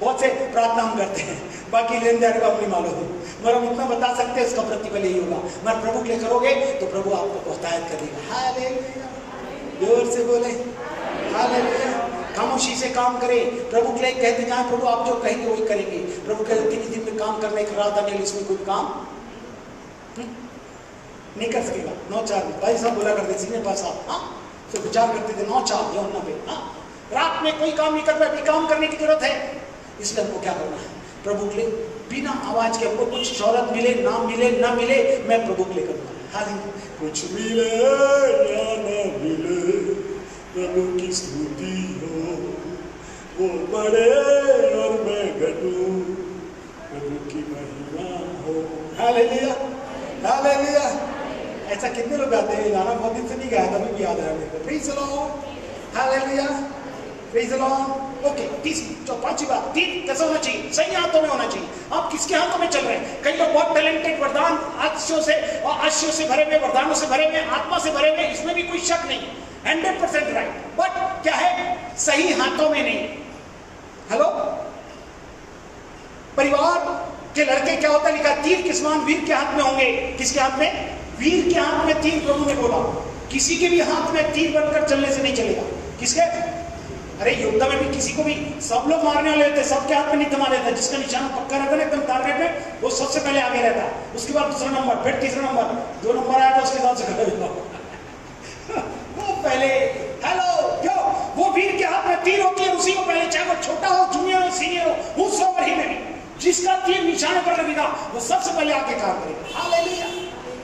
बहुत से प्रार्थना हम करते हैं, बाकी लेन देन का अपनी मालूम, मगर हम इतना बता सकते हैं इसका प्रतिफल यही होगा। मगर प्रभु के लिए करोगे तो प्रभु आपको बहुतायत करेगा। हालेलुया, जोर से बोले हालेलुया। खामोशी से काम करे, प्रभु के लिए कहते जाए, प्रभु आप जो कहेंगे वही करेंगे। प्रभु कहते 3 दिन में काम करने का रात आने, इसमें कोई काम नहीं कर सकेगा। 9-4 भाई साहब बोला करते सीने पास आप, हाँ, तो विचार करते थे 9-4 यूहन्ना पे, हाँ, रात में कोई काम नहीं कर पाए, काम करने की जरूरत है। इसलिए हमको क्या करना है? प्रभु के लिए बिना आवाज के, हमको कुछ शौहरत मिले ना मिले ना मिले, मैं प्रभु के लिए करूँगा। हालेलुया। कुछ मिले या ना मिले, प्रभु की स्तुति हो, वो बढ़े और मैं घटूं, प्रभु की महिमा हो। Hallelujah, hallelujah. ऐसा कितने लोग गाते हैं? गाना बहुत दिन से नहीं गाया, तभी भी याद है मेरे को। Praise the Lord, hallelujah, praise the Lord. Okay, तीसरी जो 5वीं बात, तीर कैसा होना चाहिए? सही हाथों में होना चाहिए। आप किसके हाथों में चल रहे हैं? कई लोग बहुत टैलेंटेड, वरदान आशियों से भरे हुए, वरदानों से भरे हुए, आत्मा से भरे हुए, इसमें भी कोई शक नहीं, 100% राइट, बट क्या है? सही हाथों में नहीं। हेलो, परिवार के लड़के क्या होता है? लिखा तीर के समान वीर के हाथ में होंगे। किसके हाथ में? वीर के हाथ में तीर। प्रभु ने बोला किसी के भी हाथ में तीर बनकर चलने से नहीं चलेगा। किसके? अरे युद्ध में भी किसी को भी सब लोग मारने वाले होते, सबके हाथ में नहीं थमा देता। जिसका निशाना पक्का रहता है एकदम टारगेट में, वो सबसे पहले आगे रहता है, उसके बाद दूसरा नंबर, फिर तीसरा नंबर, 2 नंबर आया तो उसके साथ से वो पहले। हेलो, क्यों? वो वीर के हाथ में तीर होती है, उसी को पहले, चाहे वो छोटा हो, जूनियर हो, सीनियर हो, उस ओवर ही में भी जिसका तीर निशाने पर लगेगा वो सबसे पहले आगे काम करेगा। हालेलुया।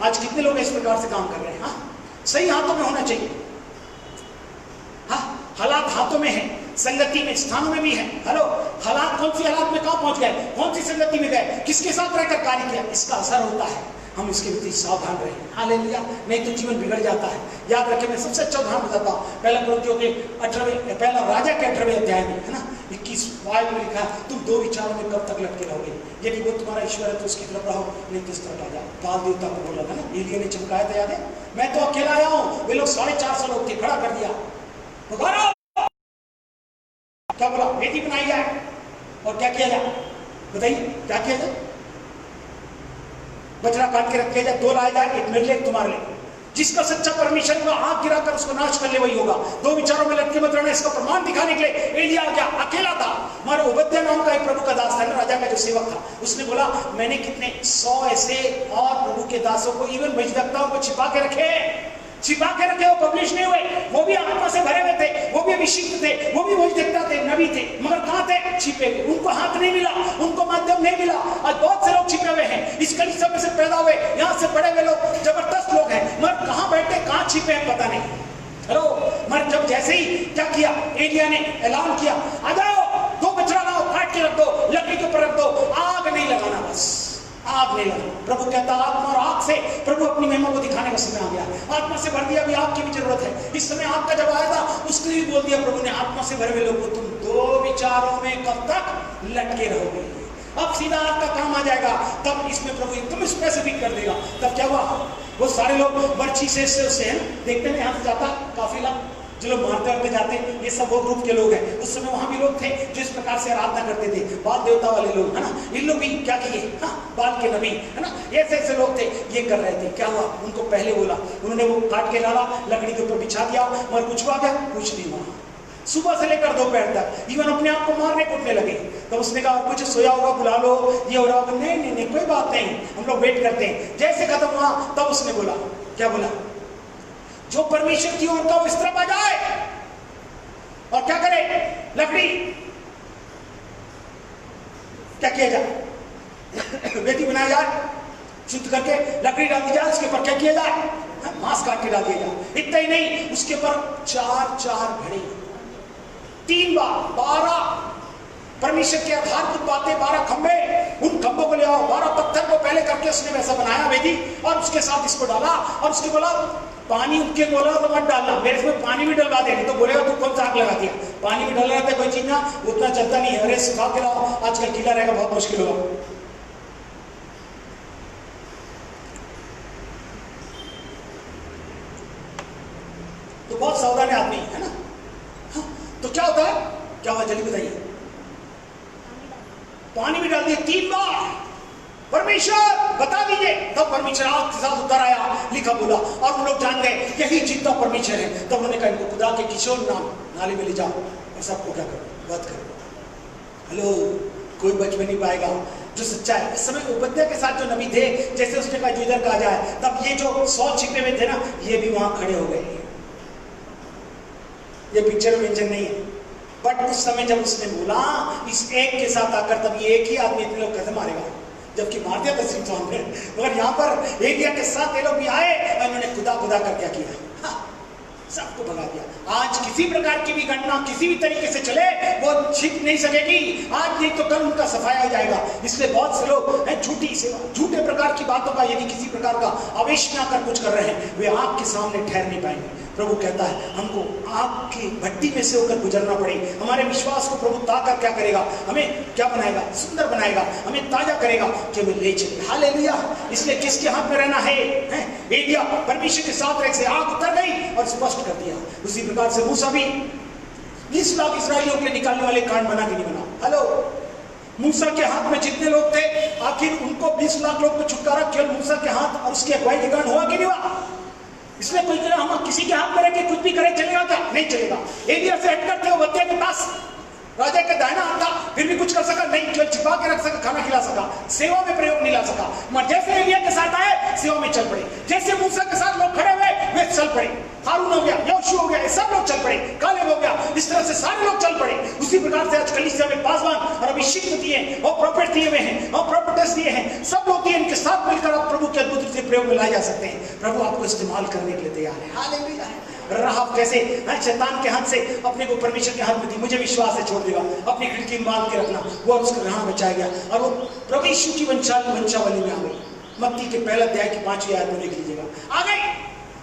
आज कितने लोग इस प्रकार से काम कर रहे हैं? हाँ, सही हाथों में होना चाहिए। हाँ, हालात हाथों में है, संगति में, स्थानों में भी है। हेलो, हालात कौन सी हालात में कहां पहुंच गए, कौन सी संगति में गए, किसके साथ रहकर कार्य किया, इसका असर होता है। हम इसके प्रति सावधान रहें, हालेलुया, नहीं तो जीवन बिगड़ जाता है। याद रखें, मैं सबसे अच्छा उदाहरण बताता हूँ, पहला राजा के 18वें अध्याय में, है ना, 21 में लिखा, तुम दो विचारों में कब तक लटके रहोगे, यदि वो तुम्हारा ईश्वर है तो उसकी तरफ रहो, नहीं तो इस तरफ आ जाओ। बाल देवता को बोला था ना, एलिय्याह ने चमकाया था, याद है, मैं तो अकेला आया हूँ, वे लोग 450 लोग थे, खड़ा कर दिया, क्या बोला, वेदी बनाई जाए और क्या किया जाए, बताइए क्या किया जाए, बछड़ा काट के रख दिया जाए, 2 लाया जाए, एक मेरे लिए एक तुम्हारे लिए। जिसका सच्चा परमेश्वर होगा, आग गिराकर उसको नाश कर ले वही होगा। दो विचारों में लटके मत रहना, इसका प्रमाण दिखाने के लिए एलिय्याह क्या अकेला था। हमारे ओबद्याह नाम का एक प्रभु का दास था ना, राजा का जो सेवक था, उसने बोला मैंने कितने 100 ऐसे और प्रभु के दासों को, इवन भजदक्ताओं को छिपा के रखे, वो पब्लिश नहीं हुए, वो भी आत्मा से भरे हुए थे, वो भी अभिषिक्त थे, वो भी भजदक्ता थे, नबी थे, मगर कहां थे, छिपे हुए, उनको हाथ नहीं मिला, उनको माध्यम नहीं मिला। आज बहुत से लोग छिपे हुए हैं, इस कलीसिया में से पैदा हुए, यहाँ से पढ़े हुए लोग, जबरदस्त लोग हैं, मगर कहां बैठे, कहां छिपे हैं पता नहीं। हेलो, मगर जब जैसे ही क्या किया, एलिय्याह ने ऐलान किया, आ जाओ, 2 बछड़ा लाओ, काट के रख दो, लकड़ी के ऊपर रख दो, आग नहीं लगाना, बस आग नहीं लगा। प्रभु कहता आत्मा और आग से प्रभु अपनी महिमा को दिखाने का समय आ गया। आत्मा से भर दिया, अभी आग की भी जरूरत है। इस समय आग का जब आया था, उसके लिए भी बोल दिया प्रभु ने, आत्मा से भरे हुए लोगों को तुम 2 विचारों में कब तक लटके रहोगे। अब सीधा आग का काम आ जाएगा, तब इसमें प्रभु एकदम स्पेसिफिक कर देगा। तब क्या हुआ, वो सारे लोग बर्छी से है ना, देखते हैं यहाँ से जाता काफिला, जो लोग मारते जाते, ये सब वो ग्रुप के लोग हैं। उस समय वहां भी लोग थे जो इस प्रकार से आराधना करते थे, बाल देवता वाले लोग, है ना, इन लोग भी क्या किए, हाँ, बाल के नबी, है ना, ऐसे लोग थे, ये कर रहे थे। क्या हुआ, उनको पहले बोला, उन्होंने वो काट के डाला, लकड़ी के ऊपर बिछा दिया, मगर कुछ हुआ क्या, कुछ नहीं हुआ। सुबह से लेकर दोपहर तक इवन अपने आप को मारने कूटने लगे। तो उसने कहा कुछ सोया होगा, बुला लो, ये हो रहा होगा, नहीं कोई बात नहीं, हम लोग वेट करते हैं। जैसे खत्म हुआ तब उसने बोला, क्या बोला, जो परमेश्वर की ओर का वो इस तरफ आ जाए और क्या करे, लकड़ी क्या किया जाए, वेदी बनाया जाए, शुद्ध करके लकड़ी डाल दी जाए, उसके ऊपर क्या किया जाए, मांस काट के डाल दिया जाए। इतना ही नहीं, उसके ऊपर 4 घड़े, 3 बार 12 परमेश्वर के आधारभूत बातें, 12 खंबे, उन खंबों को ले आओ, 12 पत्थर को पहले करके उसने वैसा बनाया वेदी, और उसके साथ इसको डाला, और उसके बोला पानी उनके बोला तो मत डालना, मेरे इसमें पानी भी डलवा दे, तो बोलेगा तू कौन सा आग लगा दिया, पानी भी डल रहा था, कोई चीज ना उतना चलता नहीं है, अरे सुखा के लाओ, आजकल गीला रहेगा बहुत मुश्किल होगा। तो बहुत सावधान है आदमी, है ना। हाँ, तो क्या होता है, क्या हुआ जल्दी बताइए, पानी भी डाल दिए 3 बार, परमेश्वर बता दीजिए, तब परमेश्वर आग के साथ उतर आया, लिखा बोला, और उन लोग जान गए यही जीता परमेश्वर है। तब उन्होंने कहा इनको खुदा के किशोर नाले में ले जाओ और सबको क्या करो, वध करो। हेलो, कोई बच भी नहीं पाएगा जो सच्चा है। इस समय ओबद्याह के साथ जो नबी थे, जैसे उसने कहा जो इधर कहा जाए, तब ये जो 100 छिपे हुए थे ना, ये भी वहां खड़े हो गए। ये पिक्चर में मेंशन नहीं है, बट उस समय जब उसने बोला इस एक के साथ आकर, तब ये एक ही आदमी इतने लोग कैसे मारेगा, जबकि मार दिया था सिमसोन ने। मगर यहाँ पर एलिय्याह के साथ ये लोग भी आए और इन्होंने खुदा कर क्या किया, हाँ, सबको भगा दिया। आज किसी प्रकार की भी घटना किसी भी तरीके से चले, वो छिप नहीं सकेगी, आज नहीं तो कल उनका सफाया हो जाएगा। इसलिए बहुत से लोग हैं झूठी सेवा, झूठे प्रकार की बातों का यदि किसी प्रकार का आवेश में आकर कुछ कर रहे हैं, वे आग के सामने ठहर नहीं पाएंगे। प्रभु कहता है हमको आग की भट्टी में से होकर गुजरना पड़े। हमारे विश्वास को प्रभु ताकर क्या करेगा, हमें क्या बनाएगा, सुंदर बनाएगा, हमें ताजा करेगा कि हमें ले चले। हालेलुया। इसलिए किसके हाथ में रहना है, एलिय्याह परमेश्वर के साथ रह से आग उतर गई और स्पष्ट कर दिया। उसी प्रकार से मूसा भी 20 लाख इस्राएलियों के निकालने वाले कांड बना कि नहीं बना। हेलो, मूसा के हाथ में जितने लोग थे, आखिर उनको 20 लाख लोग को छुटकारा केवल मूसा के हाथ और उसकी अगुवाई के कारण हुआ कि नहीं हुआ। इसलिए कोई कहे हम किसी के हाथ में रह के कुछ भी करे चलेगा क्या, नहीं चलेगा। एलिय्याह से हटकर थे ओबद्याह के पास, राजा के दाहिना हाथ था, फिर भी कुछ कर सका नहीं, केवल छिपा के रख सका, खाना खिला सका, सेवा में प्रयोग नहीं ला सका। मगर जैसे एलिय्याह के साथ आए, सेवा में चल पड़े। जैसे मूसा के साथ लोग खड़े हुए, वे चल पड़े। हारून हो गया, यहोशू हो गया, सब लोग चल पड़े, कालेब हो गया, इस तरह से सारे लोग चल पड़े। उसी प्रकार से आज कलीसिया में पासवान और अभिषिक्त दिए और प्रॉफिट दिए हुए हैं और प्रॉफिटेस दिए हैं, सब लोग दिए, इनके साथ मिलकर आप प्रभु के अद्भुत से प्रयोग में लाए जा सकते हैं। प्रभु आपको इस्तेमाल करने के लिए तैयार है। हालेलुया। राहब कैसे शैतान के हाथ से अपने को परमेश्वर के हाथ में दी, मुझे विश्वास है छोड़ देगा, अपनी खिड़की में बांध के रखना, वो उसका ग्रहण बचाया गया और वो प्रभु यीशु की वंशावली में आ गई। मत्ती के पहला अध्याय की 5वीं आयत में लिख लीजिएगा, आ गई।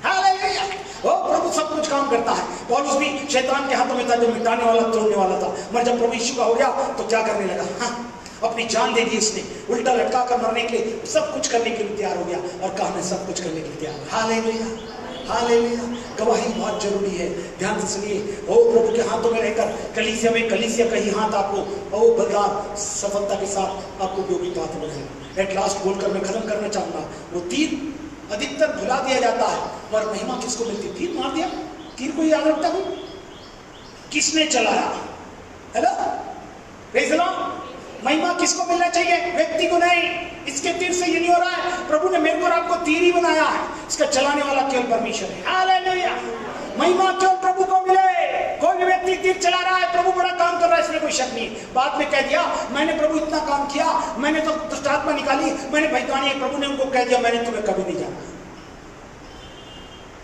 हालेलुया। ओ प्रभु सब कुछ काम करता है। पौलुस भी शैतान के हाथों में था, जो मिटाने वाला तोड़ने वाला था, मगर जब प्रभु यीशु का हो गया तो क्या करने लगा, अपनी जान दे दी इसने, उल्टा लटका कर मरने के लिए, सब कुछ करने के लिए तैयार हो गया और कहा मैं सब कुछ करने के लिए तैयार हूं। हालेलुया। हालेलुया। गवाही बहुत जरूरी है, ध्यान से सुनिए। ओ प्रभु के हाथों में रहकर कलीसिया में, कलीसिया का ही हाथ आपको ओ बलदार सफलता के साथ आपको उपयोगी पात्र बनाएगा। एट लास्ट बोलकर मैं खत्म करना चाहूंगा, वो तीर अधिकतर भुला दिया जाता है, पर महिमा किसको मिलती? तीर मार दिया, तीर को याद रखता हूं, किसने चलाया? Hello, praise the Lord. महिमा किसको मिलना चाहिए? व्यक्ति को नहीं। इसके तीर से ये नहीं हो रहा है, प्रभु ने मेरे को और आपको तीर ही बनाया है, इसका चलाने वाला केवल परमेश्वर है। हालेलुया। महिमा केवल प्रभु को मिले। कोई भी व्यक्ति तीर चला रहा है, प्रभु बड़ा काम कर रहा है, इसमें कोई शक नहीं। बाद में कह दिया मैंने प्रभु इतना काम किया, मैंने तो दुष्ट आत्मा निकाली, मैंने भविष्यवाणी, प्रभु ने उनको कह दिया मैंने तुम्हें कभी नहीं जाना।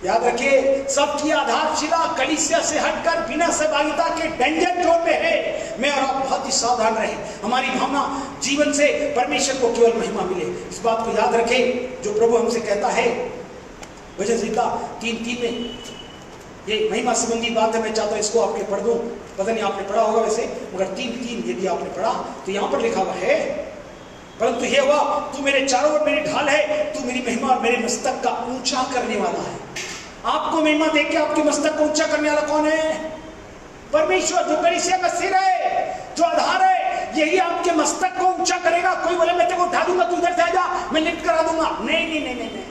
याद रखिए, सबकी आधारशिला कलीसिया से हटकर बिना सहभागिता के डेंजर जोन में है। मैं और आप बहुत ही सावधान रहे, हमारी भावना जीवन से परमेश्वर को केवल महिमा मिले, इस बात को याद रखें। जो प्रभु हमसे कहता है भजन संहिता 3:3 में, ये महिमा संबंधी बात है, मैं चाहता हूं इसको आपके पढ़ दूं। पता नहीं आपने पढ़ा होगा वैसे, मगर 3:3 यदि आपने पढ़ा तो यहां पर लिखा हुआ है, परंतु हे हुआ तू मेरे चारों ओर मेरी ढाल है, तू मेरी महिमा और मेरे मस्तक का ऊंचा करने वाला है। आपको महिमा देख के आपके मस्तक को ऊंचा करने वाला कौन है? परमेश्वर, जो कलीसिया का सिर है, जो आधार है, यही आपके मस्तक को ऊंचा करेगा। कोई बोले मैं तेरे को उठा दूंगा, तू इधर से आ जा, मैं लिफ्ट करा दूंगा। नहीं नहीं नहीं नहीं,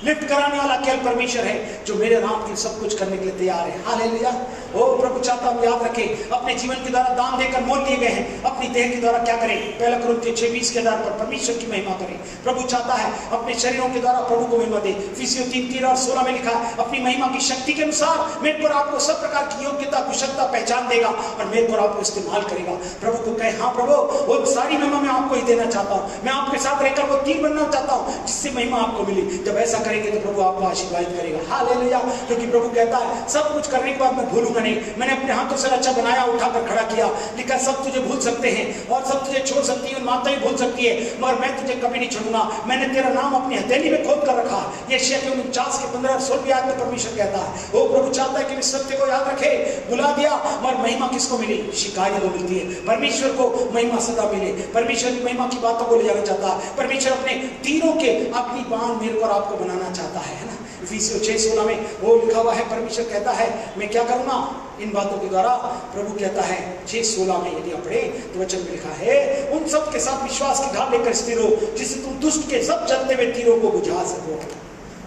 लिफ्ट कराने वाला केवल परमेश्वर है, जो मेरे नाम के सब कुछ करने के लिए तैयार है। हालेलुया। ओ प्रभु चाहता हूं याद रखें, अपने जीवन के द्वारा दान देकर मोल लिए गए हैं, अपनी देह के द्वारा क्या करें? 1 कुरिन्थियों 6:20 के आधार पर परमेश्वर की महिमा करें। प्रभु चाहता है अपने शरीरों के द्वारा प्रभु को महिमा दे। इफिसियों 3:13 और 16 में लिखा है, अपनी महिमा की शक्ति के अनुसार मेरे पर आपको सब प्रकार की योग्यता कुशलता पहचान देगा और मेरे पर आपको इस्तेमाल करेगा। प्रभु को कहे, हाँ प्रभु, वो सारी महिमा मैं आपको ही देना चाहता हूँ, मैं आपके साथ रहकर वो तीर बनना चाहता हूँ जिससे महिमा आपको मिली। जब ऐसा करेंगे तो प्रभु आपको आशीर्वाद करेगा। हालेलुया। क्योंकि प्रभु कहता है सब कुछ करने के बाद मैं भूलूंगा नहीं। मैंने अपने हाथों से अच्छा बनाया, उठाकर खड़ा किया, लिखा सब तुझे भूल सकते हैं और सब तुझे छोड़ सकती है, माता ही भूल सकती है, मगर मैं तुझे कभी नहीं छोड़ूंगा। मैंने तेरा नाम अपनी हथेली में खोद कर रखा। ये यशायाह 49 के 15 और 16 आयत में परमेश्वर कहता है। वो प्रभु चाहता है कि इस सत्य को याद रखे। बुला दिया, मगर महिमा किसको मिली? शिकारी को मिलती है। परमेश्वर को महिमा सदा मिले। परमेश्वर की महिमा की बातों को ले जाना चाहता है। परमेश्वर अपने तीरों के अपनी बाण मेरे को और आपको बनाना चाहता है ना। इफिसियों 6:16 में वो लिखा हुआ है, परमेश्वर कहता है मैं क्या करूंगा इन बातों के द्वारा। प्रभु कहता है 6:16 में, यदि आप पढ़े तो वचन में लिखा है, उन सब के साथ विश्वास की ढाल लेकर स्थिर हो, जिससे तुम दुष्ट के सब जलते हुए तीरों को बुझा सको।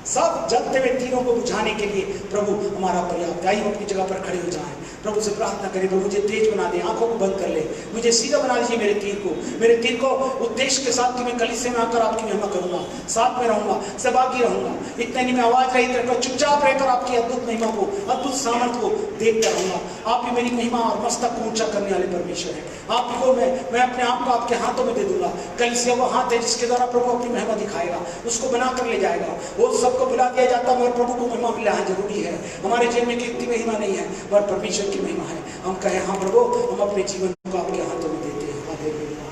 सब जलते हुए तीरों को बुझाने के लिए प्रभु हमारा पर्याप्त। आइए अपनी जगह पर खड़े हो जाएं, प्रभु से प्रार्थना करें, प्रभु मुझे तेज बना दे, आंखों को बंद कर ले, मुझे सीधा बना लीजिए मेरे तीर को उद्देश्य के साथ कि मैं कलीसिया में आकर आपकी महिमा करूंगा, साथ में रहूंगा, सहभागी रहूंगा। इतने नहीं, मैं आवाज रहित रहकर चुपचाप रहकर आपकी अद्भुत महिमा को, अद्भुत सामर्थ को देखता रहूंगा। आप ही मेरी महिमा और मस्तक को ऊंचा करने वाले परमेश्वर है। आपको मैं अपने आप को आपके हाथों में दे दूंगा। कलीसिया वो हाथ है जिसके द्वारा प्रभु अपनी महिमा दिखाएगा, उसको बना कर ले जाएगा। वो सबको बुला दिया जाता है, मगर प्रभु को महिमा मिलना जरूरी है। हमारे जीवन में कितनी महिमा नहीं है, पर परमेश्वर की महिमा है। हम कहें हाँ प्रभु, हम अपने जीवन को आपके हाथों में देते हैं। Hallelujah,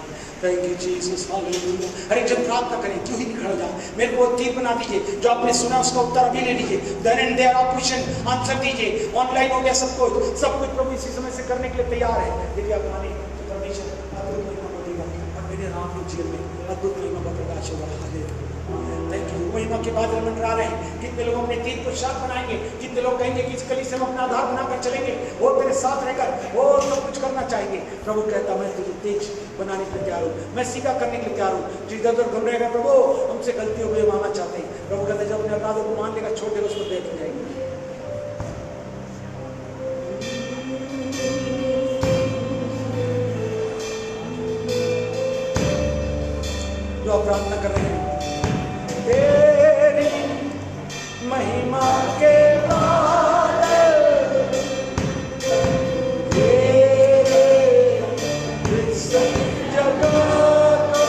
thank you Jesus, hallelujah. हर एक जन प्रार्थना करें, क्यों ही नहीं खड़ा जाए। मेरे को तीर बना दीजिए, जो आपने सुना उसका उत्तर अभी ले लीजिए। देन एंड देयर आप क्वेश्चन आंसर दीजिए। ऑनलाइन हो गया सब कुछ प्रभु इसी समय से करने के लिए तैयार है। यदि आप माने तो परमेश्वर अद्भुत महिमा को देगा और मेरे नाम के जीवन में अद्भुत महिमा का प्रकाश होगा। Hallelujah, thank you. महिमा के बादल मंडरा रहे हैं। कितने लोग अपने तीर को शार्प बनाएंगे, कितने लोग कहेंगे कि इस कलीसिया में अपना आधार बनाकर चलेंगे, वो तेरे साथ रहकर वो सब कुछ करना चाहेंगे। प्रभु कहता मैं तुझे तेज बनाने के लिए तैयार हूँ, मैं सीधा करने के लिए तैयार हूँ। जो इधर उधर घूम रहेगा, प्रभु हमसे गलती हो गई, मानना चाहते हैं। प्रभु कहते जब अपने अपराधों को मान लेगा, छोड़ देगा, उसको देख जाएंगे। जो आप प्रार्थना कर रहे हैं, तेरी महिमा के बादल तेरे इस जगह को,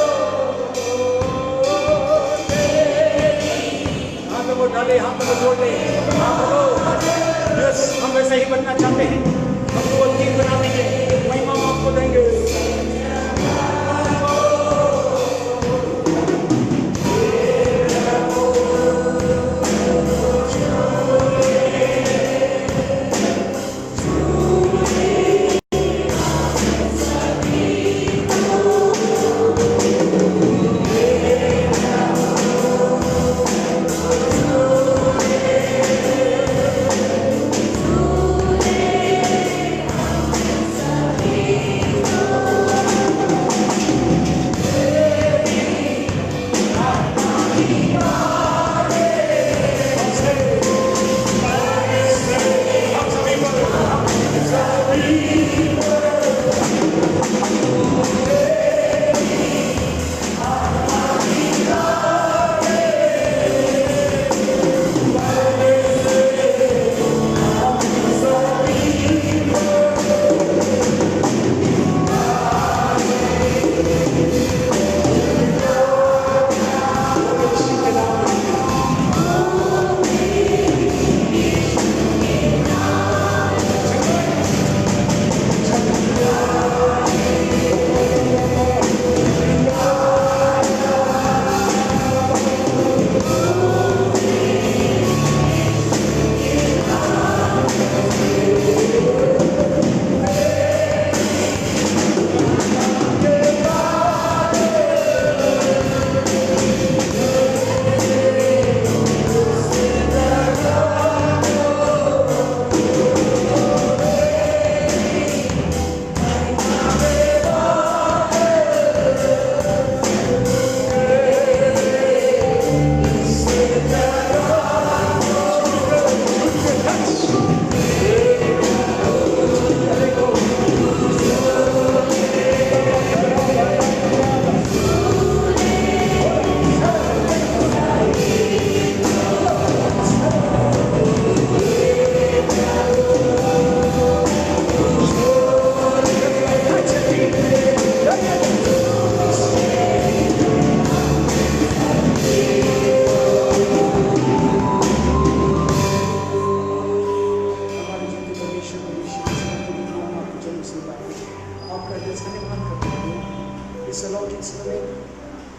तेरी बनना चाहते हैं, हमको वकील बना दीजिए, महिमा हम आपको देंगे।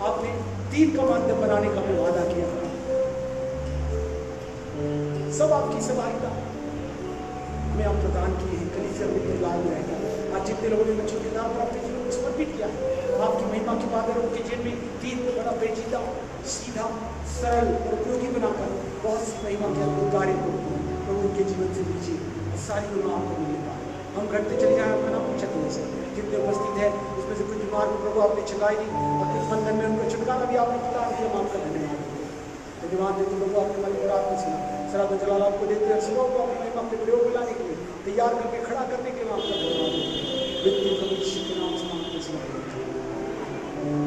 आपने 3 का माध्यम बनाने का भी वादा किया, सब आपकी सहायता में आप प्रदान किए हैं। कलीसिया में लागू रहेगा। आज जितने लोगों ने बच्चों के नाम प्राप्त किए को समर्पित किया, आपकी महिमा की बातें उनके जेब में 3 बड़ा पेचीदा, सीधा, सरल और उपयोगी बनाकर बहुत सी महिमा के अद्भुत कार्य को प्रभु उनके जीवन से लीजिए, सारी गुना आपको मिलेगा। हम घटते चले जाए, अपना नाम पूछा से जितने उपस्थित है उसमें से कुछ बीमार को प्रभु आपने चलाई दी और इस बंधन में उनको छुटकारा भी आपने प्रदान किया। हम आपका धन्यवाद धन्यवाद देते प्रभु, आपने हमारी प्रार्थना सुना, सराब जलाल आपको देते हैं, सबों को अपनी महिमा अपने प्रयोग लाने के लिए तैयार करके खड़ा करने के लिए आपका धन्यवाद देते हैं। भविष्य के नाम से मांगते हैं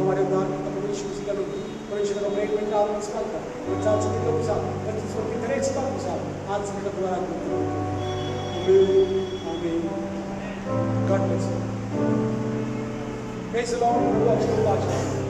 हमारे उद्धार का भविष्य उसी का लोग भविष्य का ब्रेक में आप इस बात का चार सभी लोग साथ 25 की तरह इस बात के साथ आज से दोबारा करते हैं। God bless you. Praise the Lord.